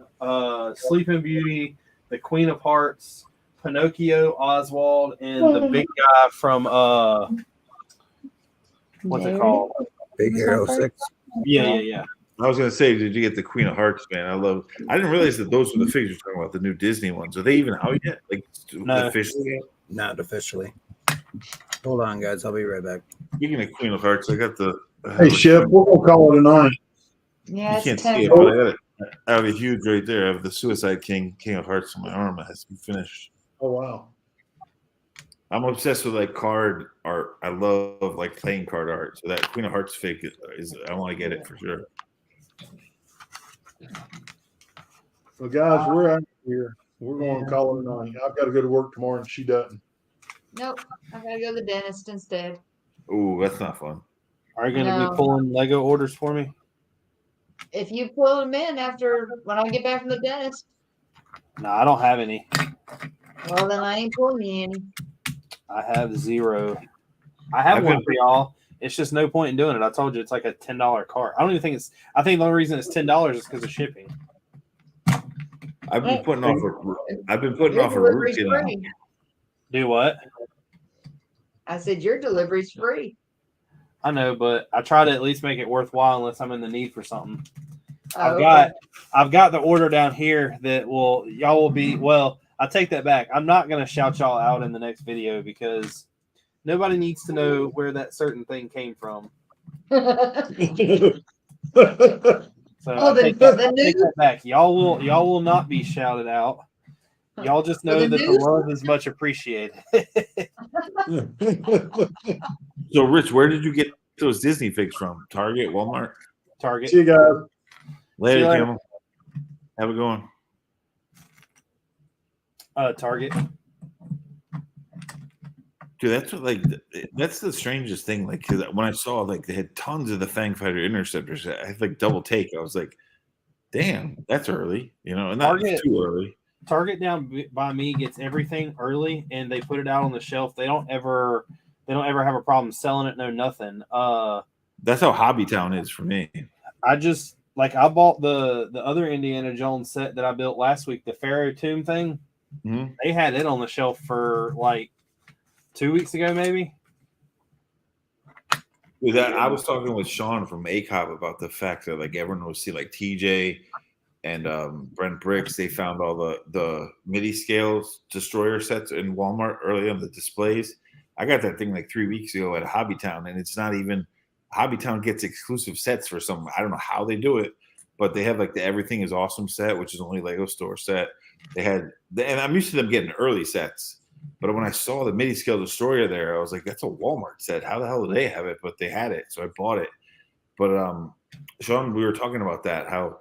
A: Sleeping Beauty, the Queen of Hearts, Pinocchio, Oswald, and the big guy from what's it called?
D: Big Hero 6.
A: Yeah.
E: I was gonna say, did you get the Queen of Hearts, man? I didn't realize that those were the figures you're talking about, the new Disney ones. Are they even out yet? Like
A: No.
E: officially yet?
D: Not officially. Hold on, guys. I'll be right back.
E: Speaking of Queen of Hearts, I got the
B: Hey, Shep, we're gonna call it a night.
C: Yeah,
E: you
C: it's
E: can't
C: 10
E: see it, but I got it. I have a huge right there. I have the Suicide King of Hearts on my arm. It has to be finished.
B: Oh wow.
E: I'm obsessed with like card art. I love like playing card art. So that Queen of Hearts fig is I want to get it for sure.
B: So guys, we're out here. We're going to call it a night. I've got to go to work tomorrow, and she doesn't.
C: Nope. I gotta go to the dentist instead.
E: Ooh, that's not fun.
A: Are you going to
C: No.
A: be pulling Lego orders for me?
C: If you pull them in when I get back from the dentist,
A: No, I don't have any.
C: well then I ain't pulling you any.
A: I have 0. I have one for y'all. It's just no point in doing it. I told you it's like a $10 cart. I don't even think it's. I think the only reason it's $10 is because of shipping.
E: I've been putting off a
C: Your delivery's
E: routine.
C: free.
A: Do what?
C: I said your delivery's free.
A: I know, but I try to at least make it worthwhile unless I'm in the need for something.
C: Oh, okay.
A: I've got the order down here that y'all will be. Well, I take that back. I'm not going to shout y'all out in the next video because nobody needs to know where that certain thing came from. So
C: Oh,
A: I take that back. Y'all will not be shouted out. Y'all just know that the love is much appreciated.
E: So, Rich, where did you get those Disney figs from? Target, Walmart,
A: Target.
B: See you guys.
E: Later,
A: See you later.
E: Kim. Have a good one.
A: Target.
E: Dude, that's the strangest thing. Like, 'cause when I saw like they had tons of the Fang Fighter Interceptors, I had like double take. I was like, "Damn, that's early," you know, and not too early.
A: Target down by me gets everything early, and they put it out on the shelf. They don't ever have a problem selling it. No, nothing.
E: That's how Hobbytown is for me.
A: I bought the other Indiana Jones set that I built last week, the Pharaoh Tomb thing.
E: Mm-hmm.
A: They had it on the shelf for like 2 weeks ago, maybe.
E: Dude, I was talking with Sean from ACOB about the fact that like everyone will see like TJ and Brickin. They found all the MIDI scales destroyer sets in Walmart early on the displays. I got that thing like 3 weeks ago at Hobbytown, and it's not even Hobbytown gets exclusive sets for some. I don't know how they do it, but they have like the Everything is Awesome set, which is only Lego store set. And I'm used to them getting early sets. But when I saw the MIDI scale destroyer there, I was like, that's a Walmart set. How the hell do they have it? But they had it, so I bought it. But Sean, we were talking about that, how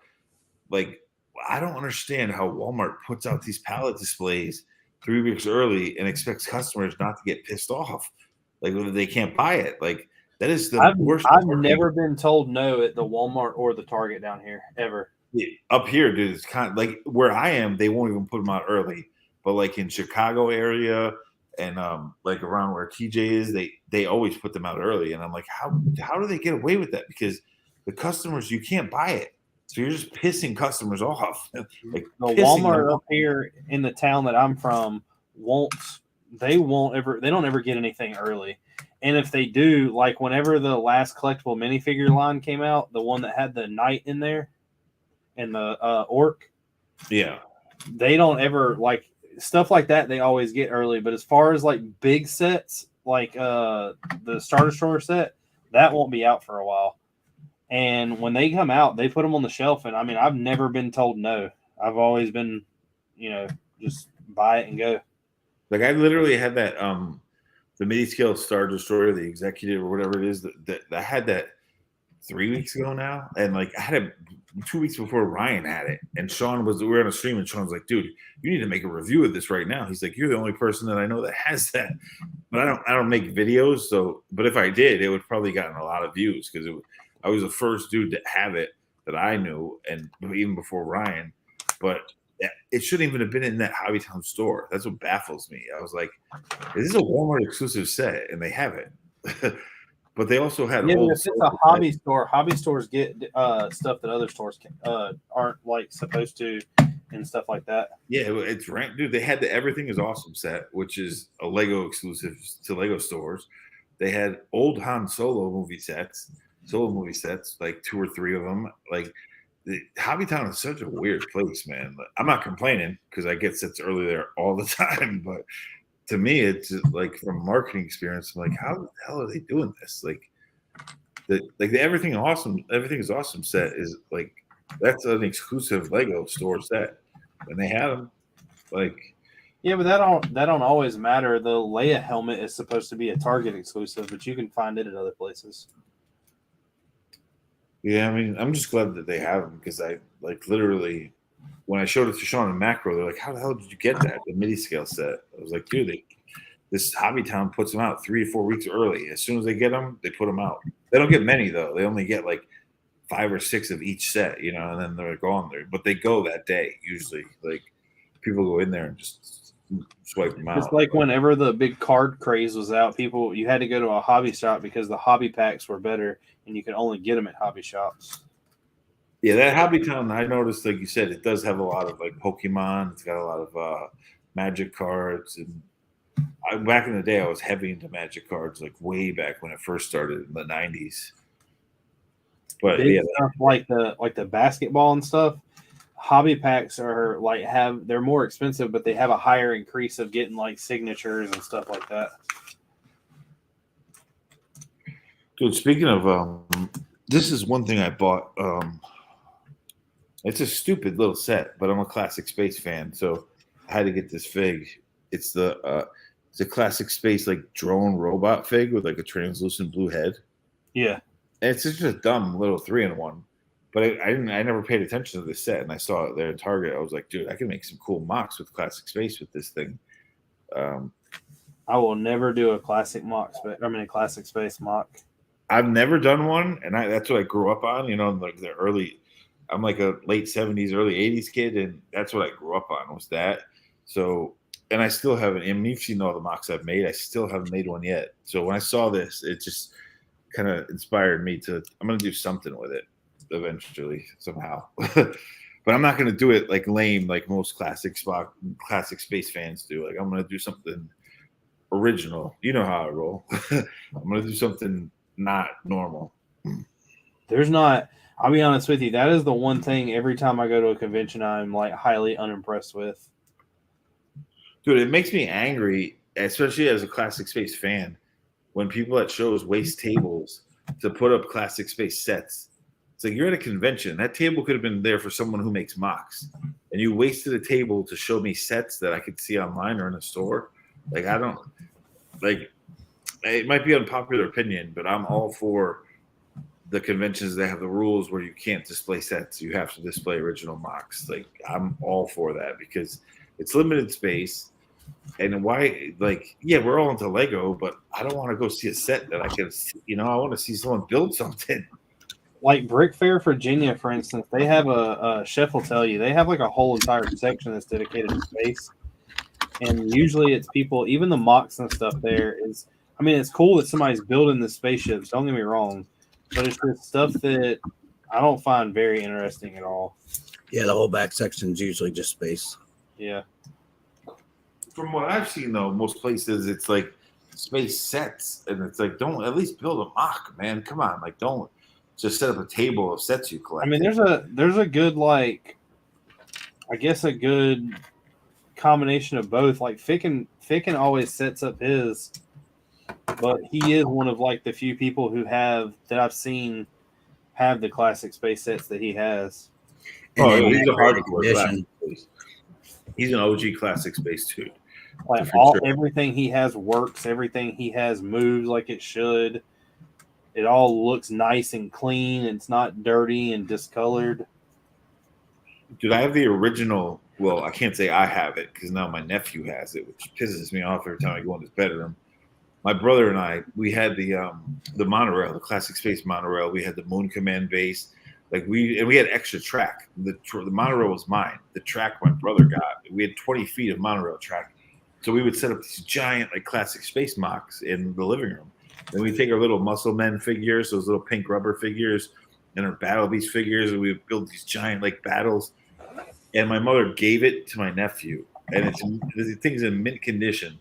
E: like I don't understand how Walmart puts out these pallet displays 3 weeks early and expects customers not to get pissed off. Like whether they can't buy it. Like that is the worst.
A: I've never been told no at the Walmart or the Target down here ever.
E: Up here, dude, it's kind of like where I am, they won't even put them out early. But like in Chicago area and like around where TJ is, they always put them out early. And I'm like, how do they get away with that? Because the customers, you can't buy it. So you're just pissing customers off. Like
A: the Walmart up here in the town that I'm from they don't ever get anything early. And if they do, like whenever the last collectible minifigure line came out, the one that had the knight in there and the orc,
E: yeah,
A: they don't ever like stuff like that. They always get early. But as far as like big sets, like the Star Destroyer set, that won't be out for a while. And when they come out, they put them on the shelf. And I mean, I've never been told no. I've always been, just buy it and go.
E: Like I literally had that the mini scale Star Destroyer, the executive or whatever it is that I had that 3 weeks ago now, and like I had it 2 weeks before Ryan had it, and we were on a stream, and Sean was like, "Dude, you need to make a review of this right now." He's like, "You're the only person that I know that has that," but I don't make videos, so but if I did, it would probably gotten a lot of views because I was the first dude to have it that I knew, and even before Ryan, but. It shouldn't even have been in that Hobbytown store. That's what baffles me. I was like, "This is a Walmart exclusive set," and they have it. But they also had
A: old. If it's a hobby store, hobby stores get stuff that other stores aren't like supposed to, and stuff like that.
E: Yeah, it's ranked, dude. They had the Everything Is Awesome set, which is a Lego exclusive to Lego stores. They had old Han Solo movie sets, like 2 or 3 of them, like. Hobbytown is such a weird place, man. I'm not complaining because I get sets early there all the time, but to me, it's just like from a marketing experience, I'm like, how the hell are they doing this? Like the Everything Is Awesome set is like that's an exclusive Lego store set, and they have them. Like,
A: yeah, but that don't always matter. The Leia helmet is supposed to be a Target exclusive, but you can find it at other places.
E: Yeah, I mean, I'm just glad that they have them because I like literally when I showed it to Sean and Macro, they're like, "How the hell did you get that? The mini scale set?" I was like, "Dude, this Hobbytown puts them out 3 or 4 weeks early. As soon as they get them, they put them out. They don't get many though. They only get like 5 or 6 of each set, and then they're gone there. But they go that day usually. Like people go in there and just swipe them out.
A: It's like whenever the big card craze was out, you had to go to a hobby shop because the hobby packs were better. And you can only get them at hobby shops.
E: Yeah, that Hobbytown, I noticed, like you said, it does have a lot of like Pokemon. It's got a lot of Magic cards, and back in the day, I was heavy into Magic cards, like way back when it first started in the '90s. But
A: big
E: yeah,
A: stuff like the basketball and stuff. Hobby packs are they're more expensive, but they have a higher increase of getting like signatures and stuff like that.
E: Dude, speaking of, this is one thing I bought. It's a stupid little set, but I'm a Classic Space fan, so I had to get this fig. It's a Classic Space like drone robot fig with like a translucent blue head.
A: Yeah,
E: and it's just a dumb little 3-in-1. But I never paid attention to this set, and I saw it there at Target. I was like, dude, I can make some cool mocks with Classic Space with this thing.
A: I will never do a Classic Space mock.
E: I've never done one, and that's what I grew up on. Like the early, I'm like a late 70s, early 80s kid, and that's what I grew up on was that. So, and I still haven't. I mean, you've seen all the mocks I've made. I still haven't made one yet. So when I saw this, it just kind of inspired me to. I'm gonna do something with it eventually, somehow. But I'm not gonna do it like lame, like most classic Space fans do. Like I'm gonna do something original. You know how I roll. I'm gonna do something not normal.
A: I'll be honest with you, that is the one thing every time I go to a convention I'm like highly unimpressed with.
E: Dude, it makes me angry, especially as a Classic Space fan, when people at shows waste tables to put up Classic Space sets. It's like you're at a convention. That table could have been there for someone who makes mocks. And you wasted a table to show me sets that I could see online or in a store. Like I don't like it might be unpopular opinion, but I'm all for the conventions that have the rules where you can't display sets. You have to display original mocks. Like I'm all for that because it's limited space. And why, like, yeah, we're all into Lego, but I don't want to go see a set that I can, I want to see someone build something.
A: Like Brick Fair, Virginia, for instance, they have a chef will tell you, they have like a whole entire section that's dedicated to space. And usually it's people, even the mocks and stuff there is, I mean, it's cool that somebody's building the spaceships. Don't get me wrong, but it's just stuff that I don't find very interesting at all.
D: Yeah, the whole back section is usually just space.
A: Yeah.
E: From what I've seen, though, most places it's like space sets, and it's like don't at least build a mock, man. Come on, like don't just set up a table of sets you collect.
A: I mean, there's a good like, I guess a good combination of both. Like Ficken always sets up his. But he is one of like the few people that I've seen have the classic space sets that he has.
D: And
E: Oh,
D: in
E: he's a
D: great
E: hardcore
D: condition.
E: classic space. He's an OG classic space dude.
A: Like
E: For
A: all
E: sure.
A: everything he has works, everything he has moves like it should. It all looks nice and clean. It's not dirty and discolored.
E: Dude, I have the original. Well, I can't say I have it because now my nephew has it, which pisses me off every time I go in his bedroom. My brother and I, we had the monorail, the classic space monorail. We had the Moon Command base, we had extra track. The monorail was mine. The track my brother got. We had 20 feet of monorail track, so we would set up these giant classic space mocks in the living room. Then we take our little muscle men figures, those little pink rubber figures, and our Battle Beast figures, and we would build these giant battles. And my mother gave it to my nephew, and the thing's in mint condition.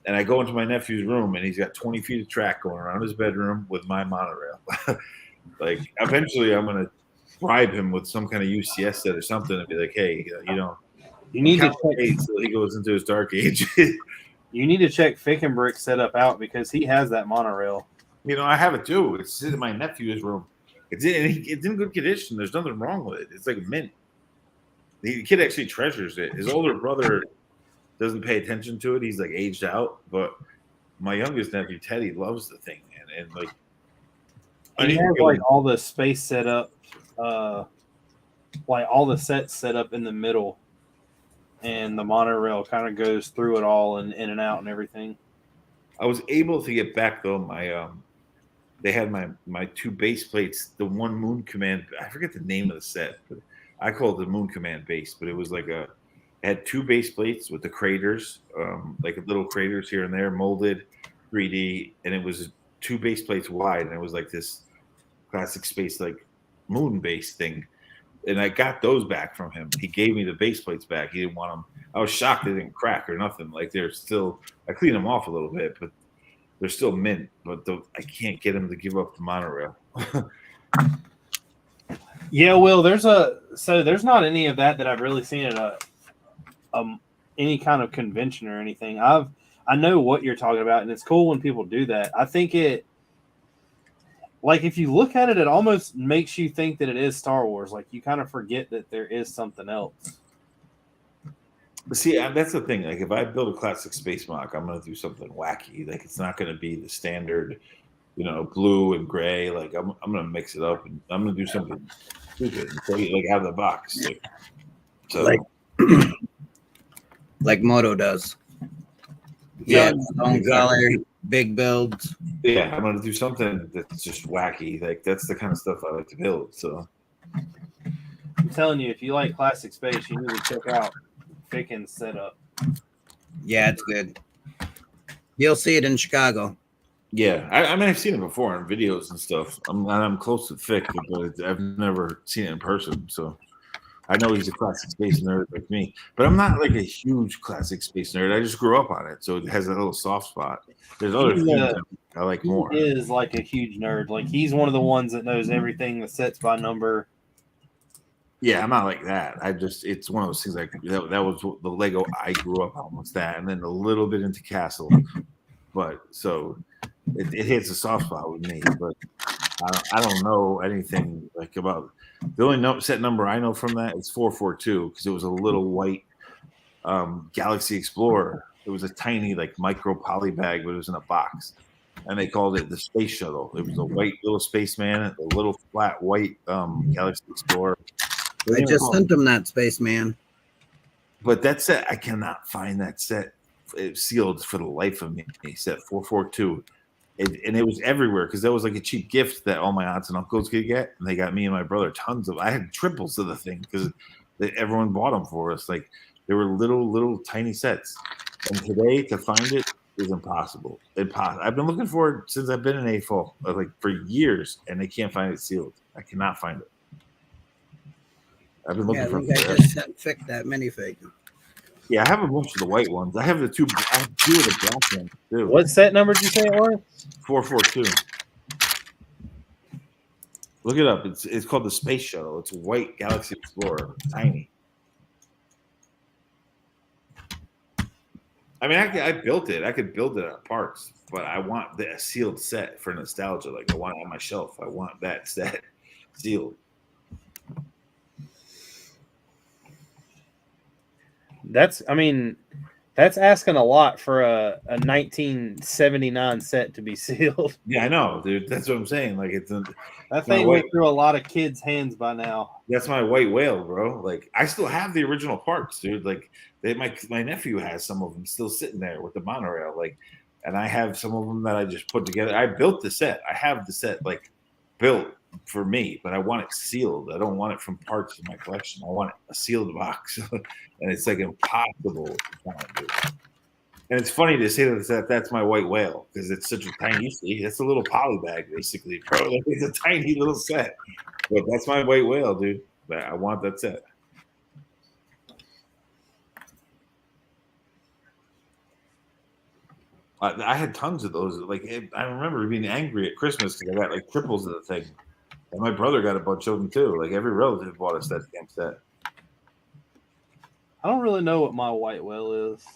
E: And I go into my nephew's room, and he's got 20 feet of track going around his bedroom with my monorail. Eventually, I'm gonna bribe him with some kind of UCS set or something, and be like, "Hey,
A: You need to
E: check so he goes into his dark age."
A: You need to check beardedbrix setup out because he has that monorail.
E: I have it too. It's in my nephew's room. It's in good condition. There's nothing wrong with it. It's like mint. The kid actually treasures it. His older brother doesn't pay attention to it. He's aged out, but my youngest nephew Teddy loves the thing, and
A: he has all the space set up, all the sets set up in the middle, and the monorail kind of goes through it all and in and out and everything.
E: I was able to get back though. They had my two base plates. The one Moon Command. I forget the name of the set, but I call it the Moon Command base. But it was it had two base plates with the craters, little craters here and there, molded 3D, and it was two base plates wide, and it was this classic space moon base thing. And I got those back from him. He gave me the base plates back. He didn't want them. I was shocked they didn't crack or nothing. They're still. I cleaned them off a little bit, but they're still mint. But I can't get him to give up the monorail.
A: Yeah, Will, there's not any of that I've really seen at any kind of convention or anything. I know what you're talking about, and it's cool when people do that. I think it, if you look at it, it almost makes you think that it is Star Wars. You kind of forget that there is something else.
E: But see, that's the thing. If I build a classic space mock, I'm going to do something wacky. It's not going to be the standard, blue and gray. I'm going to mix it up, and I'm going to do something stupid and out of the box.
D: Like Moto does.
E: Yeah,
D: stone color, big builds.
E: Yeah, I'm going to do something that's just wacky. That's the kind of stuff I like to build. So
A: I'm telling you, if you like classic space, you need to check out Brickin's setup.
D: Yeah, it's good. You'll see it in Chicago.
E: Yeah, I've seen it before in videos and stuff. I'm close to Fick, but I've never seen it in person. So I know he's a classic space nerd like me, but I'm not a huge classic space nerd. I just grew up on it, so it has a little soft spot. There's other things I like more.
A: He is a huge nerd. He's one of the ones that knows everything, the sets by number.
E: Yeah, I'm not like that. It's one of those things that was the Lego I grew up on, was that, and then a little bit into Castle, but so it hits a soft spot with me. But I don't know anything about the only set number I know from that is 442 because it was a little white Galaxy Explorer. It was a tiny micro poly bag, but it was in a box, and they called it the Space Shuttle. It was a white little spaceman, a little flat white Galaxy Explorer.
D: I just sent him that spaceman.
E: But that set, I cannot find that set. It's sealed for the life of me. Set 442. And it was everywhere because that was a cheap gift that all my aunts and uncles could get. And they got me and my brother tons of. I had triples of the thing because everyone bought them for us. They were little tiny sets. And today to find it is impossible. I've been looking for it since I've been in AFO, for years, and they can't find it sealed. I cannot find it. I've been looking for it.
D: I just sent Fick that minifig.
E: Yeah, I have a bunch of the white ones. I have two of the black ones too.
A: What set number did you say it was?
E: 442. Look it up. It's called the Space Shuttle. It's a white Galaxy Explorer. It's tiny. I built it. I could build it out of parts, but I want the sealed set for nostalgia. I want it on my shelf. I want that set. sealed.
A: That's asking a lot for a 1979 set to be sealed.
E: Yeah, I know, dude. That's what I'm saying. Like
A: That thing went through a lot of kids' hands by now.
E: That's my white whale, bro. Like I still have the original parts, dude. Like my nephew has some of them still sitting there with the monorail. Like, and I have some of them that I just put together. I built the set. I have the set like built for me, but I want it sealed. I don't want it from parts of my collection. I want a sealed box, and it's like impossible to find, dude. And it's funny to say that's my white whale because it's such a tiny. It's a little poly bag, basically, bro. Like, it's a tiny little set, but that's my white whale, dude. But I want that set. I had tons of those. Like I remember being angry at Christmas because I got like triples of the thing, and my brother got a bunch of them too. Like every relative bought us that damn set.
A: I don't really know what my white whale is.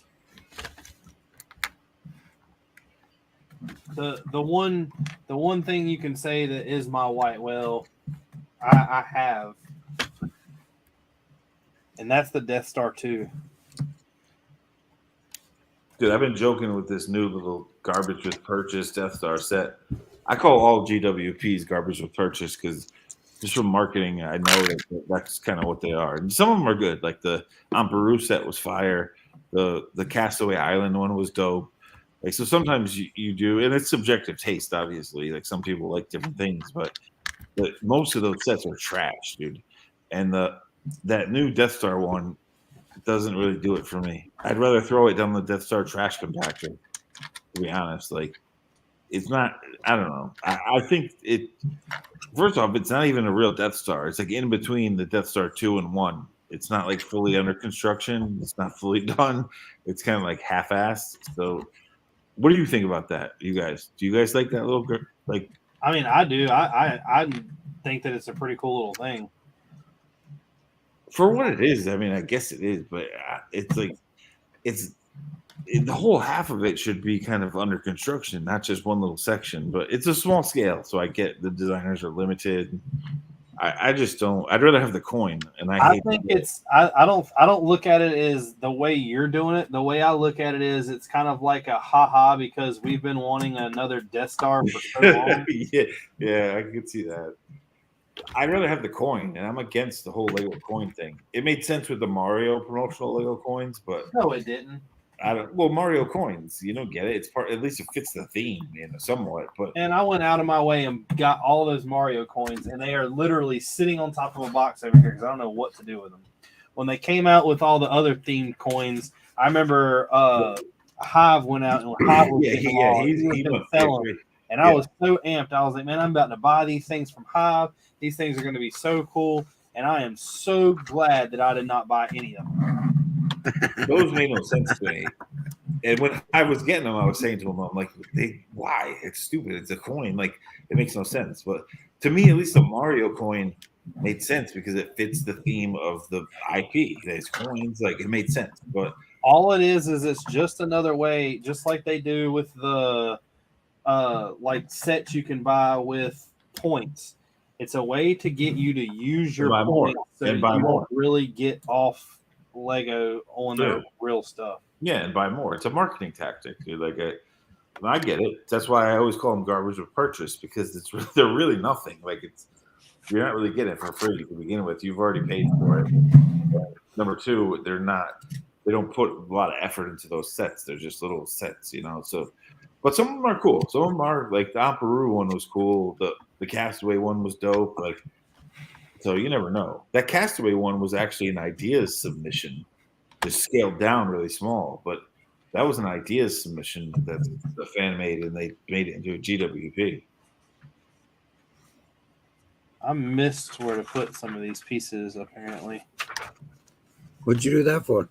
A: The one thing you can say that is my white whale, I have, and that's the Death Star 2.
E: Dude, I've been joking with this new little garbage with purchase Death Star set. I call all GWPs garbage with purchase because just from marketing, I know that's kind of what they are. And some of them are good. Like the Ampuru set was fire. The Castaway Island one was dope. Like so, sometimes you do, and it's subjective taste, obviously. Like some people like different things, but most of those sets are trash, dude. And that new Death Star one doesn't really do it for me. I'd rather throw it down the Death Star trash compactor. To be honest, like it's not. I don't know. I think it. First off, it's not even a real Death Star. It's like in between the Death Star 2 and 1. It's not like fully under construction. It's not fully done. It's kind of like half-assed. So. What do you think about that, you guys? Do you guys like that little like?
A: I mean, I do. I think that it's a pretty cool little thing.
E: For what it is, I mean, I guess it is, but it's like the whole half of it should be kind of under construction, not just one little section. But it's a small scale, so I get the designers are limited. I just don't. I'd rather have the coin, and I
A: think it's. I don't look at it as the way you're doing it. The way I look at it is, it's kind of like a haha because we've been wanting another Death Star for so long.
E: yeah, I can see that. I'd rather have the coin, and I'm against the whole Lego coin thing. It made sense with the Mario promotional Lego coins, but
A: no, it didn't.
E: Well, Mario coins, you don't get it. It's part. At least it fits the theme, somewhat. But
A: and I went out of my way and got all those Mario coins, and they are literally sitting on top of a box over here because I don't know what to do with them. When they came out with all the other themed coins, I remember Hive went out and Hive was
E: he
A: selling them, and I was so amped. I was like, man, I'm about to buy these things from Hive. These things are going to be so cool, and I am so glad that I did not buy any of them.
E: Those made no sense to me. And when I was getting them, I was saying to them, I'm like, why? It's stupid. It's a coin. Like, it makes no sense. But to me, at least the Mario coin made sense because it fits the theme of the IP. There's coins. Like, it made sense. But
A: all it is it's just another way, just like they do with the like sets you can buy with points. It's a way to get you to use your points so you won't really get off Lego on their real stuff.
E: Yeah, and buy more. It's a marketing tactic, dude. Like, I get it. That's why I always call them garbage with purchase because they're really nothing. Like you're not really getting it for free to begin with. You've already paid for it. Number two, they don't put a lot of effort into those sets. They're just little sets, So, but some of them are cool. Some of them are like the Ampuru one was cool. The Castaway one was dope. Like. So you never know. That Castaway one was actually an ideas submission, just scaled down really small. But that was an ideas submission that the fan made, and they made it into a GWP.
A: I missed where to put some of these pieces, apparently.
D: What'd you do that for?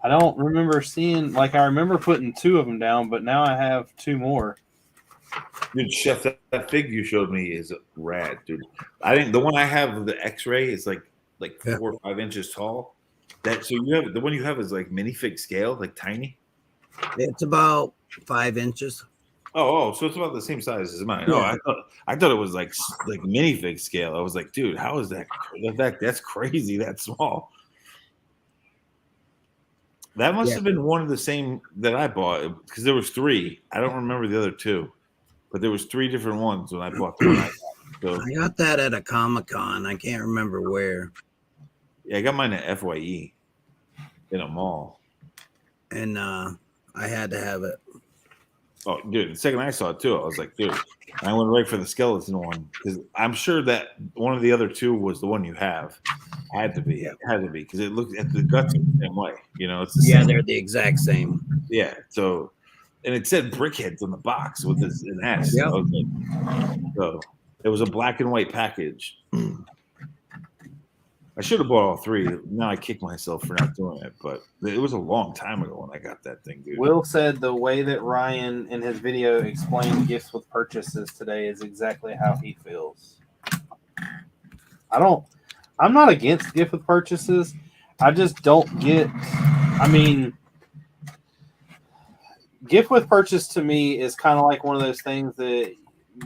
A: I don't remember seeing, I remember putting 2 of them down, but now I have 2 more.
E: Dude, Chef, that fig you showed me is rad, dude. I think the one I have of the X-ray is like 4 or 5 inches tall. So you have the one you have is like minifig scale, like tiny.
D: It's about 5 inches.
E: Oh, so it's about the same size as mine.
D: Yeah.
E: Oh, I thought it was like minifig scale. I was like, dude, how is that? That's crazy. That small. That must have been one of the same that I bought because there was 3. I don't remember the other 2, but there was 3 different ones when I bought the one I got. So
D: I got that at a Comic-Con. I can't remember where.
E: yeah, I got mine at FYE in a mall.
D: And I had to have it.
E: Oh, dude, the second I saw it too, I was like, dude, I went right for the skeleton one because I'm sure that one of the other 2 was the one you have. Had to be, because it looked at the guts the same way. You know, it's the same.
D: They're the exact same.
E: Yeah. So, and it said Brickheads on the box with an S.
D: Yep.
E: So it was a black and white package. I should have bought all 3. Now I kick myself for not doing it, but it was a long time ago when I got that thing, dude.
A: Will said the way that Ryan in his video explained gifts with purchases today is exactly how he feels. I'm not against gift with purchases. I just don't get, gift with purchase to me is kind of like one of those things that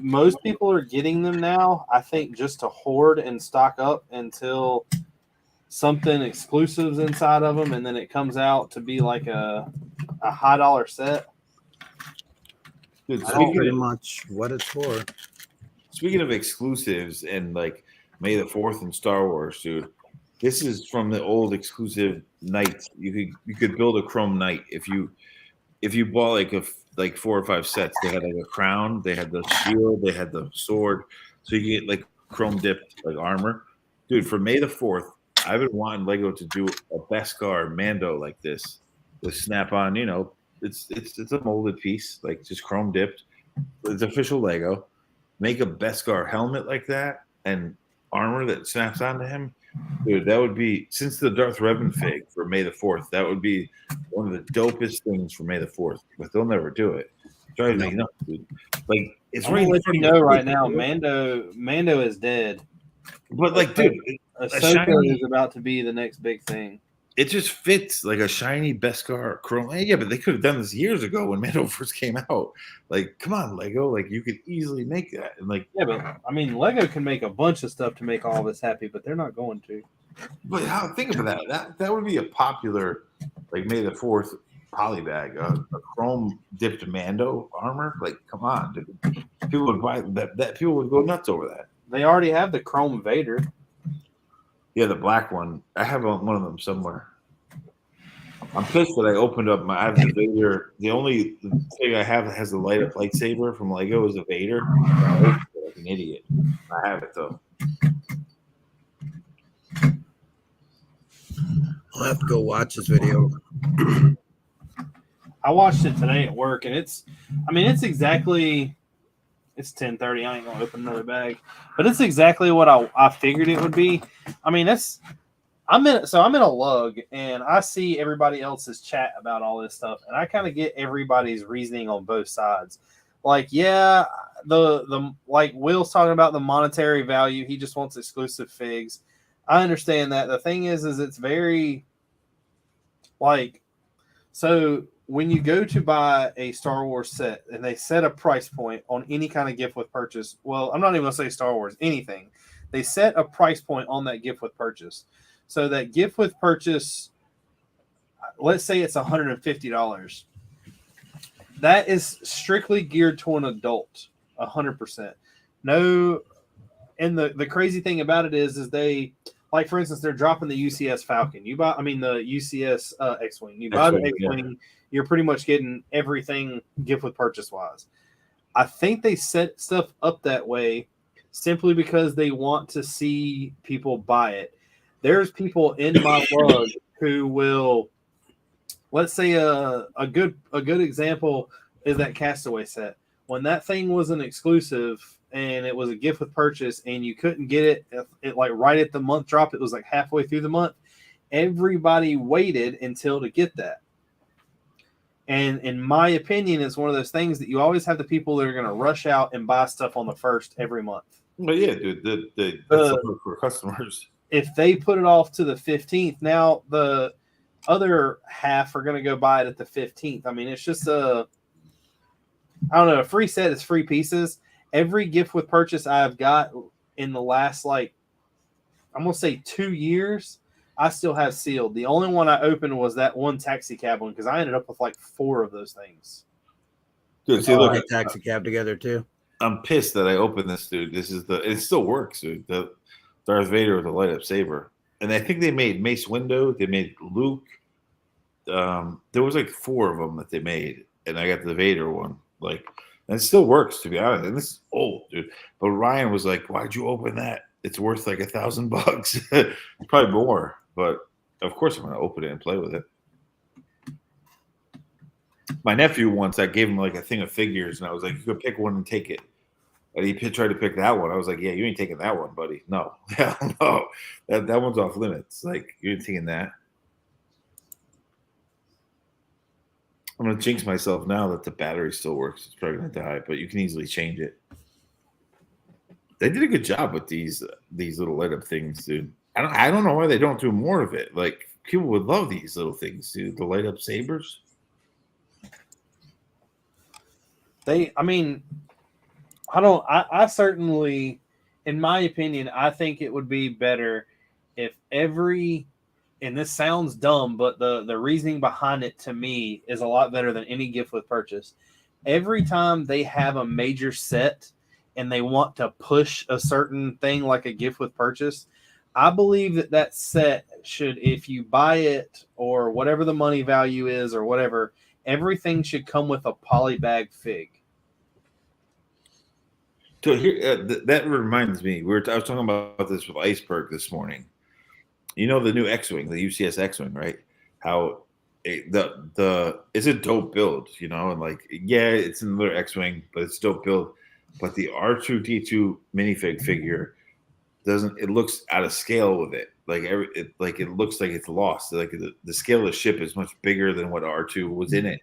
A: most people are getting them now, I think, just to hoard and stock up until something exclusive's inside of them, and then it comes out to be like a high dollar set.
E: Dude,
D: That's pretty much what it's for.
E: Speaking of exclusives and like May the 4th and Star Wars, dude, this is from the old exclusive knights. You could build a chrome knight if you bought like 4 or 5 sets. They had like a crown, they had the shield, they had the sword, so you get like chrome dipped like armor, dude. For May the 4th, I've been wanting Lego to do a Beskar Mando like this with snap on. You know, it's a molded piece, like just chrome dipped. It's official Lego. Make a Beskar helmet like that and armor that snaps onto him. Dude, that would be, since the Darth Revan fig for May the 4th, that would be one of the dopest things for May the 4th. But they'll never do it. Try to make it up, dude. Like, it's
A: right. Let you know right now, Mando is dead.
E: But like, dude,
A: Ahsoka is about to be the next big thing.
E: It just fits like a shiny Beskar chrome. Yeah, but they could have done this years ago when Mando first came out. Like, come on, Lego. Like, you could easily make that. And like,
A: yeah, but I mean, Lego can make a bunch of stuff to make all of us happy, but they're not going to.
E: But think about that. That would be a popular, like May the 4th poly bag, a chrome dipped Mando armor. Like, come on, dude. People would buy that. People would go nuts over that.
A: They already have the chrome Vader.
E: Yeah, the black one. I have one of them somewhere. I'm pissed that I opened up I have the Vader. The only thing I have that has the light up lightsaber from Lego is a Vader. I'm like an idiot. I have it though.
D: I'll have to go watch this video.
A: I watched it today at work, and it's exactly. It's 10:30. I ain't gonna open another bag, but it's exactly what I figured it would be. I mean, I'm in a lug, and I see everybody else's chat about all this stuff, and I kind of get everybody's reasoning on both sides. Like, yeah, the like Will's talking about the monetary value. He just wants exclusive figs. I understand that. The thing is it's very like, so when you go to buy a Star Wars set and they set a price point on any kind of gift with purchase, well, I'm not even going to say Star Wars, anything. They set a price point on that gift with purchase. So that gift with purchase, let's say it's $150. That is strictly geared to an adult, 100%. No, and the crazy thing about it is they, like, for instance, they're dropping the UCS Falcon. The UCS X-Wing. You buy the X-Wing, you're pretty much getting everything gift with purchase wise. I think they set stuff up that way simply because they want to see people buy it. There's people in my lug who will, let's say a good example is that Castaway set. When that thing was an exclusive and it was a gift with purchase and you couldn't get it like right at the month drop, it was like halfway through the month. Everybody waited until to get that. And in my opinion, it's one of those things that you always have the people that are going to rush out and buy stuff on the 1st every month.
E: Well, yeah, dude, that's for customers.
A: If they put it off to the 15th, now the other half are going to go buy it at the 15th. I mean, it's just I don't know. A free set is free pieces. Every gift with purchase I've got in the last, like, I'm going to say 2 years, I still have sealed. The only one I opened was that one taxi cab one because I ended up with like 4 of those things.
E: Dude, see, look,
D: a taxi cab together too.
E: I'm pissed that I opened this, dude. This is it still works, dude. The Darth Vader with the light up saber. And I think they made Mace Windu, they made Luke. There was like 4 of them that they made, and I got the Vader one. Like, and it still works, to be honest. And this is old, dude. But Ryan was like, "Why'd you open that? It's worth like $1,000." Probably more, but of course I'm gonna open it and play with it. My nephew once, I gave him like a thing of figures, and I was like, "You could pick one and take it." And he tried to pick that one. I was like, "Yeah, you ain't taking that one, buddy. No, hell no, that one's off limits. Like, you ain't taking that." I'm gonna jinx myself now that the battery still works. It's probably gonna die, but you can easily change it. They did a good job with these little light up things, dude. I don't know why they don't do more of it. Like, people would love these little things, dude. The light up sabers.
A: I certainly, in my opinion, I think it would be better if and this sounds dumb, but the reasoning behind it to me is a lot better than any gift with purchase. Every time they have a major set and they want to push a certain thing like a gift with purchase, I believe that set should, if you buy it or whatever the money value is or whatever, everything should come with a polybag fig.
E: So here, that reminds me. I was talking about this with Iceberg this morning. You know the new X-wing, the UCS X-wing, right? How it's a dope build, you know, and like, yeah, it's another X-wing, but it's a dope build. But the R2D2 minifig figure it looks out of scale with it. Like it looks like it's lost. Like the scale of the ship is much bigger than what R2 was in it.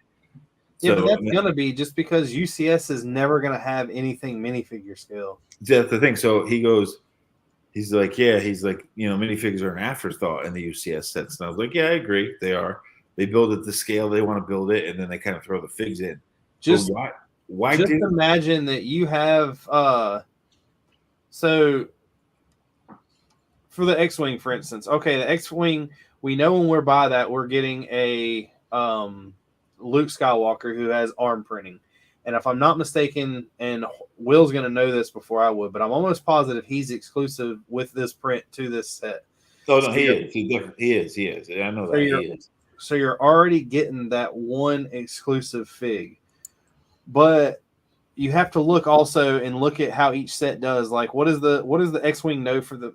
A: Yeah, but that's gonna be just because UCS is never gonna have anything minifigure scale.
E: That's the thing. So he's like, you know, minifigs are an afterthought in the UCS sets. And I was like, yeah, I agree. They are. They build it the scale they want to build it, and then they kind of throw the figs in.
A: Just
E: why
A: just imagine that you have so for the X-wing, for instance. Okay, the X-wing, we know when we're by that, we're getting a Luke Skywalker who has arm printing. And if I'm not mistaken, and Will's going to know this before I would, but I'm almost positive he's exclusive with this print to this set.
E: Oh, no, he is. He is. I know that he is.
A: So you're already getting that one exclusive fig. But you have to look also and look at how each set does. Like, what is the X-wing known for the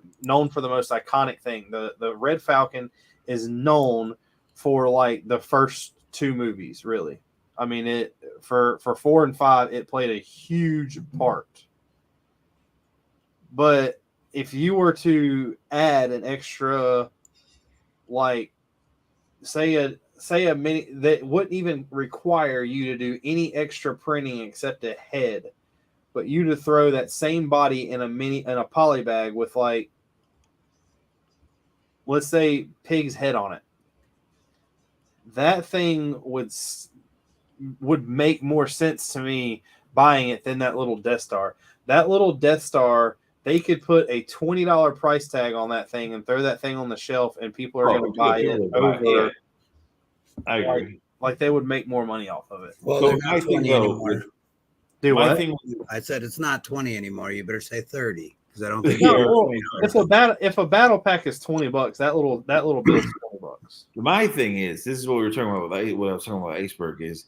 A: most iconic thing? The Red Falcon is known for like the first 2 movies, really. I mean, it for 4 and 5, it played a huge part. But if you were to add an extra, like, say a mini that wouldn't even require you to do any extra printing except a head, but you to throw that same body in a poly bag with, like, let's say Pig's head on it, that thing would make more sense to me buying it than that little Death Star. That little Death Star, they could put a $20 price tag on that thing and throw that thing on the shelf, and people are going to buy it over.
E: Yeah. I agree.
A: Like they would make more money off of it.
D: Well,
E: So
D: they're not 20 anymore.
A: Do
E: my
A: what?
E: thing,
D: I said it's not 20 anymore. You better say 30 because I don't think
A: No,
D: you're
A: well, if a battle pack is $20, that little bill is $20.
E: my thing is, this is what we were talking about. What I was talking about Iceberg is,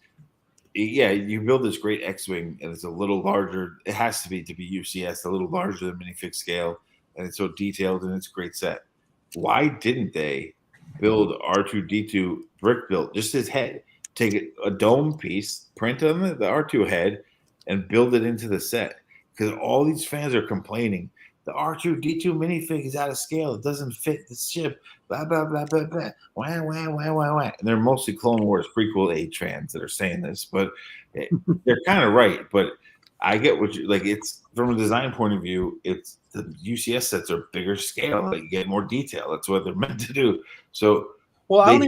E: yeah, you build this great X-wing, and it's a little larger. It has to be UCS, a little larger than minifig scale, and it's so detailed, and it's a great set. Why didn't they build R2D2 brick built, just his head? Take a dome piece, print on the R2 head, and build it into the set. Because all these fans are complaining the R2D2 minifig is out of scale. It doesn't fit the ship. Blah blah blah blah blah. Wah wah wah wah wah. And they're mostly Clone Wars prequel age fans that are saying this, but they're kind of right. But I get what you like. It's from a design point of view. It's the UCS sets are bigger scale. Like, you get more detail. That's what they're meant to do. So,
A: well, I don't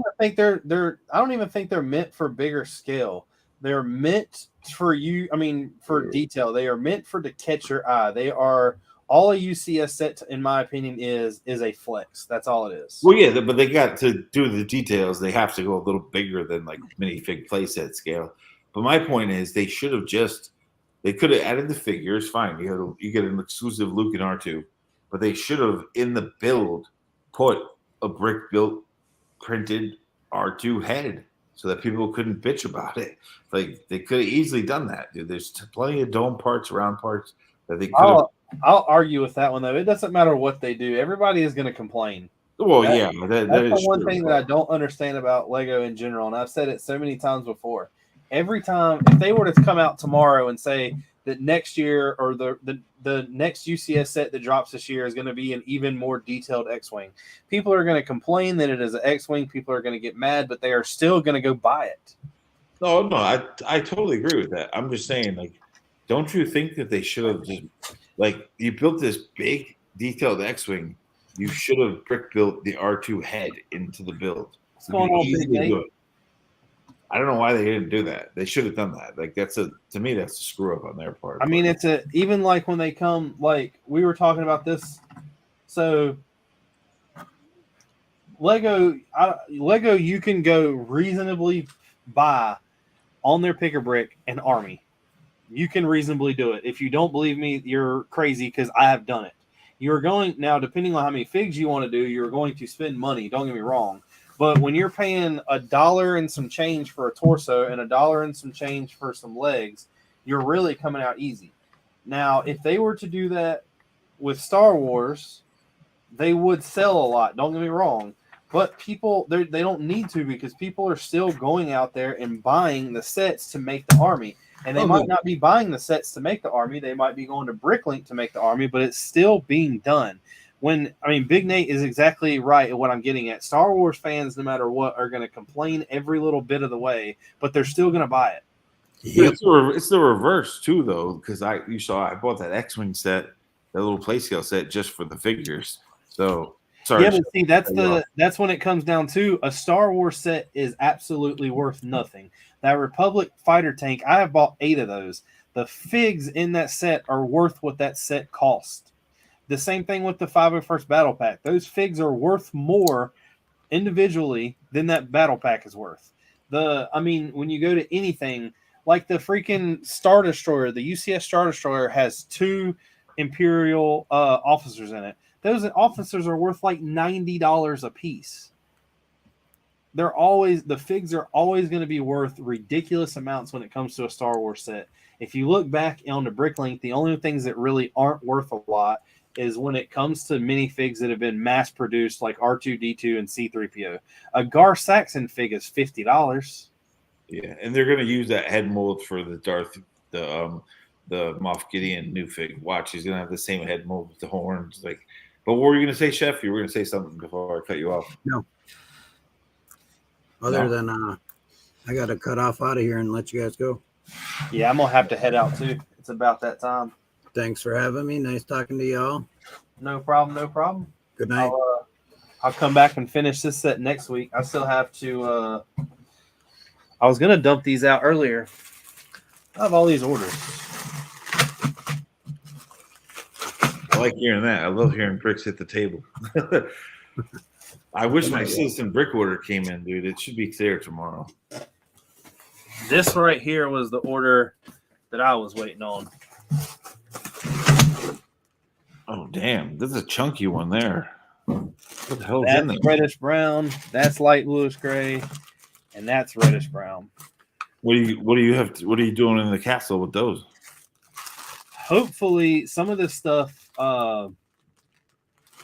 A: even think they're meant for bigger scale. they're meant for you. I mean, for detail. They are meant to catch your eye. They are all a UCS set, in my opinion, is a flex. That's all it is.
E: Well, yeah, but they got to do the details. They have to go a little bigger than like minifig playset scale. But my point is, they should have they could have added the figures. Fine, you get an exclusive Luke and R2, but they should have in the build put a brick built printed R2 head so that people couldn't bitch about it. Like they could have easily done that, dude. There's plenty of dome parts, round parts that they could have.
A: I'll argue with that one though. It doesn't matter what they do. Everybody is going to complain.
E: Well,
A: that's the one
E: true.
A: thing that I don't understand about Lego in general, and I've said it so many times before. Every time, if they were to come out tomorrow and say that next year or the next UCS set that drops this year is going to be an even more detailed X-Wing, people are going to complain that it is an X-Wing. People are going to get mad, but they are still going to go buy it.
E: No, I totally agree with that. I'm just saying, like, don't you think that they should have just, like, you built this big detailed X-Wing, you should have brick built the R2 head into the build.
A: What's going on, Big Nate?
E: I don't know why they didn't do that. They should have done that. Like to me, that's a screw up on their part.
A: I mean, it's even like when they come, like we were talking about this. So Lego, you can go reasonably buy on their pick a brick an army. You can reasonably do it. If you don't believe me, you're crazy because I have done it. You're going now, depending on how many figs you want to do, you're going to spend money. Don't get me wrong. But when you're paying $1 and some change for a torso and $1 and some change for some legs, you're really coming out easy. Now, if they were to do that with Star Wars, they would sell a lot. Don't get me wrong. But people, they don't need to because people are still going out there and buying the sets to make the army. And they might not be buying the sets to make the army. They might be going to Bricklink to make the army, but it's still being done. Big Nate is exactly right at what I'm getting at. Star Wars fans, no matter what, are going to complain every little bit of the way, but they're still going to buy it.
E: Yep. It's the reverse too, though, because I bought that X-Wing set, that little play scale set, just for the figures. So sorry.
A: Yeah, but see, that's when it comes down to a Star Wars set is absolutely worth nothing. That Republic fighter tank, I have bought 8 of those. The figs in that set are worth what that set cost. The same thing with the 501st Battle Pack. Those figs are worth more individually than that Battle Pack is worth. When you go to anything, like the freaking Star Destroyer, the UCS Star Destroyer has 2 Imperial officers in it. Those officers are worth like $90 a piece. The figs are always going to be worth ridiculous amounts when it comes to a Star Wars set. If you look back on the Bricklink, the only things that really aren't worth a lot is when it comes to minifigs that have been mass produced, like R2D2 and C3PO. A Gar Saxon fig is $50.
E: Yeah, and they're going to use that head mold for the Moff Gideon new fig. Watch, he's going to have the same head mold with the horns. But what were you going to say, Chef? You were going to say something before I cut you off.
D: No. Other than I got to cut off out of here and let you guys go.
A: Yeah, I'm going to have to head out too. It's about that time.
D: Thanks for having me. Nice talking to y'all.
A: No problem.
D: Good night.
A: I'll come back and finish this set next week. I still have to I was going to dump these out earlier. I have all these orders.
E: I like hearing that. I love hearing bricks hit the table. I wish my Citizen Brick order came in, dude. It should be there tomorrow.
A: This right here was the order that I was waiting on.
E: Oh, damn. This is a chunky one there. What the hell is
A: That's
E: in there?
A: reddish brown. That's light bluish gray. And that's reddish brown.
E: What are you doing in the castle with those?
A: Hopefully, some of this stuff,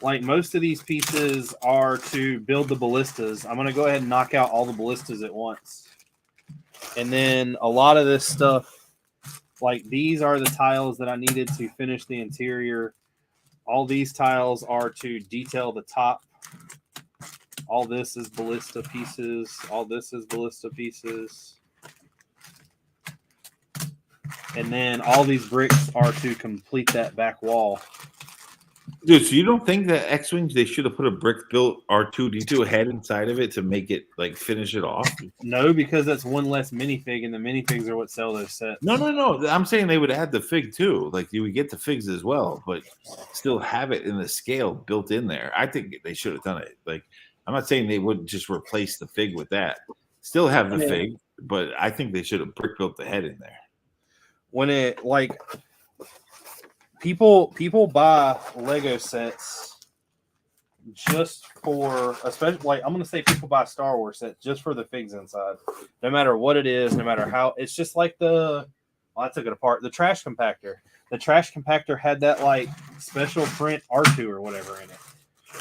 A: like most of these pieces, are to build the ballistas. I'm going to go ahead and knock out all the ballistas at once. And then a lot of this stuff, like these are the tiles that I needed to finish the interior. All these tiles are to detail the top. All this is ballista pieces. All this is ballista pieces. And then all these bricks are to complete that back wall.
E: Dude, so you don't think that X-Wings, they should have put a brick-built R2-D2 head inside of it to make it, like, finish it off?
A: No, because that's one less minifig, and the minifigs are what sell those sets.
E: No. I'm saying they would add the fig, too. Like, you would get the figs as well, but still have it in the scale built in there. I think they should have done it. Like, I'm not saying they would just replace the fig with that. Still have the fig, but I think they should have brick-built the head in there.
A: When it, like... People buy Lego sets just for, especially like I'm gonna say people buy Star Wars sets just for the figs inside. No matter what it is, no matter how, it's just like I took it apart. The trash compactor. The trash compactor had that like special print R2 or whatever in it.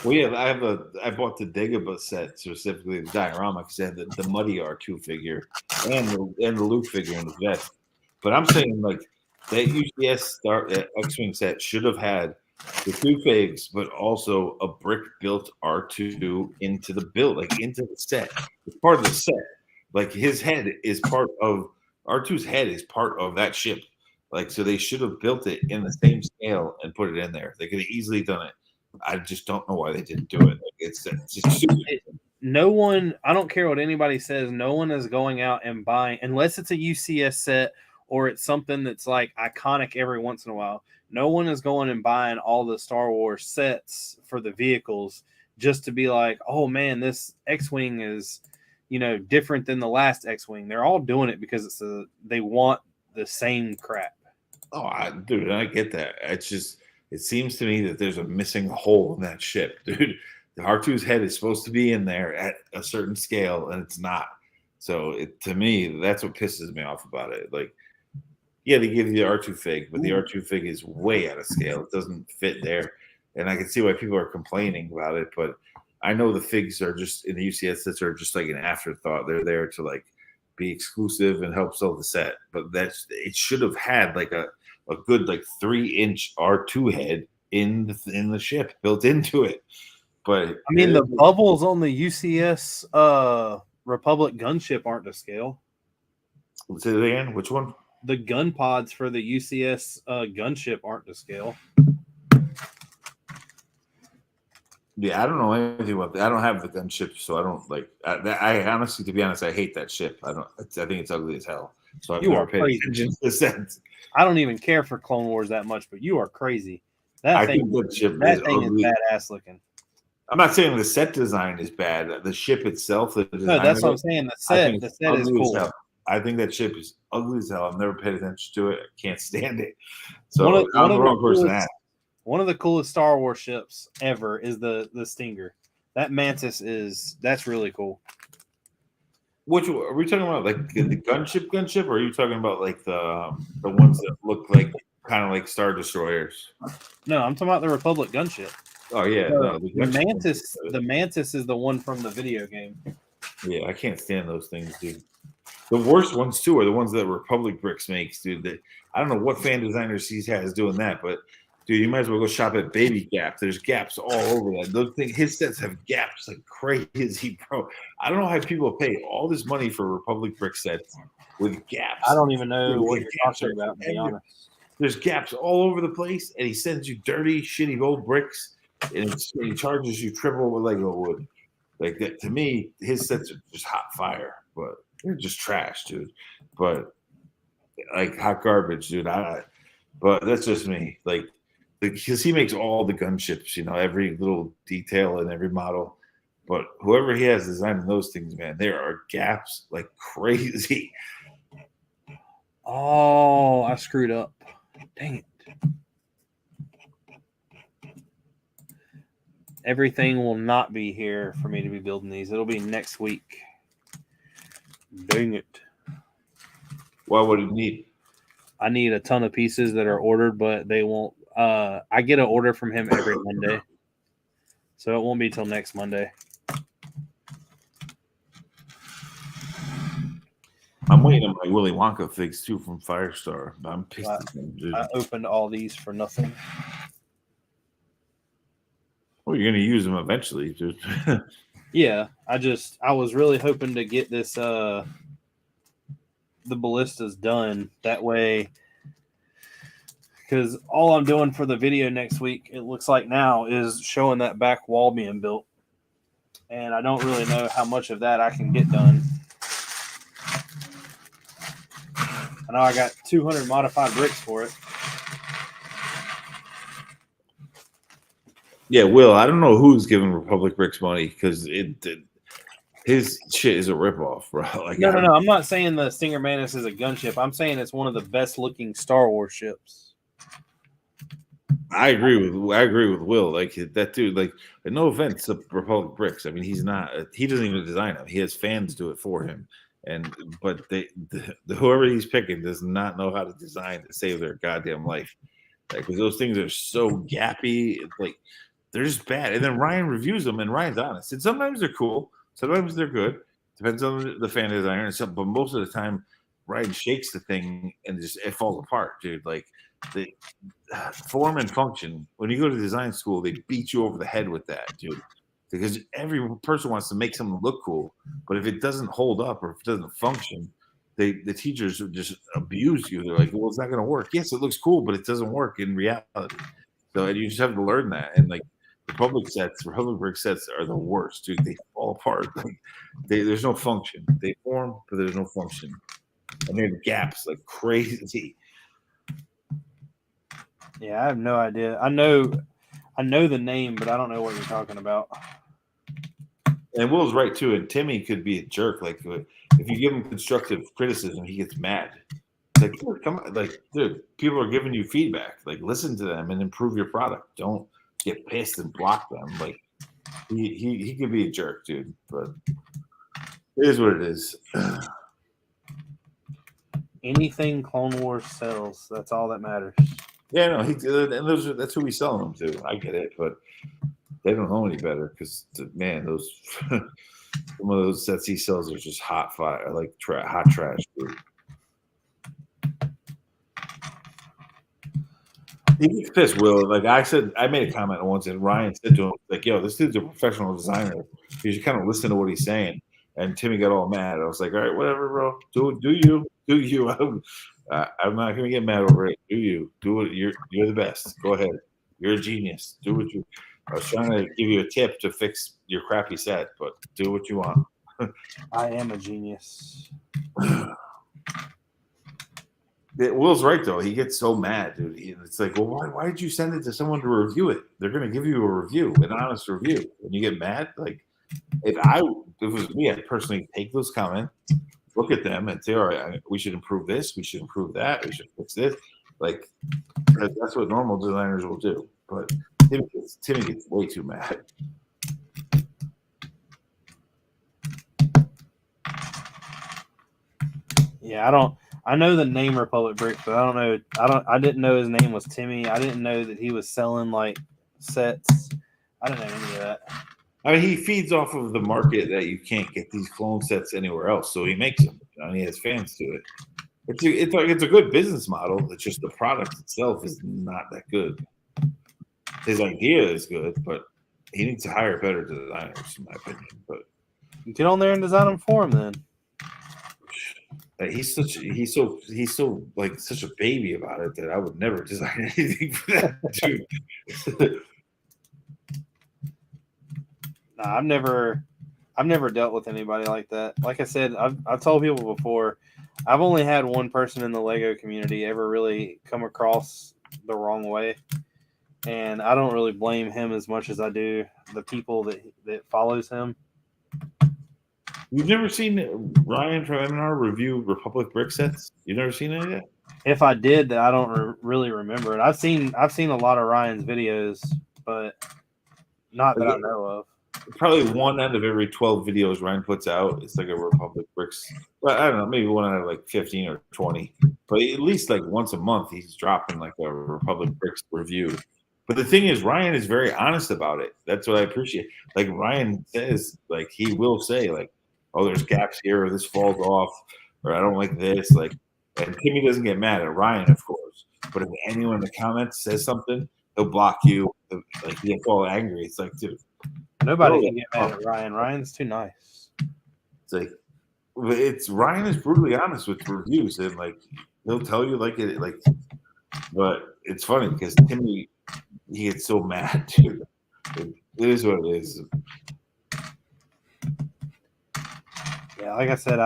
E: Well, yeah, I bought the Dagobah set specifically the diorama because it had the Muddy R2 figure and the Luke figure in the vest. But I'm saying like. That UCS X-Wing set should have had the 2 figs, but also a brick-built R2 into the build, like into the set. It's part of the set. Like his head is part of R2's head is part of that ship. Like so, they should have built it in the same scale and put it in there. They could have easily done it. I just don't know why they didn't do it. Like, it's just stupid.
A: No one. I don't care what anybody says. No one is going out and buying unless it's a UCS set. Or it's something that's like iconic every once in a while. No one is going and buying all the Star Wars sets for the vehicles just to be like, oh man, this X-Wing is, different than the last X-Wing. They're all doing it because they want the same crap.
E: Oh, dude, I get that. It's just, it seems to me that there's a missing hole in that ship, dude. The R2's head is supposed to be in there at a certain scale, and it's not. So to me, that's what pisses me off about it. Like, yeah, they give you the R2 fig, but the R2 fig is way out of scale. It doesn't fit there. And I can see why people are complaining about it, but I know the figs are just in the UCS sets are just like an afterthought. They're there to like be exclusive and help sell the set. But it should have had like a good like 3-inch R2 head in the ship built into it. But
A: I mean the bubbles on the UCS Republic gunship aren't to scale.
E: Say it again. Which one?
A: The gun pods for the UCS gunship aren't to scale.
E: Yeah, I don't know anything about that. I don't have the gunship, so I don't like. I honestly, to be honest, I hate that ship. I think it's ugly as hell. So I've never paid attention to the sense.
A: I don't even care for Clone Wars that much, but you are crazy. That thing is badass looking.
E: I'm not saying the set design is bad. The ship itself, no,
A: that's what I'm saying. The set is cool.
E: I think that ship is ugly as hell. I've never paid attention to it. I can't stand it. So I'm the wrong person to ask.
A: One of the coolest Star Wars ships ever is the Stinger. That Mantis that's really cool.
E: Which are we talking about? Like the gunship, or are you talking about like the ones that look like kind of like Star Destroyers?
A: No, I'm talking about the Republic gunship.
E: Oh yeah,
A: the Mantis is the one from the video game.
E: Yeah, I can't stand those things, dude. The worst ones too are the ones that Republic Bricks makes, dude. I don't know what fan designers he has doing that, but dude, you might as well go shop at Baby Gap. There's gaps all over that. Those things, his sets have gaps like crazy, bro. I don't know how people pay all this money for Republic Brick sets with gaps.
A: I don't even know what you're talking about, to be honest.
E: There's gaps all over the place, and he sends you dirty, shitty old bricks, and he charges you triple what Lego would. Like that, to me, his sets are just hot fire, but they're just trash, dude. But like hot garbage, dude. But that's just me. Like, because he makes all the gunships, every little detail and every model. But whoever he has designing those things, man, there are gaps like crazy.
A: Oh, I screwed up. Dang it. Everything will not be here for me to be building these. It'll be next week. Dang it.
E: What would you need?
A: I need a ton of pieces that are ordered, but they won't. I get an order from him every Monday. So it won't be till next Monday.
E: I'm waiting on my Willy Wonka figs too from Firestar. I'm pissed at them, dude.
A: I opened all these for nothing.
E: Well, you're gonna use them eventually, dude.
A: Yeah, I was really hoping to get this the ballistas done. That way because all I'm doing for the video next week, it looks like now, is showing that back wall being built. And I don't really know how much of that I can get done. I know I got 200 modified bricks for it.
E: Yeah, Will, I don't know who's giving Republic Bricks money because his shit is a ripoff, bro. Like,
A: No. I'm not saying the Stinger Mantis is a gunship. I'm saying it's one of the best looking Star Wars ships.
E: I agree with Will. Like that dude. Like, no offense to Republic Bricks. I mean, he doesn't even design them. He has fans do it for him. But whoever he's picking does not know how to design to save their goddamn life. Like, because those things are so gappy. It's like, they're just bad. And then Ryan reviews them, and Ryan's honest. And sometimes they're cool. Sometimes they're good. Depends on the fan designer and stuff. But most of the time, Ryan shakes the thing and it falls apart, dude. Like, the form and function. When you go to design school, they beat you over the head with that, dude. Because every person wants to make something look cool. But if it doesn't hold up or if it doesn't function, the teachers just abuse you. They're like, well, it's not going to work. Yes, it looks cool, but it doesn't work in reality. So you just have to learn that. And like, Republic Brick sets are the worst, dude. They fall apart. Like, there's no function. They form, but there's no function. And there's gaps like crazy.
A: Yeah, I have no idea. I know the name, but I don't know what you're talking about.
E: And Will's right too. And Timmy could be a jerk. Like, if you give him constructive criticism, he gets mad. Like, come on, like, dude, people are giving you feedback. Like, listen to them and improve your product. Don't get pissed and block them. Like, he could be a jerk, dude. But it is what it is.
A: Anything Clone Wars sells, that's all that matters.
E: Yeah, no, that's who we sell them to. I get it, but they don't know any better because, man, those some of those sets he sells are just hot fire, like hot trash, dude. He gets pissed, Will. Like I made a comment once, and Ryan said to him, like, yo, this dude's a professional designer. You should kind of listen to what he's saying. And Timmy got all mad. I was like, all right, whatever, bro. Do you. I'm not gonna get mad over it. Do you. Do it. You're the best. Go ahead. You're a genius. Do what you. I was trying to give you a tip to fix your crappy set, but do what you want.
A: I am a genius.
E: Will's right though. He gets so mad, dude. It's like, well, why did you send it to someone to review it? They're gonna give you a review, an honest review. And you get mad, like if it was me, I'd personally take those comments, look at them, and say, all right, we should improve this, we should improve that, we should fix this. Like, that's what normal designers will do. But Timmy gets way too mad.
A: Yeah, I know the name Republic Bricks, but I didn't know his name was Timmy. I didn't know that he was selling like sets. I didn't know any of that.
E: I mean, he feeds off of the market that you can't get these clone sets anywhere else, so he makes them. And he has fans to it. It's a good business model. It's just the product itself is not that good. His idea is good, but he needs to hire better designers, in my opinion. But
A: get on there and design them for him, then.
E: He's so like such a baby about it that I would never design anything for that dude.
A: Nah, I've never dealt with anybody like that. Like I said, I've told people before, I've only had one person in the Lego community ever really come across the wrong way. And I don't really blame him as much as I do the people that follows him.
E: You've never seen Ryan from M&R review Republic Brick sets? You've never seen it yet?
A: If I did, I don't really remember it. I've seen a lot of Ryan's videos, but not that I know of.
E: Probably one out of every 12 videos Ryan puts out, it's like a Republic Bricks. Well, I don't know, maybe one out of like 15 or 20. But at least like once a month, he's dropping like a Republic Bricks review. But the thing is, Ryan is very honest about it. That's what I appreciate. Like Ryan says, like he will say, like, oh, there's gaps here, or this falls off, or I don't like this. Like, and Timmy doesn't get mad at Ryan, of course. But if anyone in the comments says something, he'll block you. Like, he gets all angry. It's like, dude,
A: nobody can get mad at Ryan. Ryan's too nice.
E: It's like, Ryan is brutally honest with reviews, and like he'll tell you like it, like. But it's funny because Timmy, he gets so mad, dude. It is what it is.
A: Yeah, like I said,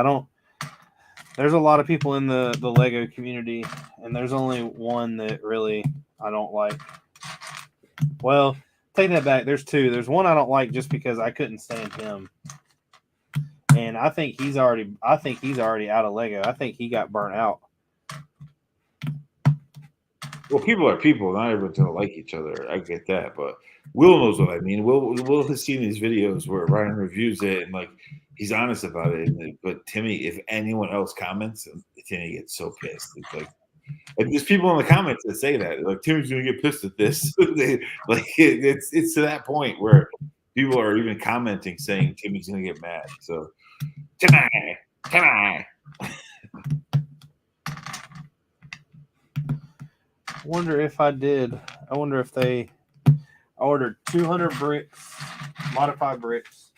A: there's a lot of people in the Lego community, and there's only one that really I don't like. Well, take that back. There's two. There's one I don't like just because I couldn't stand him. And I think he's already out of Lego. I think he got burnt out.
E: Well, people are people. Not everyone's gonna like each other. I get that, but Will knows what I mean. Will has seen these videos where Ryan reviews it and like he's honest about it. But Timmy, if anyone else comments, Timmy gets so pissed. It's like, and there's people in the comments that say that like Timmy's gonna get pissed at this. It's to that point where people are even commenting saying Timmy's gonna get mad. So Timmy.
A: I wonder if I ordered 200 bricks, modified bricks,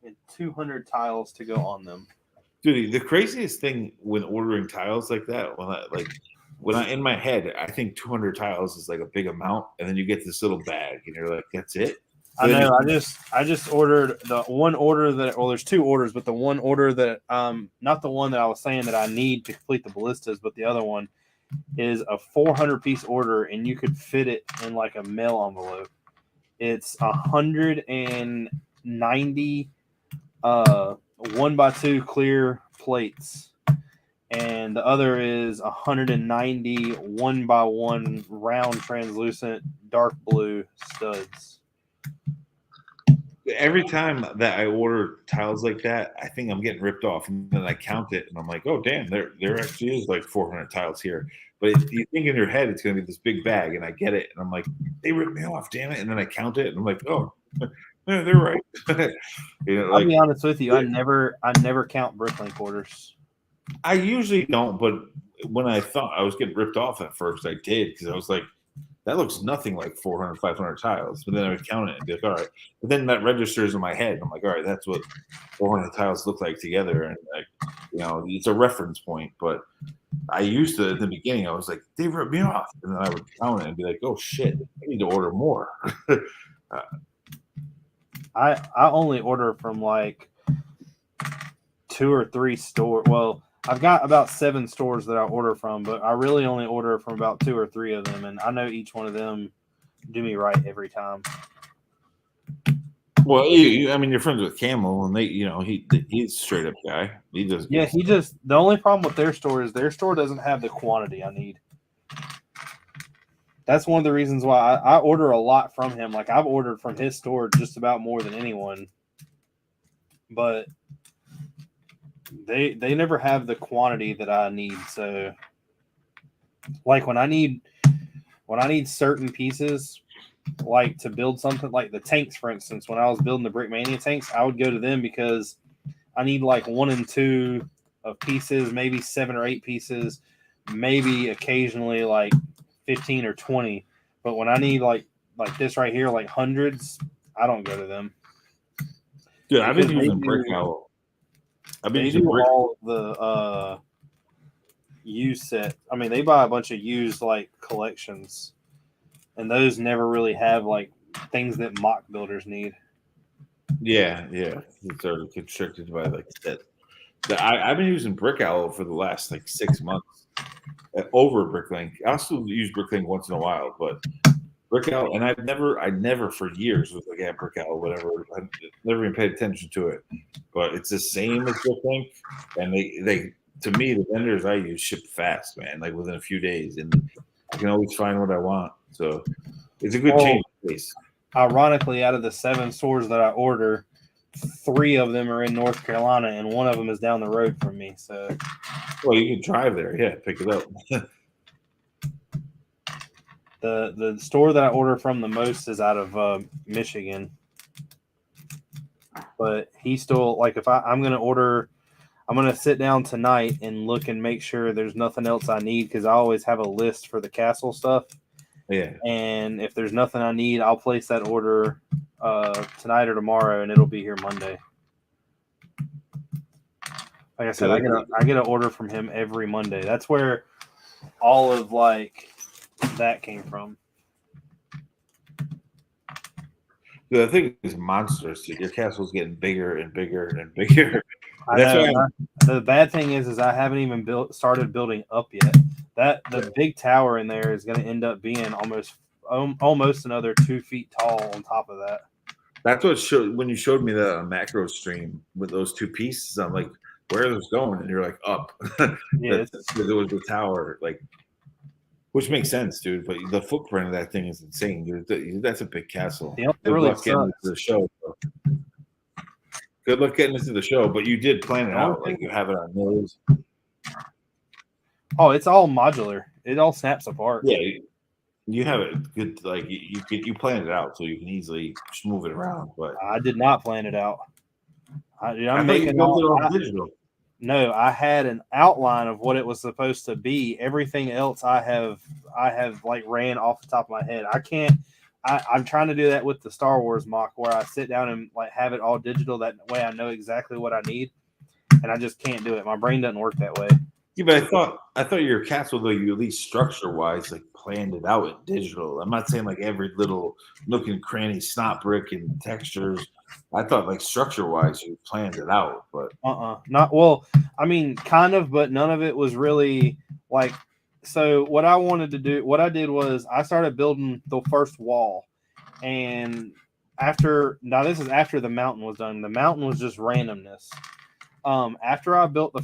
A: and 200 tiles to go on them.
E: Dude, the craziest thing when ordering tiles like that, when I in my head, I think 200 tiles is like a big amount, and then you get this little bag, and you're like, "That's it."
A: I know. I just ordered the one order that. Well, there's two orders, but the one order that not the one that I was saying that I need to complete the ballistas, but the other one is a 400-piece order, and you could fit it in like a mail envelope. It's 190 1x2 clear plates, and the other is 190 1x1 round translucent dark blue studs.
E: Every time that I order tiles like that, I think I'm getting ripped off, and then I count it, and I'm like, "Oh, damn! There actually is like 400 tiles here." But you think in your head it's going to be this big bag, and I get it, and I'm like, "They ripped me off, damn it!" And then I count it, and I'm like, "Oh, yeah, they're right."
A: I'll be honest with you, I never count Bricklink orders.
E: I usually don't, but when I thought I was getting ripped off at first, I did because I was like, that looks nothing like 400, 500 tiles. But then I would count it and be like, all right. But then that registers in my head. I'm like, all right, that's what 400 tiles look like together. And, like, it's a reference point. But I used to, at the beginning, I was like, they ripped me off. And then I would count it and be like, oh, shit, I need to order more.
A: I only order from like 2 or 3 stores. Well, I've got about 7 stores that I order from, but I really only order from about 2 or 3 of them, and I know each one of them do me right every time.
E: Well, you're friends with Camel, and he's a straight up guy. He does.
A: Yeah, the only problem with their store is their store doesn't have the quantity I need. That's one of the reasons why I order a lot from him. Like, I've ordered from his store just about more than anyone, but they never have the quantity that I need. So, like, when I need certain pieces, like to build something like the tanks, for instance, when I was building the Brickmania tanks, I would go to them because I need like 1 and 2 of pieces, maybe 7 or 8 pieces, maybe occasionally like 15 or 20. But when I need like this right here, like hundreds, I don't go to them.
E: Dude, I've been using Brickin. I've been using
A: all the used set. I mean, they buy a bunch of used like collections, and those never really have like things that mock builders need.
E: Yeah. It's sort of constricted by like that. I've been using Brick Owl for the last like 6 months over Bricklink. I also use Bricklink once in a while, but Brick Owl, and I never for years was like, yeah, Brick Owl, whatever. I never even paid attention to it, but it's the same as Bricklink, and they to me the vendors I use ship fast, man, like within a few days, and I can always find what I want. So it's a good change of pace.
A: Ironically, out of the 7 stores that I order, 3 of them are in North Carolina, and 1 of them is down the road from me. So,
E: well, you can drive there, yeah, pick it up.
A: The store that I order from the most is out of Michigan, but he still, like, if I'm gonna sit down tonight and look and make sure there's nothing else I need, because I always have a list for the castle stuff.
E: Yeah.
A: And if there's nothing I need, I'll place that order tonight or tomorrow, and it'll be here Monday. Like I said, I get an order from him every Monday. That's where all of like that came from.
E: The thing is monstrous, dude. Your castle's getting bigger and bigger and bigger.
A: I
E: That's
A: know.
E: why
A: The bad thing is I haven't even started building up yet. The big tower in there is going to end up being almost another 2 feet tall on top of that.
E: that's what showed when you showed me the macro stream with those two pieces. I'm like, where are those going? And you're like, up.
A: Yeah,
E: There was the tower, like, which makes sense, dude. But the footprint of that thing is insane, dude. That's a big castle.
A: it
E: Good
A: really
E: luck getting into
A: sucks.
E: the show. Bro. Good luck getting into the show, but you did plan it out. Like you have it on nose.
A: Oh, it's all modular. It all snaps apart.
E: Yeah, you have it good. Like you planned it out, so you can easily just move it around. But
A: I did not plan it out. I'm
E: I thought
A: making
E: you built it off digital.
A: No, I had an outline of what it was supposed to be. Everything else I have like ran off the top of my head. I'm trying to do that with the Star Wars mock where I sit down and like have it all digital. That way I know exactly what I need, and I just can't do it. My brain doesn't work that way.
E: Yeah, but I thought your castle, though, you at least structure wise like planned it out in digital. I'm not saying like every little nook and cranny, snot brick and textures. I thought like structure wise you planned it out, but
A: Not well. I mean, kind of, but none of it was really like. So what I did was I started building the first wall, and this is after the mountain was done. The mountain was just randomness. After I built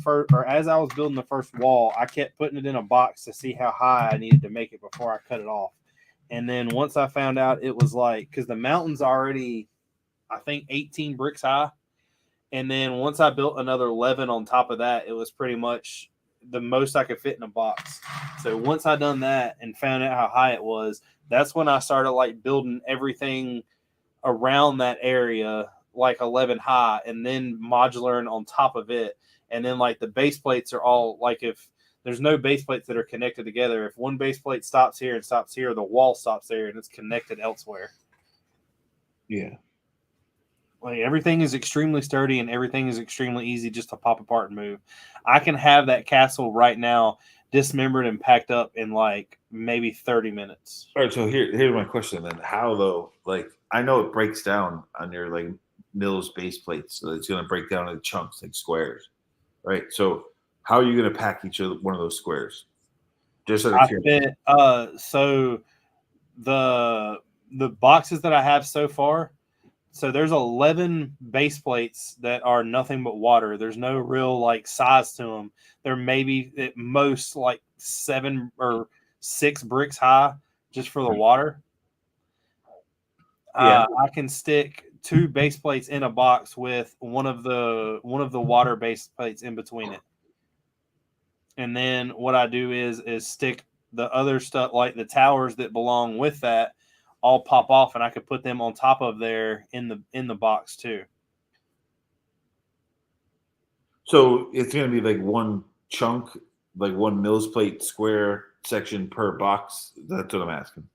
A: as I was building the first wall, I kept putting it in a box to see how high I needed to make it before I cut it off. And then once I found out it was like, because the mountain's already, I think, 18 bricks high. And then once I built another 11 on top of that, it was pretty much the most I could fit in a box. So once I done that and found out how high it was, that's when I started like building everything around that area like 11 high and then modular on top of it. And then like the base plates are all like, if there's no base plates that are connected together, if one base plate stops here and stops here, the wall stops there and it's connected elsewhere.
E: yeah.
A: Like everything is extremely sturdy and everything is extremely easy just to pop apart and move. I can have that castle right now dismembered and packed up in like maybe 30 minutes.
E: All right, so here's my question then. How though? Like I know it breaks down on your like Mills base plates, so it's going to break down into chunks like squares, right? So how are you going to pack one of those squares? Just so
A: so the boxes that I have so far. So there's 11 base plates that are nothing but water. There's no real like size to them. They're maybe at most like 7 or 6 bricks high just for the water.
E: Yeah.
A: I can stick 2 base plates in a box with one of the water base plates in between it. And then what I do is stick the other stuff like the towers that belong with that all pop off, and I could put them on top of there in the box too.
E: So it's going to be like one chunk, like one Mills plate square section per box. That's what I'm asking.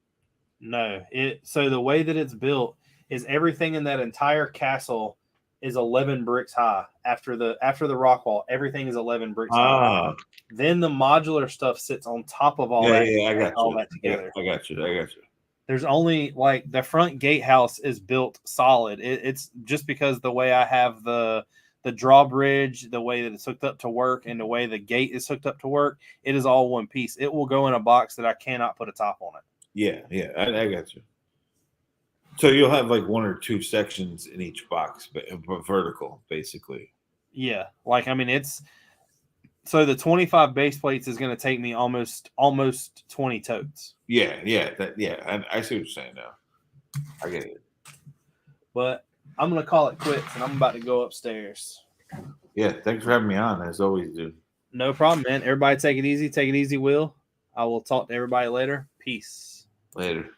A: No, so the way that it's built is everything in that entire castle is 11 bricks high. After the rock wall, everything is 11 bricks high. Then the modular stuff sits on top of all that.
E: Yeah, I got
A: all
E: you.
A: that together.
E: I got you.
A: There's only like the front gatehouse is built solid. It's just because the way I have the drawbridge, the way that it's hooked up to work, and the way the gate is hooked up to work, it is all one piece. It will go in a box that I cannot put a top on it.
E: Yeah, I got you. So you'll have like 1 or 2 sections in each box, but vertical, basically.
A: Yeah, like I mean, so the 25 base plates is going to take me almost 20 totes.
E: Yeah, I see what you're saying now. I get it.
A: But I'm going to call it quits, and I'm about to go upstairs.
E: Yeah, thanks for having me on, as always, dude.
A: No problem, man. Everybody take it easy. Take it easy, Will. I will talk to everybody later. Peace.
E: Later.